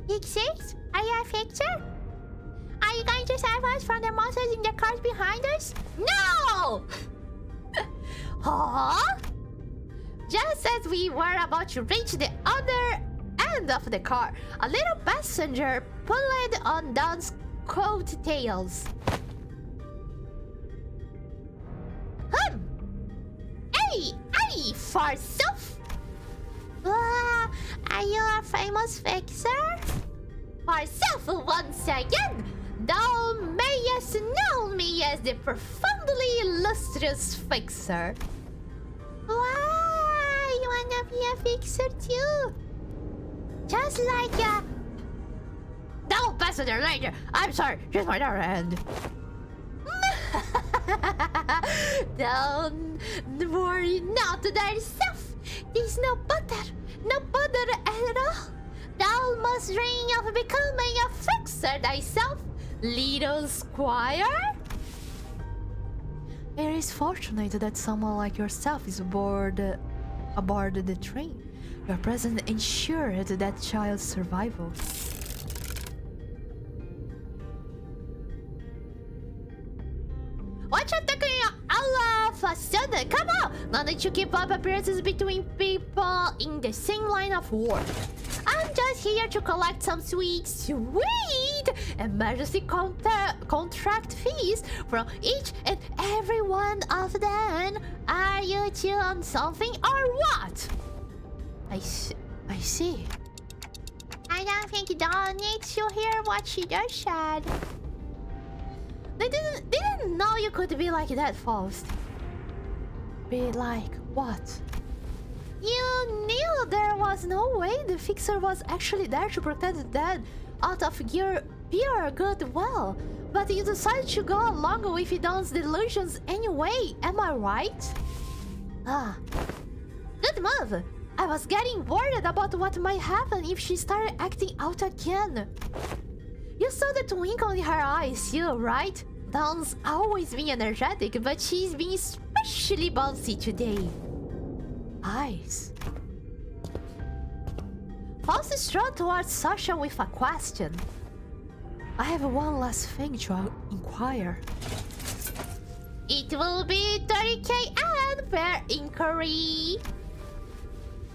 Speaker 4: Fixers? Are you a fixer? Are you going to save us from the monsters in the cars behind us? No! Huh? Just as we were about to reach the other end of the car, a little passenger pulled on Don's coattails. Hey, forsooth! Are you a famous fixer? Forsooth, once again, thou mayest know me as the profoundly illustrious fixer. Wow, you wanna be a fixer too? Just like No, passenger later. I'm sorry, here's my other hand. Don't worry not thyself. There's no bother at all. Thou must dream of becoming a fixer thyself, little squire. It is fortunate that someone like yourself is aboard the train. Your presence ensured that child's survival. What you thinking, Allah of a sudden? Come on! Now that you keep up appearances between people in the same line of work.
Speaker 1: I'm just here to collect some sweet emergency contract fees from each and every one of them. Are you two on something or what? I see. I don't think Dawn needs to hear what she just said. They didn't know you could be like that, Faust.
Speaker 4: Be like what?
Speaker 1: You knew there was no way the fixer was actually there to protect the dead out of your pure goodwill. But you decided to go along with Dawn's delusions anyway, am I right? Ah, good move. I was getting worried about what might happen if she started acting out again. You saw the twinkle in her eyes too, right? Dawn's always been energetic, but she's been especially bouncy today.
Speaker 4: Eyes.
Speaker 1: Faust strode towards Sasha with a question.
Speaker 4: I have one last thing to inquire.
Speaker 1: It will be 30k and per inquiry.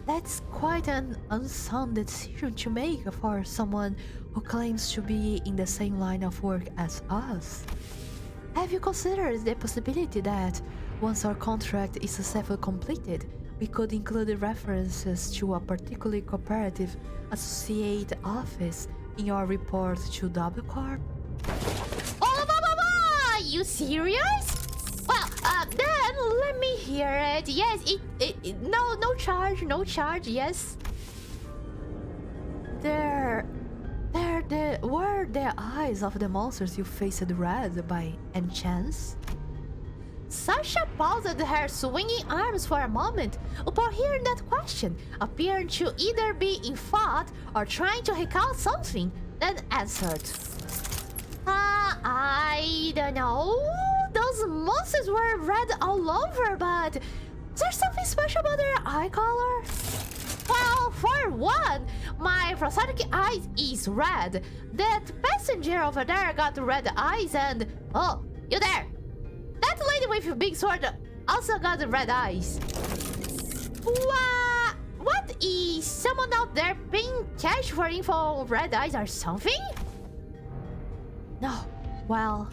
Speaker 4: That's quite an unsound decision to make for someone who claims to be in the same line of work as us. Have you considered the possibility that once our contract is successfully completed, we could include references to a particularly cooperative associate office in your report to Double Corp?
Speaker 1: Oh, are you serious? Well, then let me hear it. Yes, no charge, yes.
Speaker 4: Were the eyes of the monsters you faced red by any chance?
Speaker 1: Sasha paused her swinging arms for a moment upon hearing that question, appearing to either be in thought or trying to recall something, then answered. I don't know. Those monsters were red all over, but is there something special about their eye color? Well, for one, my prosthetic eye is red. That passenger over there got red eyes and... Oh, you there! That lady with a big sword also got red eyes. What is someone out there paying cash for info on red eyes or something?
Speaker 4: No, well,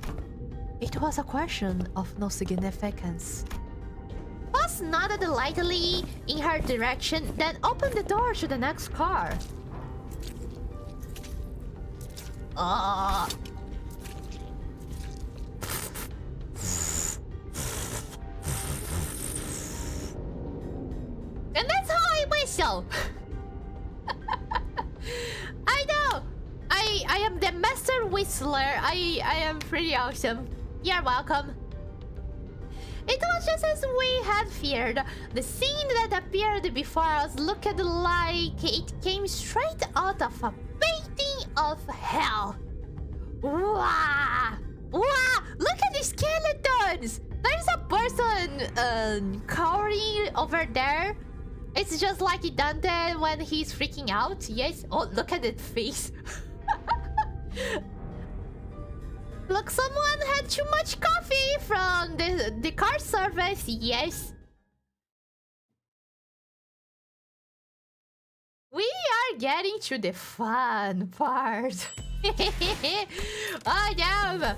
Speaker 4: it was a question of no significance.
Speaker 1: Boss nodded lightly in her direction, then opened the door to the next car. And that's how I whistle. I know. I am the master whistler. I am pretty awesome. You're welcome. It was just as we had feared. The scene that appeared before us looked like it came straight out of a painting of hell. Wow! Wow! Look at the skeletons! There's a person cowering over there. It's just like Dante when he's freaking out. Yes. Oh, look at that face. Look, someone had too much coffee from the car service. Yes. We are getting to the fun part. Oh, damn.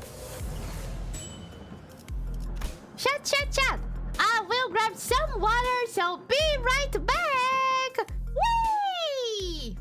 Speaker 1: Chat. I will grab some water, so be right back. Whee!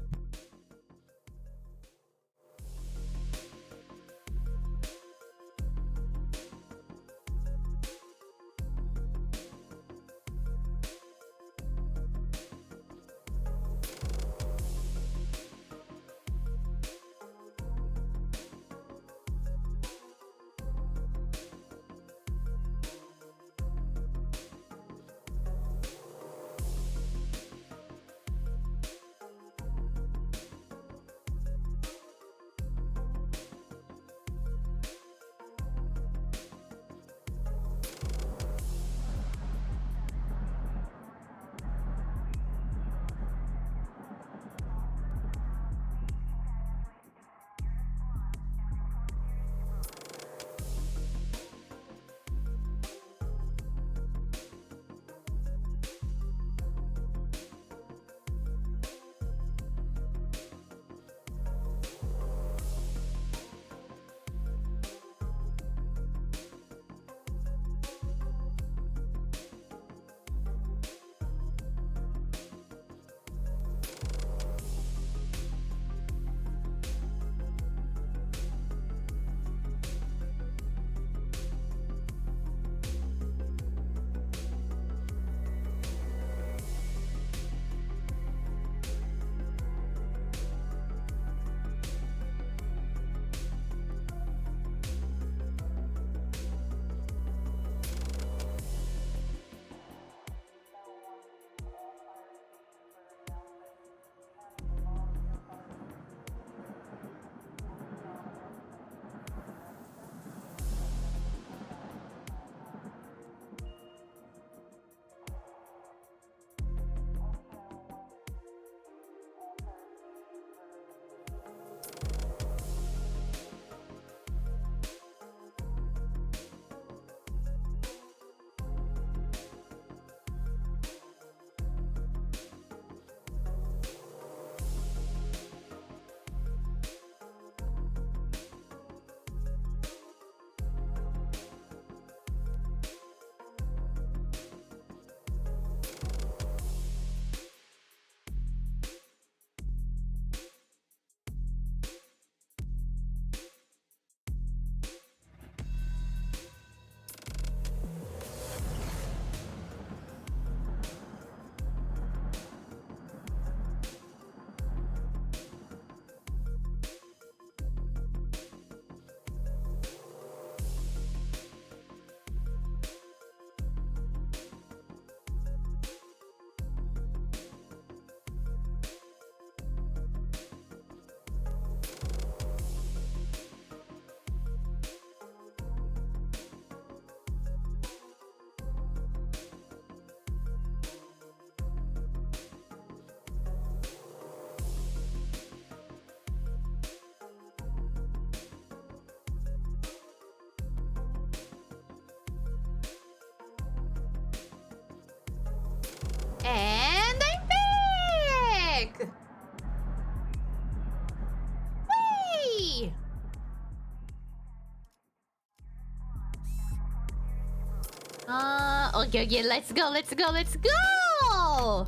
Speaker 1: Okay, let's go, let's go, let's go!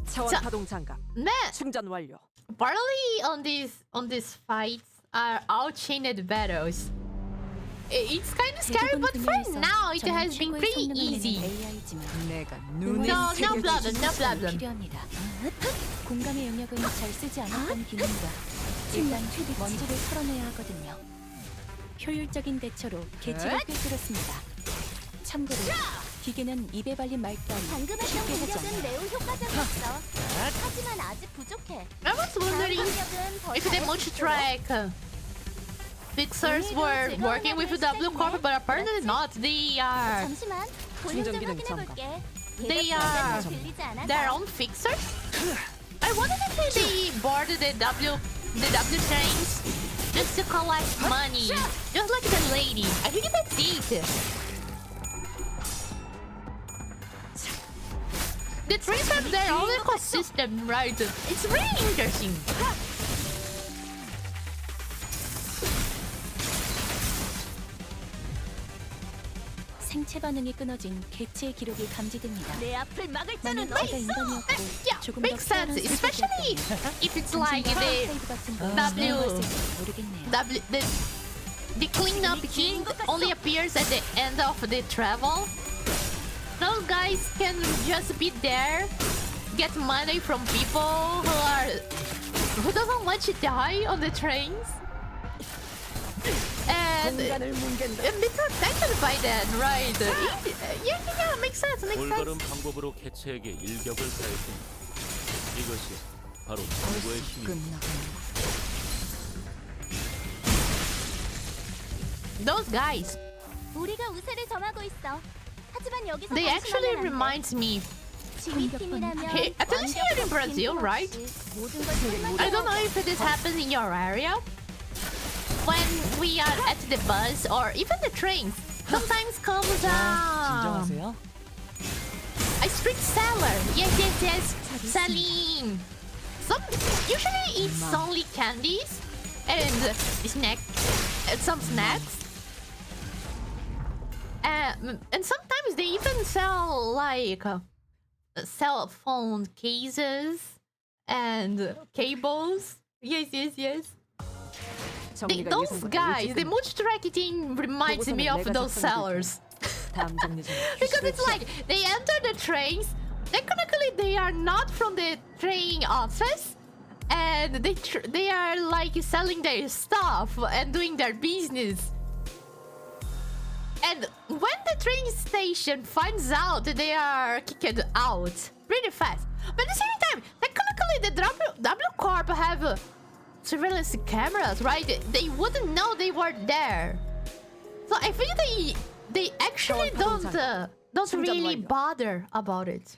Speaker 2: 차원
Speaker 1: 자.
Speaker 2: 파동 장갑
Speaker 1: 네,
Speaker 2: 충전 완료.
Speaker 1: barely on these fights are outchained battles. It's kind of scary, but for now it has been pretty easy.
Speaker 2: 내가 눈에
Speaker 1: No
Speaker 2: 새겨진
Speaker 1: problem, no problem.
Speaker 3: 필요합니다. 공감의 영역은 잘 쓰지 않았던 기능과 일단 먼지를 털어내야 하거든요. 효율적인 대처로 개체를 꿰뚫었습니다. 참고로 기계는 입에 발린 말 따위
Speaker 5: 방금 했던
Speaker 3: 쉽게 하지
Speaker 5: 공격은
Speaker 3: 않아요.
Speaker 5: 매우 효과적이었어. 하지만 아직 부족해.
Speaker 1: I was wondering
Speaker 5: 공격은 더
Speaker 1: if the
Speaker 5: 잘할 수
Speaker 1: Momochi
Speaker 5: 있도록.
Speaker 1: track fixers were working with W Corp, but apparently not. They are
Speaker 5: 잠시만. 볼륨 좀
Speaker 2: 충전 기능
Speaker 5: 확인해 볼게.
Speaker 1: They
Speaker 5: 얘가
Speaker 1: are
Speaker 5: 잘 들리지 않아서.
Speaker 1: their own fixers. I wanted to say they boarded the W trains just to collect money, just like the lady. I think that's it. The trains have their own ecosystem, right? It's really interesting.
Speaker 3: 생체 반응이 끊어진 개체의 기록이 감지됩니다.
Speaker 5: 내 앞을 막을
Speaker 3: 만약
Speaker 5: 자는
Speaker 3: 제가 인간이었고
Speaker 1: Yeah,
Speaker 3: 조금 더
Speaker 1: makes sense,
Speaker 3: 쾌활한
Speaker 1: especially if it's like the
Speaker 3: 세이브 같은 거
Speaker 1: W-
Speaker 3: 사용했을지 모르겠네요.
Speaker 1: the cleanup king only appears at the end of the travel. Those guys can just be there, get money from people who doesn't want to die on the trains, and be protected by that, right? Yeah, makes sense, makes
Speaker 7: 올바른
Speaker 1: sense.
Speaker 7: 방법으로 개체에게 일격을 가했습니다. 이것이 바로 정보의 힘입니다.
Speaker 1: Those guys,
Speaker 5: 우리가 우세를 점하고 있어. 하지만 여기서
Speaker 1: they actually
Speaker 5: 방심하면 안 돼.
Speaker 1: reminds me.
Speaker 5: 지휘팀이라면
Speaker 1: Hey, at least here in Brazil, right?
Speaker 5: 모든 걸 끝마다
Speaker 1: I don't know if this happens in your area. When we are at the bus or even the trains, sometimes comes
Speaker 6: 진정하세요.
Speaker 1: a street seller. Yes, selling. Usually it's only candies and some snacks. And sometimes they even sell like cell phone cases and cables. Yes. Those guys, the Momochi track team reminds me of those sellers.
Speaker 2: 다음 정리 중.
Speaker 1: Because it's like they enter the trains. Technically, they are not from the train office, and they are like selling their stuff and doing their business. And when the train station finds out, they are kicked out pretty fast. But at the same time, technically, the W Corp have surveillance cameras, right? They wouldn't know they were there. So I think they actually don't really bother about it.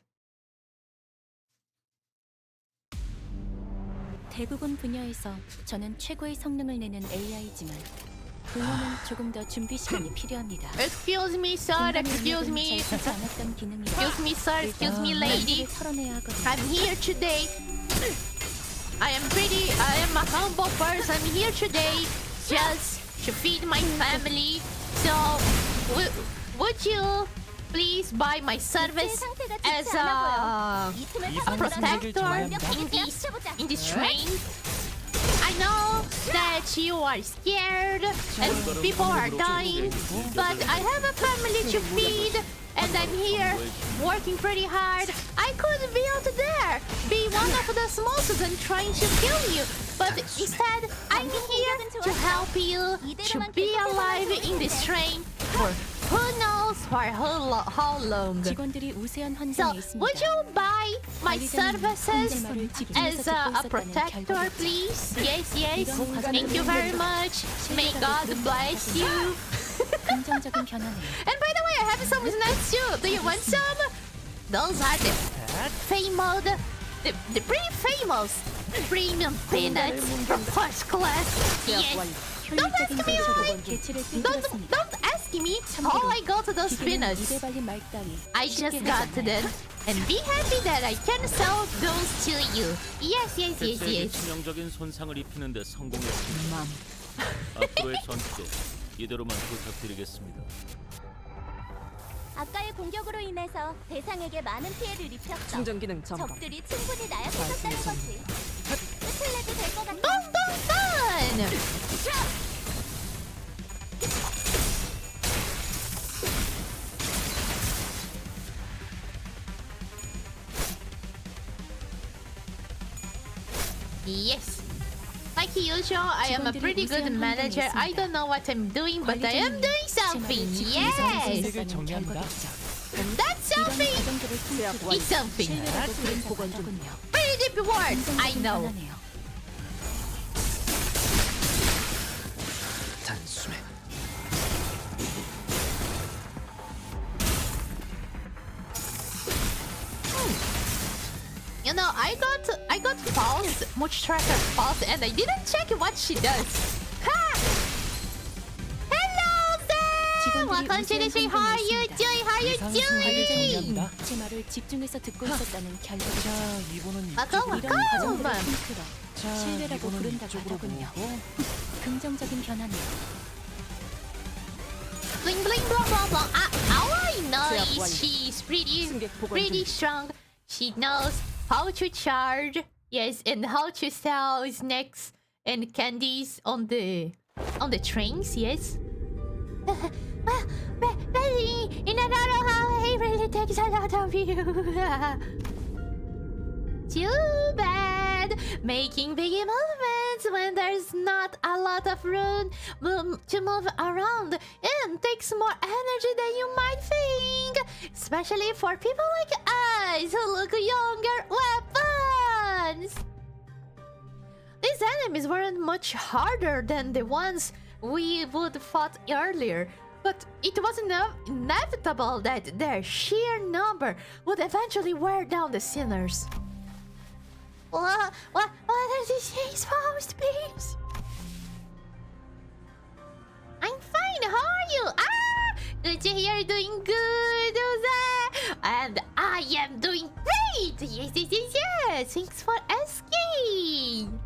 Speaker 3: 대부분 분야에서 저는 최고의 성능을 내는 AI지만 분야는 조금 더 준비 시간이 필요합니다.
Speaker 1: Excuse me, sir. Excuse me.
Speaker 3: 잘 쓰지 않았던 기능이라
Speaker 1: Excuse me, sir. Excuse me, lady.
Speaker 3: 먼지를 털어내야 하거든요.
Speaker 1: I'm here today. I am a humble person here today just to feed my family. So, would you please buy my service as a protector in this train? I know that you are scared and people are dying, but I have a family to feed and I'm here working pretty hard. I could be out there, be one of the smallest and trying to kill you, but instead I'm here to help you to be alive in this train for who knows for how long.
Speaker 3: 직원들이 우세한
Speaker 1: So,
Speaker 3: 환경에 있습니다.
Speaker 1: would you buy my services
Speaker 3: 혼잣말을
Speaker 1: as
Speaker 3: 지키면서
Speaker 1: a
Speaker 3: 듣고 있었다는
Speaker 1: protector,
Speaker 3: 결과겠죠.
Speaker 1: please? Yes. Thank you very much. May God bless you.
Speaker 3: 긍정적인 변화네요.
Speaker 1: And by the way, I have some snacks too. Do you want some? Those are the pretty famous premium peanuts from first class. Yes. Don't ask
Speaker 3: 효율적인
Speaker 1: me why.
Speaker 3: 대처로 개체를 꿰뚫었습니다.
Speaker 1: Don't ask me how I got those
Speaker 3: 기계는
Speaker 1: peanuts.
Speaker 3: 입에 발린 말 따위
Speaker 1: I
Speaker 3: 쉽게
Speaker 1: just
Speaker 3: 하지
Speaker 1: got
Speaker 3: 않아요.
Speaker 1: them. And be happy that I can sell those to you. Yes.
Speaker 7: 개체에게 치명적인 손상을 입히는 데 성공했습니다. 앞으로의 전투도 이대로만 부탁드리겠습니다.
Speaker 5: 아까의 공격으로 인해서 대상에게 많은 피해를 입혔어.
Speaker 2: 충전 기능 점검.
Speaker 5: 적들이 충분히 나약해졌다는 거지. 끝을 내도 될 것 같아.
Speaker 1: 똥똥똥! Yes. Like usual, I am a pretty good manager. I don't know what I'm doing, but I am doing something. Yes!
Speaker 6: 색을 정리합니다.
Speaker 1: And that's something! It's something. Pretty deep words, I know.
Speaker 6: 단숨에
Speaker 1: You know, I got false, much tracker false, and I didn't check what she does. Ha! Hello, Sam! Welcome to the stream. How are you doing? How are you
Speaker 6: 이상 생각을
Speaker 1: doing?
Speaker 6: 정리합니다.
Speaker 3: 제 말을 집중해서 듣고 있었다는 결과.
Speaker 6: 자, 이번은
Speaker 1: Welcome,
Speaker 3: 이런 과정들을
Speaker 1: welcome.
Speaker 3: 힌트로
Speaker 6: 자,
Speaker 3: 신뢰라고
Speaker 6: 이번은
Speaker 3: 부른다고
Speaker 6: 이쪽으로
Speaker 3: 하더군요.
Speaker 6: 보고.
Speaker 3: 긍정적인 변화네요.
Speaker 1: Bling bling blah blah blah. All I know
Speaker 2: 제압
Speaker 1: is
Speaker 2: 완료.
Speaker 1: she's
Speaker 2: 승객 보관
Speaker 1: pretty
Speaker 2: 중.
Speaker 1: strong. She knows how to charge, yes, and how to sell snacks and candies on the trains, yes. Well, Betty, in a lot of how he really takes a lot of you. Too bad. Making big movements when there's not a lot of room to move around and takes more energy than you might think. Especially for people like us who look younger weapons. These enemies weren't much harder than the ones we would fought earlier. But it was inevitable that their sheer number would eventually wear down the sinners. What are these things supposed to be? I'm fine, how are you? Good to hear you're doing good, Jose. And I am doing great! Yes. Thanks for asking.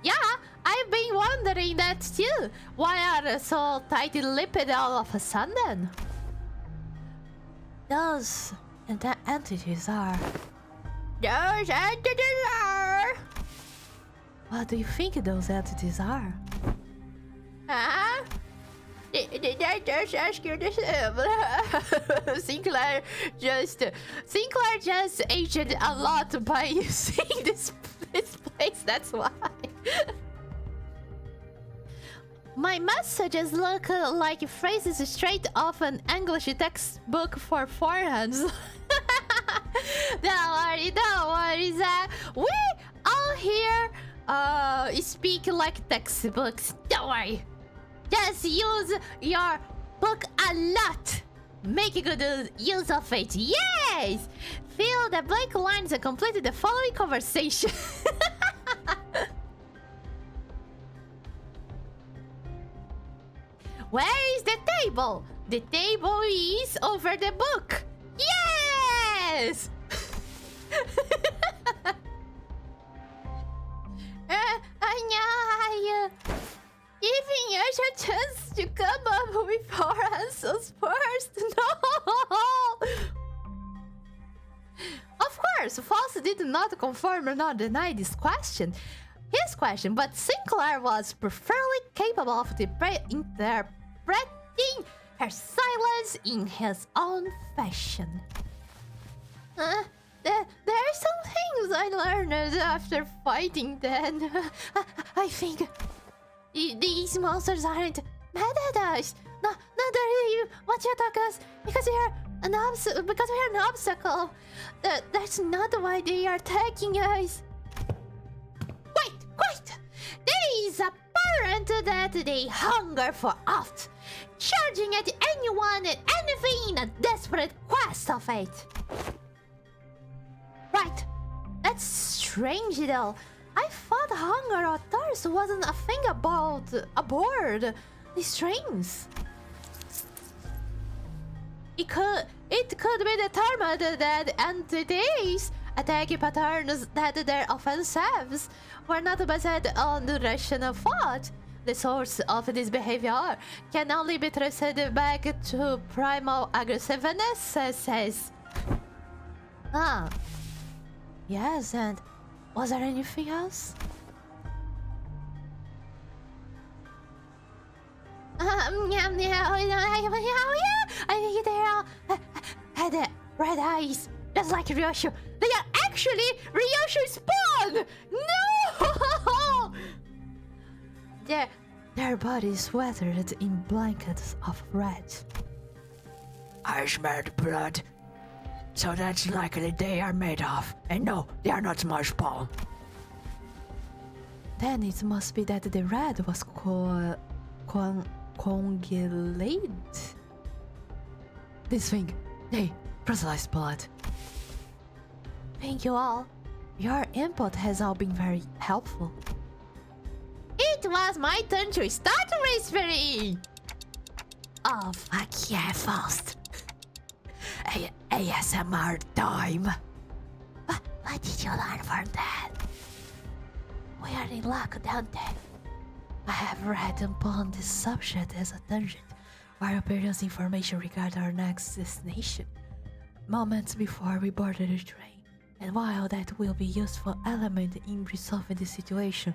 Speaker 1: Yeah, I've been wondering that too. Why are they so tight-lipped all of a sudden? Those entities are. Those entities are. What do you think those entities are? Huh? Did I just ask you this? Sinclair just aged a lot by using this place. That's why. My messages look like phrases straight off an English textbook for forehands. Don't worry, Zach. We all here speak like textbooks. Don't worry. Just use your book a lot. Make good use of it. Yes! Fill the blank lines and complete the following conversation. Where is the table? The table is over the book. Yes! I giving us a chance to come up with our answers first. No! Of course, False did not confirm nor deny his question, but Sinclair was perfectly capable of interpreting her silence in his own fashion. There are some things I learned after fighting them. I think these monsters aren't mad at us. No, they're really want to attack us because we're an obstacle. That's not why they are attacking us. Wait! It is apparent that they hunger for art, charging at anyone and anything in a desperate quest of it. Right. That's strange though. I thought hunger or thirst wasn't a thing aboard these trains. It could be determined that entities attack patterns that their offensives were not based on the rational thought,
Speaker 4: The source of this behavior can only be traced back to primal aggressiveness, says. Ah. Yes, and was there anything else? I think they all had red eyes, just like Ryoshu. They are actually Ryoshu's spawn! No! Their bodies sweatered in blankets of red.
Speaker 8: I smelled blood. So that's likely they are made of. And no, they are not my spawn.
Speaker 4: Then it must be that the red was congealed. This thing, they crystallized blood. Thank you all. Your input has all been very helpful.
Speaker 1: It was my turn to start whispering.
Speaker 4: Oh, fuck yeah, fast. ASMR time. What did you learn from that? We are in luck, don't they? I have read upon this subject as a tangent, where appears information regarding our next destination, moments before we boarded the train, and while that will be useful element in resolving the situation,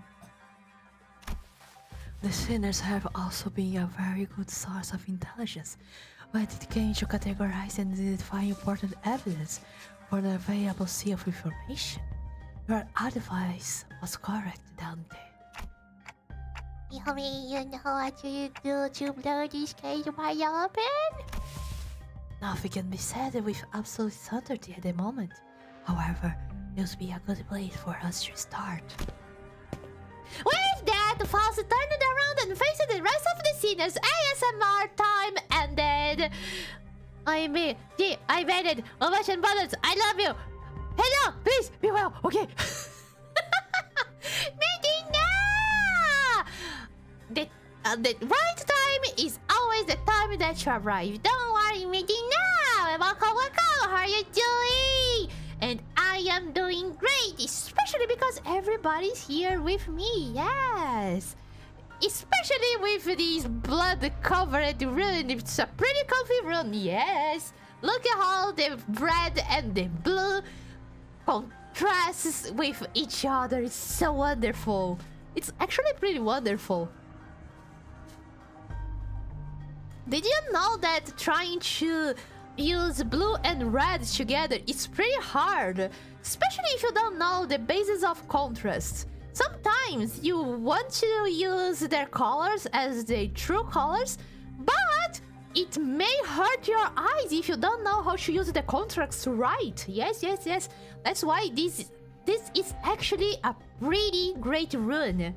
Speaker 4: the sinners have also been a very good source of intelligence when it came to categorize and identify important evidence for the available sea of information. Your advice was correct, Dante.
Speaker 1: You mean you know what you do to blow this cage wide open?
Speaker 4: Nothing can be said with absolute certainty at the moment. However, it would be a good place for us to start.
Speaker 1: With that, False turned around and faced the rest of the sinners. ASMR time ended. I waited. Momochi and brothers, I love you. Hello, please be well. Okay. Medina! The right time is always the time that you arrive. Don't worry, Medina. Welcome. How are you doing? And I am doing great, especially because everybody's here with me. Yes. Especially with this blood-covered room. It's a pretty comfy room. Yes. Look at how the red and the blue contrasts with each other. It's so wonderful. It's actually pretty wonderful. Did you know that trying to use blue and red together is pretty hard? Especially if you don't know the basis of contrast. Sometimes you want to use their colors as the true colors, but it may hurt your eyes if you don't know how to use the contrast right. Yes. That's why this is actually a pretty great rune.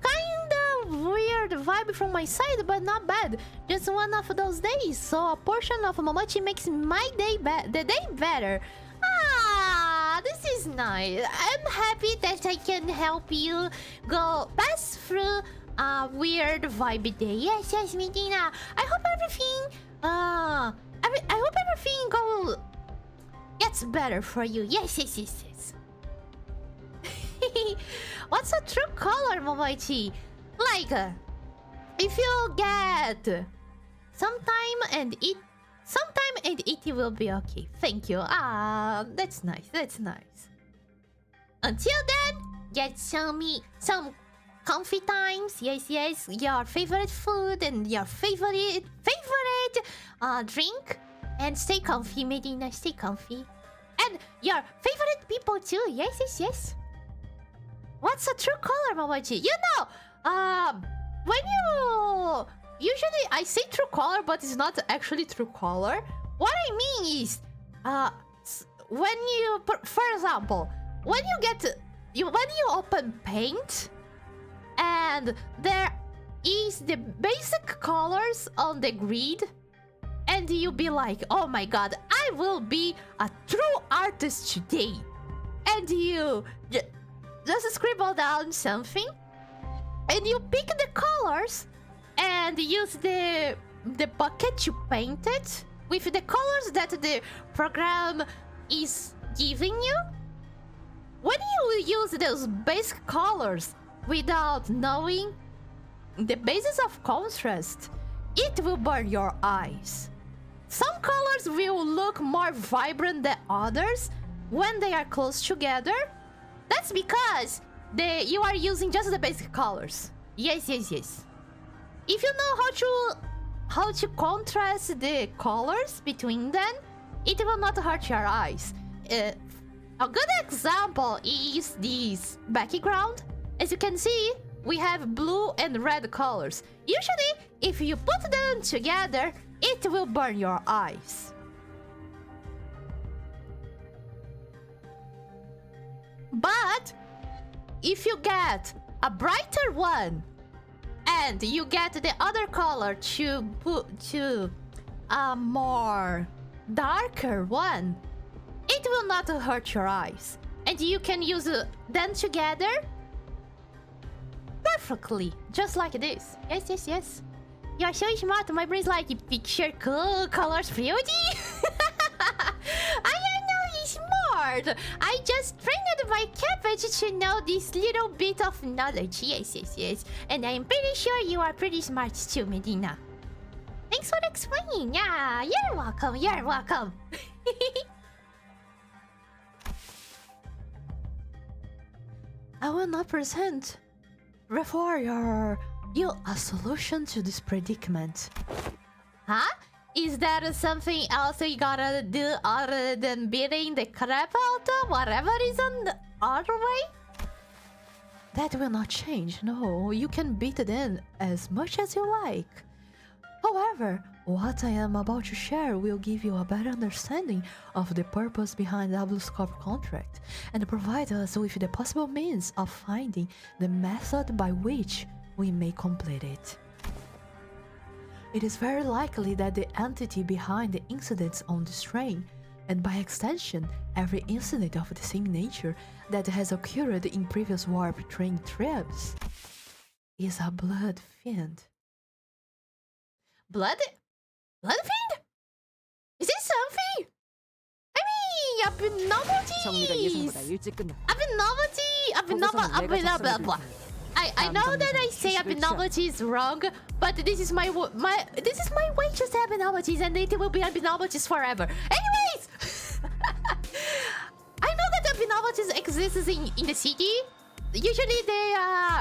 Speaker 1: Kinda weird vibe from my side, but not bad. Just one of those days, so a portion of Momochi makes my day the day better. Ah, this is nice. I'm happy that I can help you pass through a weird vibe day. Yes, Medina. I hope everything gets better for you. Yes. What's a true color, Momochi? Like, if you get sometime and it will be okay. Thank you. Ah, that's nice. Until then, get some comfy times. Yes. Your favorite food and your favorite drink. And stay comfy, Medina. Stay comfy. And your favorite people too. Yes. What's a true color, Momochi? You know, when you... Usually I say true color, but it's not actually true color. What I mean is, when you... For example, when you open paint, and there is the basic colors on the grid, and you be like, oh my god, I will be a true artist today. And you just scribble down something, and you pick the colors, and use the bucket you painted with the colors that the program is giving you. when you use those basic colors without knowing the basis of contrast, it will burn your eyes. Some colors will look more vibrant than others when they are close together. That's because you are using just the basic colors. Yes. If you know how to contrast the colors between them, it will not hurt your eyes. A good example is this background. As you can see, we have blue and red colors. Usually, if you put them together, it will burn your eyes. But if you get a brighter one and you get the other color to put to a more darker one, it will not hurt your eyes. And you can use them together perfectly, just like this. Yes. You are so smart. My brain's like, picture cool colors beauty. I am not smart. I just trained my cabbage to know this little bit of knowledge. Yes. And I'm pretty sure you are pretty smart too, Medina. Thanks for explaining. Yeah, you're welcome.
Speaker 4: I will not present before you a solution to this predicament.
Speaker 1: Huh? Is there something else you gotta do other than beating the crap out of whatever is on the other way?
Speaker 4: That will not change, no. You can beat it in as much as you like. However, what I am about to share will give you a better understanding of the purpose behind WSCORP contract and provide us with the possible means of finding the method by which we may complete it. It is very likely that the entity behind the incidents on this train, and by extension every incident of the same nature that has occurred in previous warp train trips, is a blood fiend.
Speaker 1: Blood fiend? Is this something? I mean,
Speaker 2: 정리가 예상보다
Speaker 1: abnormalities.
Speaker 2: 일찍 끝나.
Speaker 1: I know that I say abnormality is wrong, but this is my way to say abnormalities, and it will be abnormalities forever. Anyways, I know that abnormalities exist in the city. Usually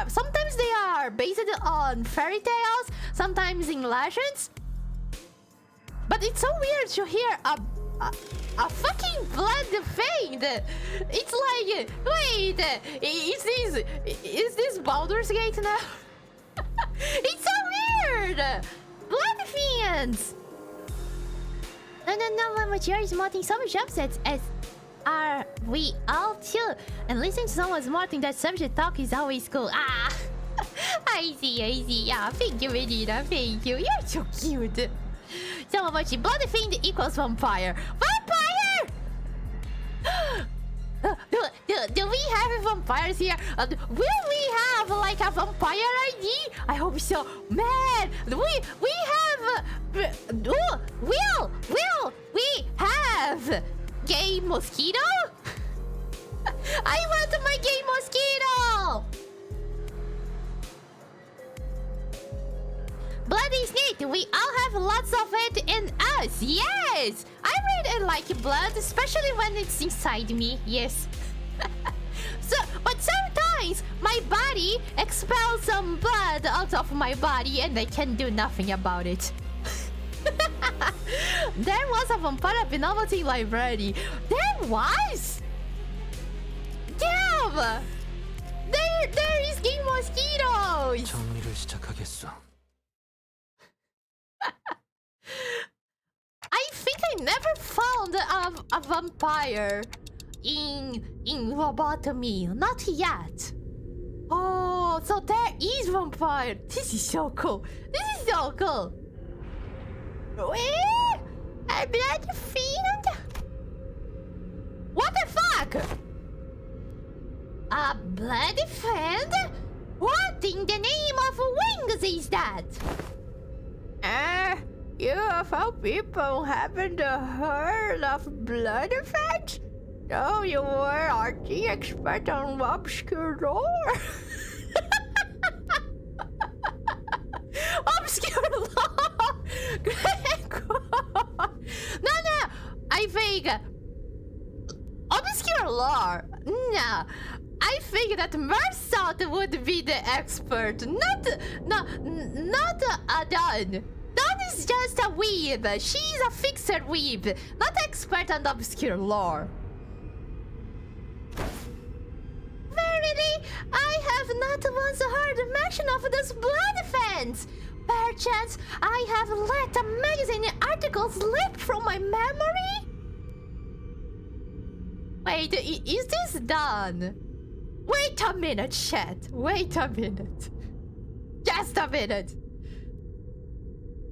Speaker 1: sometimes they are based on fairy tales, sometimes in legends. But it's so weird to hear a fucking blood fiend. It's like, wait, is this Baldur's Gate now? It's so weird. Blood fiends. No, Momochi is modding some subsets as are we all too. And listening to someone smarting that subject talk is always cool. I see. Yeah, thank you, Medina. Thank you. You're so cute. So much blood fiend equals vampire. Vampire! Do we have vampires here? Will we have like a vampire ID? I hope so. Man, we have. Will we have gay mosquito? I want my gay mosquito. Blood is neat. We all have lots of it in us. Yes, I really like blood, especially when it's inside me. Yes. But sometimes my body expels some blood out of my body, and I can do nothing about it. There was a vampire abnormality library. There was. Damn. There is gay mosquitoes.
Speaker 6: 정리를 시작하겠어.
Speaker 1: I think I never found a vampire in lobotomy. Not yet. Oh, so there is vampire. This is so cool. Wait, a blood fiend? What the fuck? A blood fiend? What in the name of wings is that? You of all people haven't heard of blood fiends?
Speaker 4: Oh, you are the expert on obscure lore. Obscure lore. Greg. No. I think obscure lore. No. I think that Mersalt would be the expert, not Dawn. Dawn is just a weeb. She's a fixer weeb, not expert on obscure lore. Verily, I have not once heard mention of this blood fence. Perchance, I have let a magazine article slip from my memory? Wait, is this done? Wait a minute, chat. Wait a minute. Just a minute.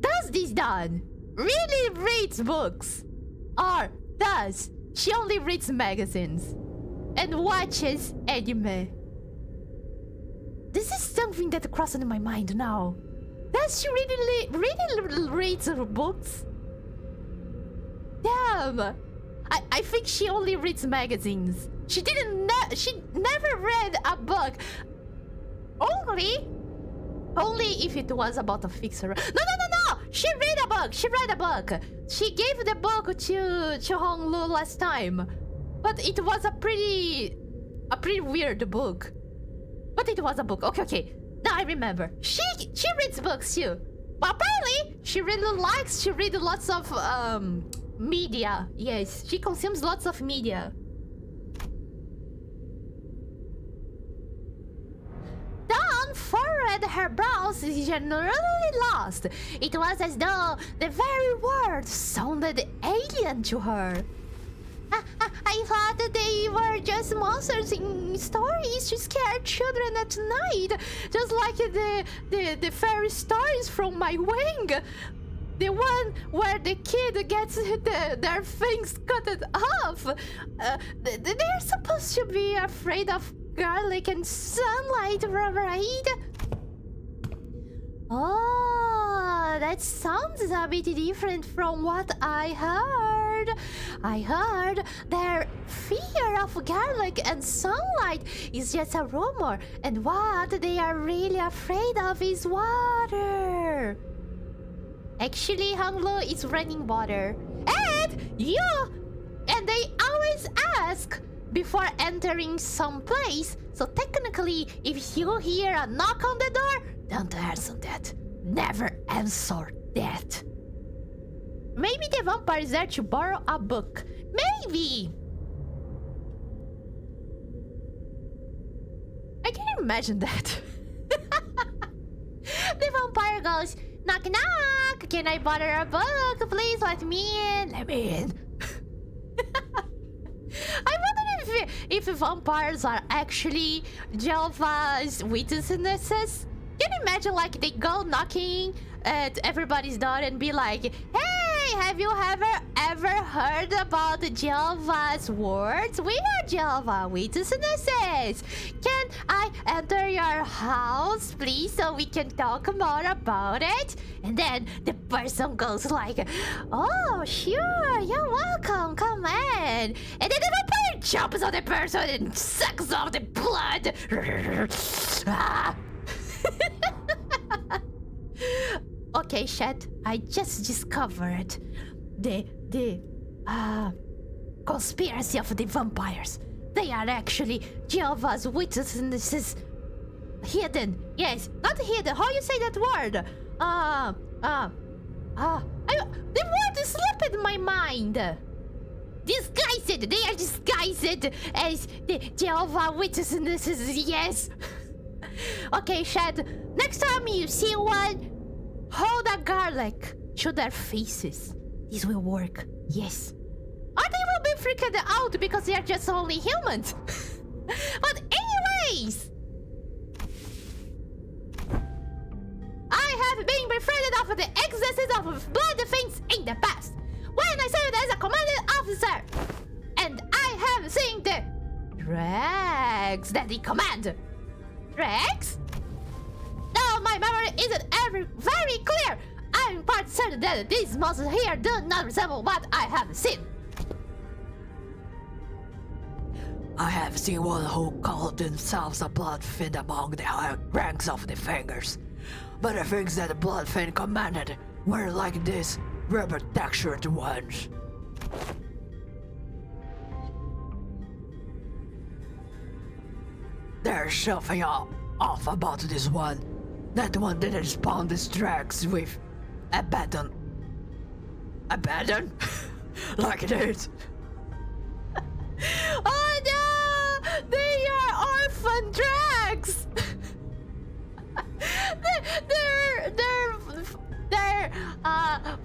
Speaker 4: Does this Dawn really reads books? Or does she only reads magazines and watches anime? This is something that crosses my mind now. Does she really reads books? Damn. I think she only reads magazines. She never read a book. Only if it was about a fixer. No. She read a book. She gave the book to Honglu last time. But it was a pretty weird book. But it was a book. Okay. Now I remember. She reads books too. But apparently she really likes to read lots of media. Yes, she consumes lots of media. Dawn furrowed her brows, generally lost. It was as though the very words sounded alien to her. I thought that they were just monsters in stories to scare children at night, just like the fairy stories from my wing. The one where the kid gets their things cut off. They're supposed to be afraid of garlic and sunlight, right? Oh, that sounds a bit different from what I heard. I heard their fear of garlic and sunlight is just a rumor, and what they are really afraid of is water. Actually, Honglu is running water. And they always ask before entering some place. So technically, if you hear a knock on the door, don't answer that. Never answer that. Maybe the vampire is there to borrow a book. Maybe. I can imagine that. The vampire goes, knock knock, can I borrow a book? Please let me in. Let me in. I wonder if vampires are actually Jehovah's Witnesses. Can you imagine, like, they go knocking at everybody's door and be like, hey, have you ever heard about Jehovah's words? We are Jehovah's Witnesses. Can I enter your house, please, so we can talk more about it? And then the person goes like, oh, sure, you're welcome, come in. And then the vampire jumps on the person and sucks off the blood. Ah. Okay, chat, I just discovered the conspiracy of the vampires. They are actually Jehovah's Witnesses. Hidden. Yes, not hidden. How you say that word? The word slipped in my mind. Disguised. They are disguised as the Jehovah's Witnesses. Yes. Okay, chat. Next time you see one, hold a garlic to their faces. This will work. Yes. Or they will be freaked out because they are just only humans. But anyways, I have been befriended of the existence of blood things in the past. When I served as a commanding officer, and I have seen the drags that they command. Drags? No, my memory isn't ever very clear. I'm quite certain that these monsters here do not resemble what I have seen.
Speaker 8: I have seen one who called themselves a bloodfiend among the high ranks of the fingers. But the things that the bloodfiend commanded were like this, rubber-textured ones. There's something off about this one. That one didn't spawn these tracks with abandon. Abandon? Like this.
Speaker 1: Oh no! They are orphan drags! They're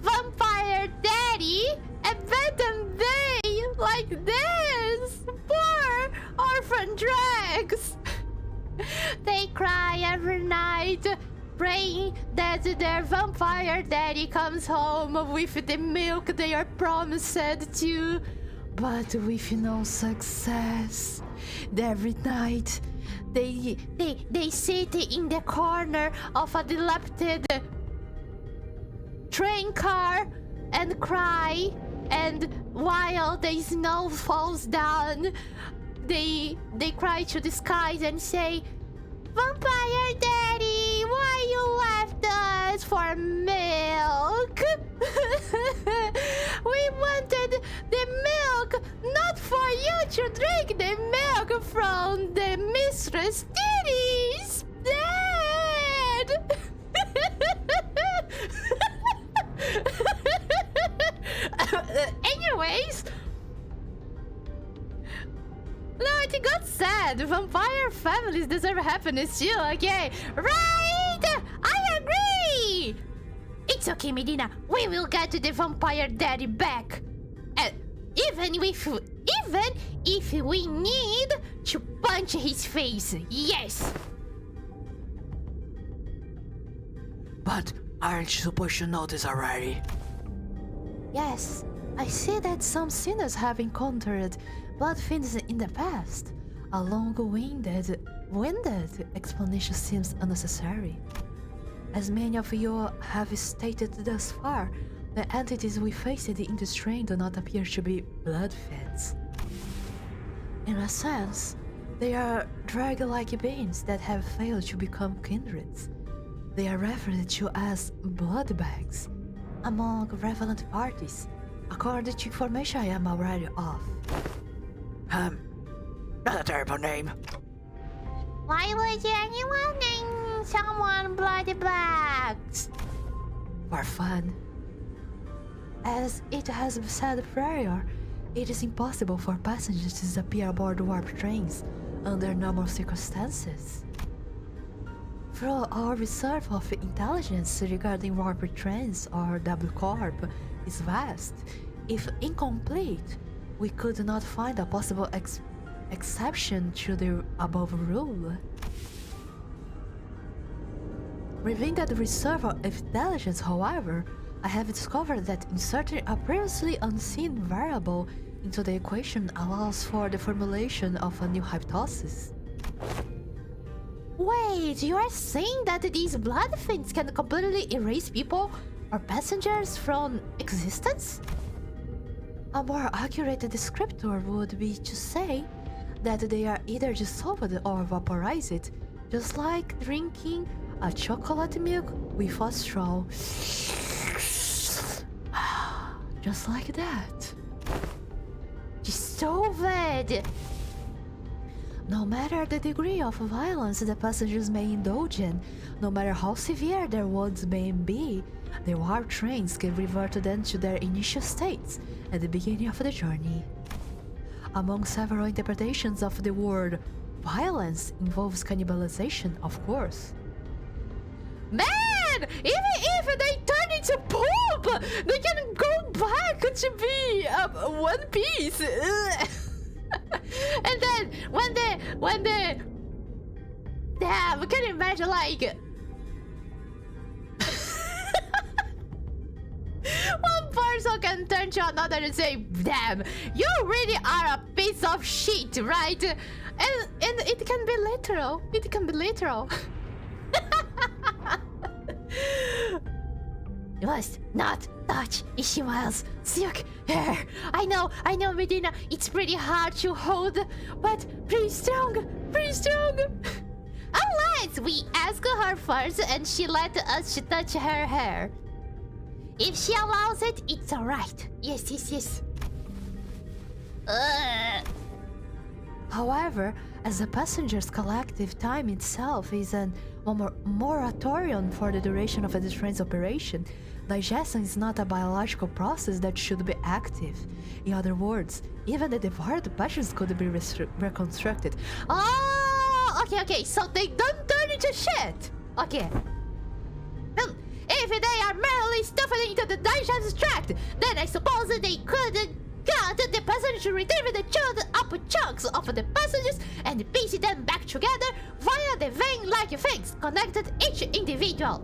Speaker 1: vampire daddy abandoned they like this! Poor orphan drags! They cry every night, praying that their vampire daddy comes home with the milk they are promised to. But with no success. Every night, they sit in the corner of a dilapidated train car and cry. And while the snow falls down, they cry to the skies and say, "Vampire Daddy, why you left us for milk? We wanted the milk, not for you to drink the milk from the mistress titties, Dad!" Anyways, no, it got sad. Vampire families deserve happiness too, okay? Right! I agree! It's okay, Medina. We will get the vampire daddy back. Even if we need to punch his face, yes!
Speaker 8: But aren't you supposed to know this already?
Speaker 4: Yes, I see that some sinners have encountered bloodfiends in the past. A long-winded explanation seems unnecessary. As many of you have stated thus far, the entities we faced in this train do not appear to be bloodfiends. In a sense, they are drag-like beings that have failed to become kindreds. They are referred to as bloodbags among relevant parties, according to information I am already of.
Speaker 8: Not a terrible name.
Speaker 1: Why would anyone name someone bloody bags?
Speaker 4: For fun. As it has been said prior, it is impossible for passengers to disappear aboard warp trains under normal circumstances. Though our reserve of intelligence regarding warp trains or W Corp is vast, if incomplete, we could not find a possible exception to the above rule. Within that reserve of intelligence, however, I have discovered that inserting a previously unseen variable into the equation allows for the formulation of a new hypothesis.
Speaker 1: Wait, you are saying that these bloodfiends can completely erase people or passengers from existence?
Speaker 4: A more accurate descriptor would be to say that they are either dissolved or vaporized, just like drinking a chocolate milk with a straw. Just like that.
Speaker 1: Dissolved!
Speaker 4: No matter the degree of violence the passengers may indulge in, no matter how severe their wounds may be, the warp trains can revert them to their initial states at the beginning of the journey. Among several interpretations of the word, violence involves cannibalization, of course.
Speaker 1: Man! Even if they turn into poop, they can go back to be one piece. And then when they damn, can you imagine like one person can turn to another and say, "Damn, you really are a piece of shit," right? And it can be literal. It can be literal. You must not touch Ishima's silk hair. I know, Medina, it's pretty hard to hold, but pretty strong. Unless we ask her first and she let us touch her hair. If she allows it, it's alright. Yes.
Speaker 4: However, as the passenger's collective time itself is a moratorium for the duration of the train's operation, digestion is not a biological process that should be active. In other words, even the devoured passions could be reconstructed.
Speaker 1: Oh, okay, so they don't turn into shit. Okay. If they are merely stuffed into the digestive tract, then I suppose they could cut the passage to retrieve the chewed up chunks of the passages and piece them back together via the vein-like things connected each individual.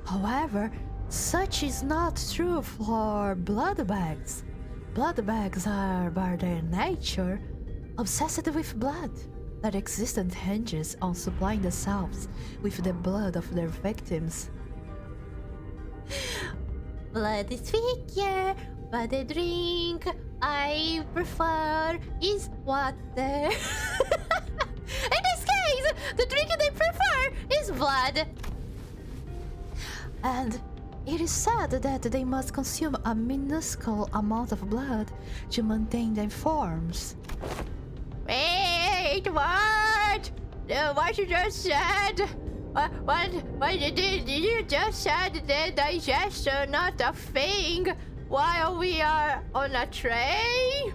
Speaker 4: However, such is not true for blood bags. Blood bags are, by their nature, obsessed with blood. Their existence hinges on supplying themselves with the blood of their victims.
Speaker 1: Blood is figure, but the drink I prefer is water. In this case, the drink they prefer is blood.
Speaker 4: And it is said that they must consume a minuscule amount of blood to maintain their forms.
Speaker 1: Wait, what? What you just said? What did you just said that digestion not a thing while we are on a train?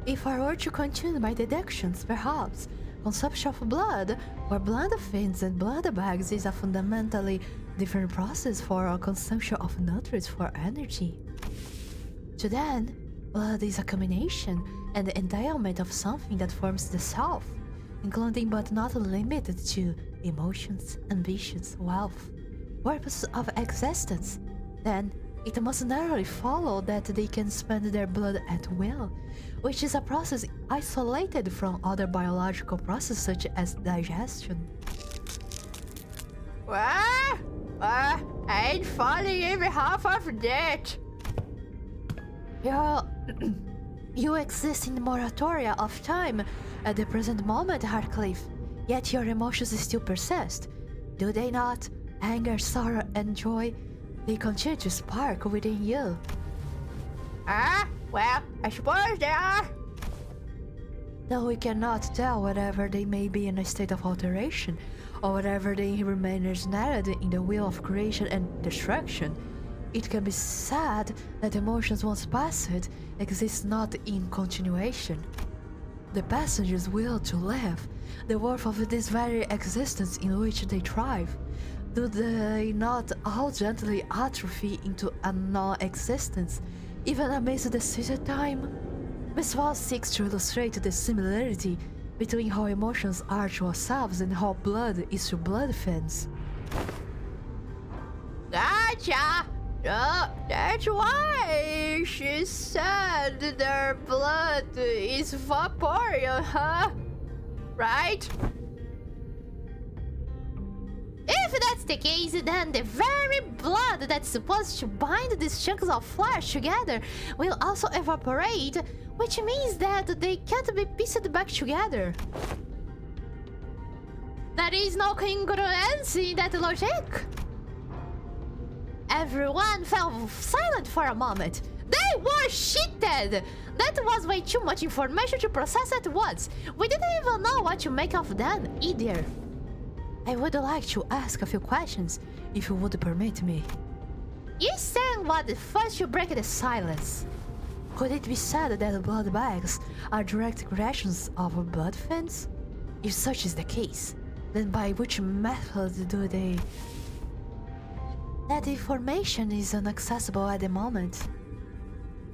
Speaker 4: If I were to continue my deductions, perhaps consumption of blood for blood fins and blood bags is a fundamentally different process for a consumption of nutrients for energy. To then, blood is a combination and the endowment of something that forms the self, including but not limited to emotions, ambitions, wealth, purpose of existence. Then, it must narrowly follow that they can spend their blood at will, which is a process isolated from other biological processes such as digestion.
Speaker 1: What? I ain't falling even half of that.
Speaker 4: You exist in the moratoria of time at the present moment, Heartcliff, yet your emotions still persist. Do they not? Anger, sorrow, and joy, they continue to spark within you.
Speaker 1: Well, I suppose they are.
Speaker 4: Though we cannot tell whether they may be in a state of alteration, or whether they remain ensnared in the wheel of creation and destruction, it can be said that emotions once passed exist not in continuation. The passenger's will to live, the worth of this very existence in which they thrive, do they not all gently atrophy into a non-existence, even amidst the seated time? Miss Wall seeks to illustrate the similarity between how emotions are to ourselves and how blood is to blood fins.
Speaker 1: Gotcha! That's why she said their blood is vaporeal, huh? Right? If that's the case, then the very blood that's supposed to bind these chunks of flesh together will also evaporate, which means that they can't be pieced back together. There is no congruence in that logic. Everyone fell silent for a moment. They were shitted! That was way too much information to process at once. We didn't even know what to make of them either.
Speaker 4: I would like to ask a few questions, if you would permit me.
Speaker 1: You sang what the first to break the silence.
Speaker 4: Could it be said that blood bags are direct creations of blood fins? If such is the case, then by which method do they... That information is inaccessible at the moment.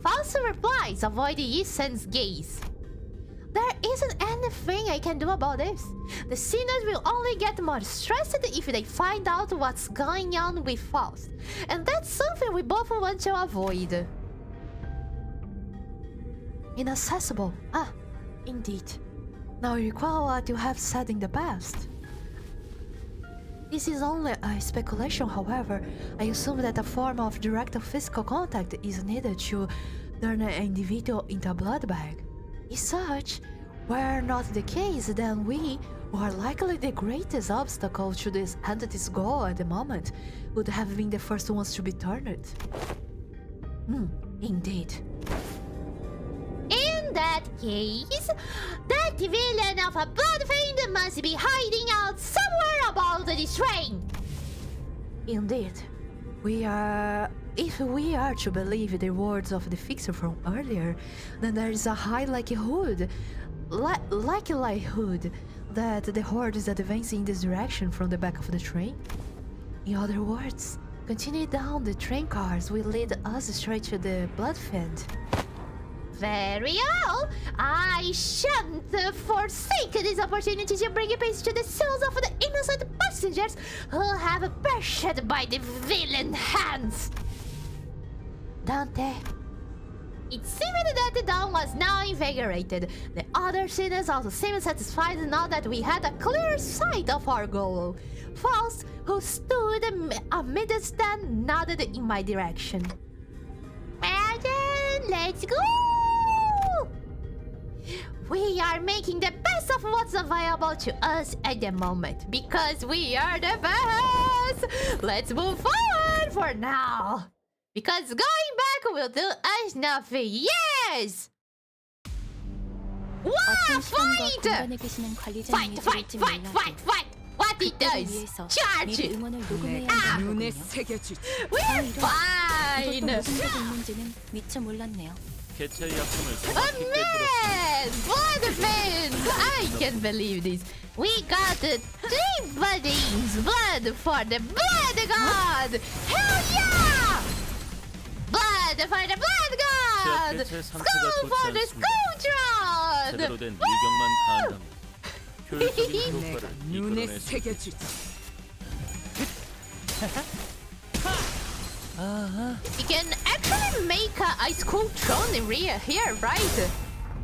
Speaker 1: False replies avoid Yi-sen's gaze. There isn't anything I can do about this. The sinners will only get more stressed if they find out what's going on with Faust. And that's something we both want to avoid.
Speaker 4: Inaccessible? Indeed. Now recall what you have said in the past. This is only a speculation, however. I assume that a form of direct physical contact is needed to turn an individual into a blood bag. If such were not the case, then we, who are likely the greatest obstacle to this entity's goal at the moment, would have been the first ones to be turned. Indeed.
Speaker 1: In that case, that villain of a blood fiend must be hiding out somewhere about this train.
Speaker 4: Indeed. If we are to believe the words of the fixer from earlier, then there is a high likelihood that the horde is advancing in this direction from the back of the train. In other words, continue down the train cars will lead us straight to the blood fiend.
Speaker 1: Very well. I shan't forsake this opportunity to bring peace to the souls of the innocent passengers who have perished by the villain hands.
Speaker 4: Dante.
Speaker 1: It seemed that Dawn was now invigorated. The other sinners also seemed satisfied now that we had a clear sight of our goal. Faust, who stood amidst them, nodded in my direction. Well then, let's go! We are making the best of what's available to us at the moment, because we are the best! Let's move forward for now! Because going back will do us nothing. Yes! Wow!
Speaker 3: 어떤 시간과
Speaker 1: Fight!
Speaker 3: 공간에 계시는 관리자님이
Speaker 1: Fight!
Speaker 3: 들을지
Speaker 1: Fight!
Speaker 3: 몰라도
Speaker 1: Fight! Fight! What it
Speaker 3: 그때를
Speaker 1: does?
Speaker 3: 위해서
Speaker 1: Charge!
Speaker 3: 미리 응원을 녹음해야
Speaker 2: 내가
Speaker 3: 한다는
Speaker 2: 눈에
Speaker 3: 거군요.
Speaker 2: 새겨주지.
Speaker 1: We're
Speaker 3: 이것도
Speaker 1: fine!
Speaker 3: 무슨 적이 있는지는 미처 몰랐네요.
Speaker 7: 개체의 약품을
Speaker 1: Oh
Speaker 7: 정확히 꿰뚫었습니다.
Speaker 1: man! Blood fiends! I can't believe this. We got 3 buddings! Blood for the blood god! Hell yeah! Blood for the blood god!
Speaker 7: 개체 상태가
Speaker 1: Skull for the
Speaker 7: 좋지 않습니다.
Speaker 1: skull
Speaker 7: 제대로
Speaker 1: god!
Speaker 7: 된 일격만 가한다면 효율적인
Speaker 2: 내가
Speaker 7: 효과를
Speaker 2: 눈에
Speaker 7: 이끌어낼 수
Speaker 2: 새겨주지.
Speaker 1: You can actually make a school throne here, right?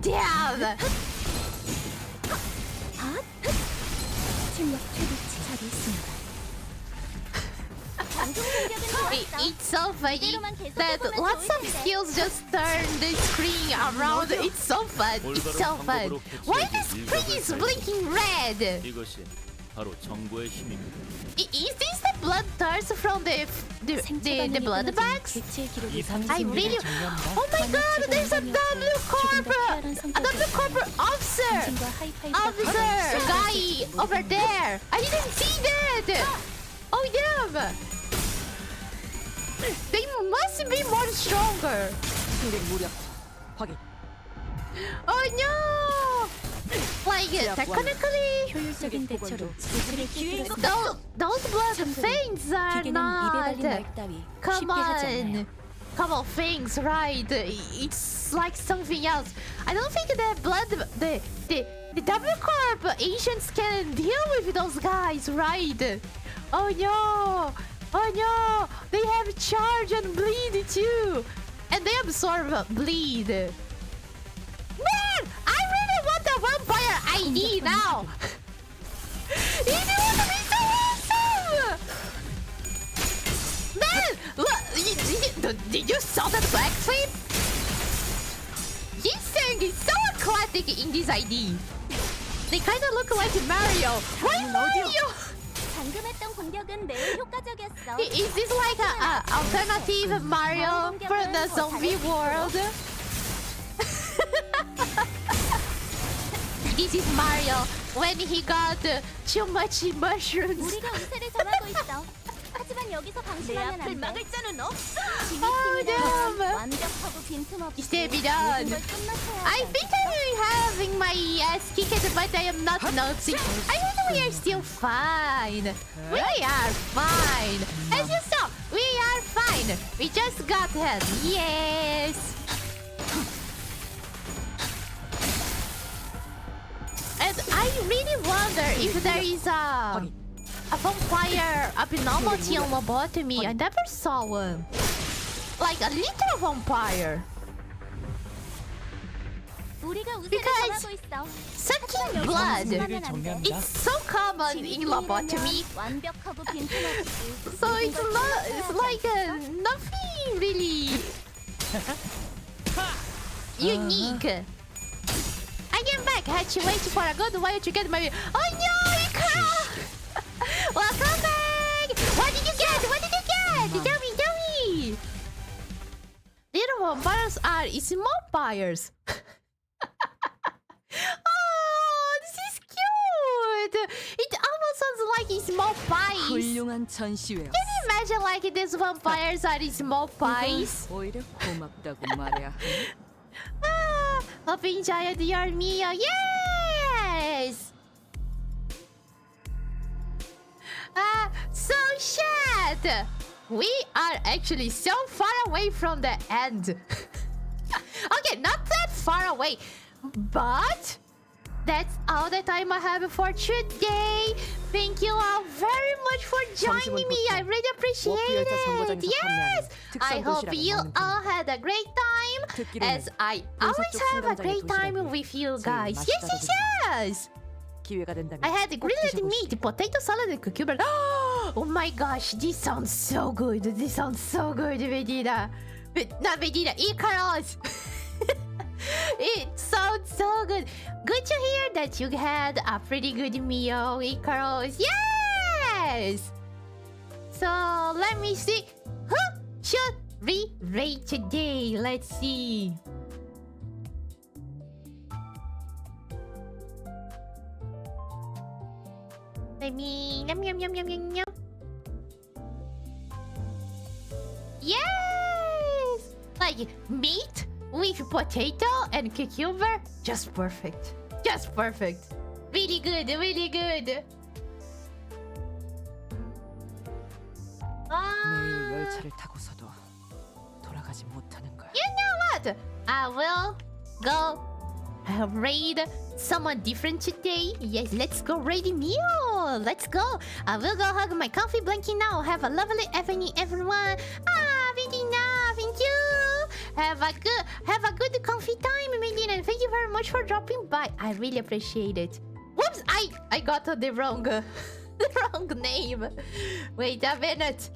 Speaker 1: Damn!
Speaker 3: 출력 최대치 자리 있습니다.
Speaker 5: 방송 공격은 좋았어.
Speaker 1: It's so funny that lots of skills just turn the screen around. It's so fun. It's so fun. Why the screen is blinking red?
Speaker 7: 이것이 바로 정보의 힘입니다.
Speaker 1: Is this the blood thirst from the blood bags?
Speaker 3: 개체의 기록이
Speaker 1: I really. Oh my God! There's a W corp officer.
Speaker 3: 당신과 하이파이브가
Speaker 1: Officer guy over there. I didn't see that. Oh damn! They must be more stronger.
Speaker 2: 승객 무력 확인.
Speaker 1: Oh no! Like technically,
Speaker 3: 효율적인 대처로 개체를 꿰뚫었습니다.
Speaker 1: those blood fiends are
Speaker 3: 기계는 입에 달린
Speaker 1: not
Speaker 3: 말 따위
Speaker 1: come
Speaker 3: 쉽게 하지 않아요.
Speaker 1: on common things, right? It's like something else. I don't think the W Corp ancients can deal with those guys, right? Oh no! Oh no! They have charge and bleed too, and they absorb bleed. Man, I really want a vampire ID now. It would be so awesome! Man, look, did you saw that black flip? His thing is so classic in this ID. They kind of look like Mario. Why Mario?
Speaker 5: 방금 했던 공격은 매우 효과적이었어.
Speaker 1: Is this like a alternative Mario for the zombie world? This is Mario when he got too much mushrooms.
Speaker 5: 우리가 우세를 점하고 있어. 하지만 여기서 방심하면 안 돼. 막을 자는 없어.
Speaker 1: Oh, damn.
Speaker 5: 완벽하고 빈틈없이
Speaker 1: Stay be done.
Speaker 5: 모든 걸 끝마쳐야
Speaker 1: I
Speaker 5: 해.
Speaker 1: think I'm having my ass kicked, but I am not noticing. I think we are still fine. We are fine. As you saw, we are fine. We just got hit. Yes. And I really wonder if there is a vampire abnormality on lobotomy. I never saw one. Like a little vampire.
Speaker 5: 우리가 우세를
Speaker 1: Because
Speaker 5: 정하고 있어.
Speaker 1: sucking blood,
Speaker 6: 세계를 정리합니다.
Speaker 1: it's so common in lobotomy.
Speaker 5: 완벽하고 빈틈없이.
Speaker 1: So it's like nothing really unique. I came back. Had to wait for a good while to get my. Oh no, Ikara! Welcome back. What did you get? What did you get? Tell me, tell me. Little vampires are small vampires. Oh, this is cute. It almost sounds like small pies.
Speaker 2: 훌륭한 전시회였어.
Speaker 1: Imagine like these vampires are small pies.
Speaker 2: 오히려 고맙다고 말해야 하네.
Speaker 1: Ah, hope you enjoyed your meal. Yes. So sad. We are actually so far away from the end. Okay, not that far away, but that's all the time I have for today. Thank you all very much for joining me. I really appreciate it. Yes, I hope you all had a great time, as I always have a great time with you guys. Yes, yes, yes.
Speaker 2: 기회가 된다면
Speaker 1: I had grilled meat, potato salad, and cucumber. Oh my gosh, this sounds so good. This sounds so good, Vegeta. Not Vegeta, Icarus. It sounds so good. Good to hear that you had a pretty good meal, Icarus. Yes! So, let me see. Who should we rate today? Let's see. Let me... Yum, yum, yum, yum, yum, yum. Yes! Like, meat with potato and cucumber. Just perfect. Just perfect. Really good, really good.
Speaker 2: 매일 열차를 타고서도 돌아가지 못하는 거야.
Speaker 1: You know what? I will go raid someone different today. Yes, let's go raid Mio. Let's go. I will go hug my comfy blanket now. Have a lovely evening, everyone. Medina, thank you. Have a good comfy time, Medina. Thank you very much for dropping by. I really appreciate it. Whoops, I got the wrong the wrong name. Wait a minute.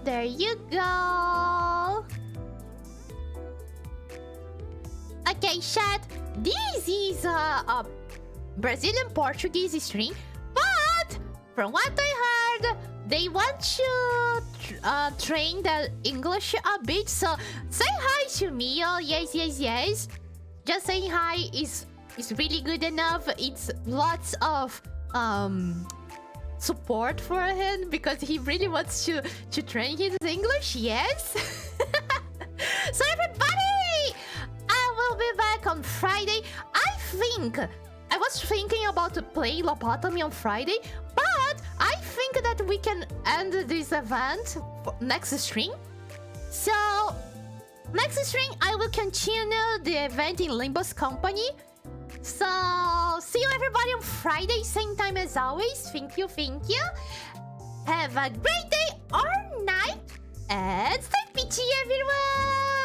Speaker 1: There you go. Okay, chat. This is a Brazilian Portuguese stream, but from what I heard, they want to train the English a bit. So say hi to me. Oh, yes, yes, yes. Just saying hi is really good enough. It's lots of support for him because he really wants to train his English. Yes. So everybody, I will be back on Friday. I was thinking about playing lobotomy on Friday, but I think that we can end this event next stream. So next stream I will continue the event in Limbo's company. So see you everybody on Friday, same time as always. Thank you, thank you. Have a great day or night, and stay peachy, everyone.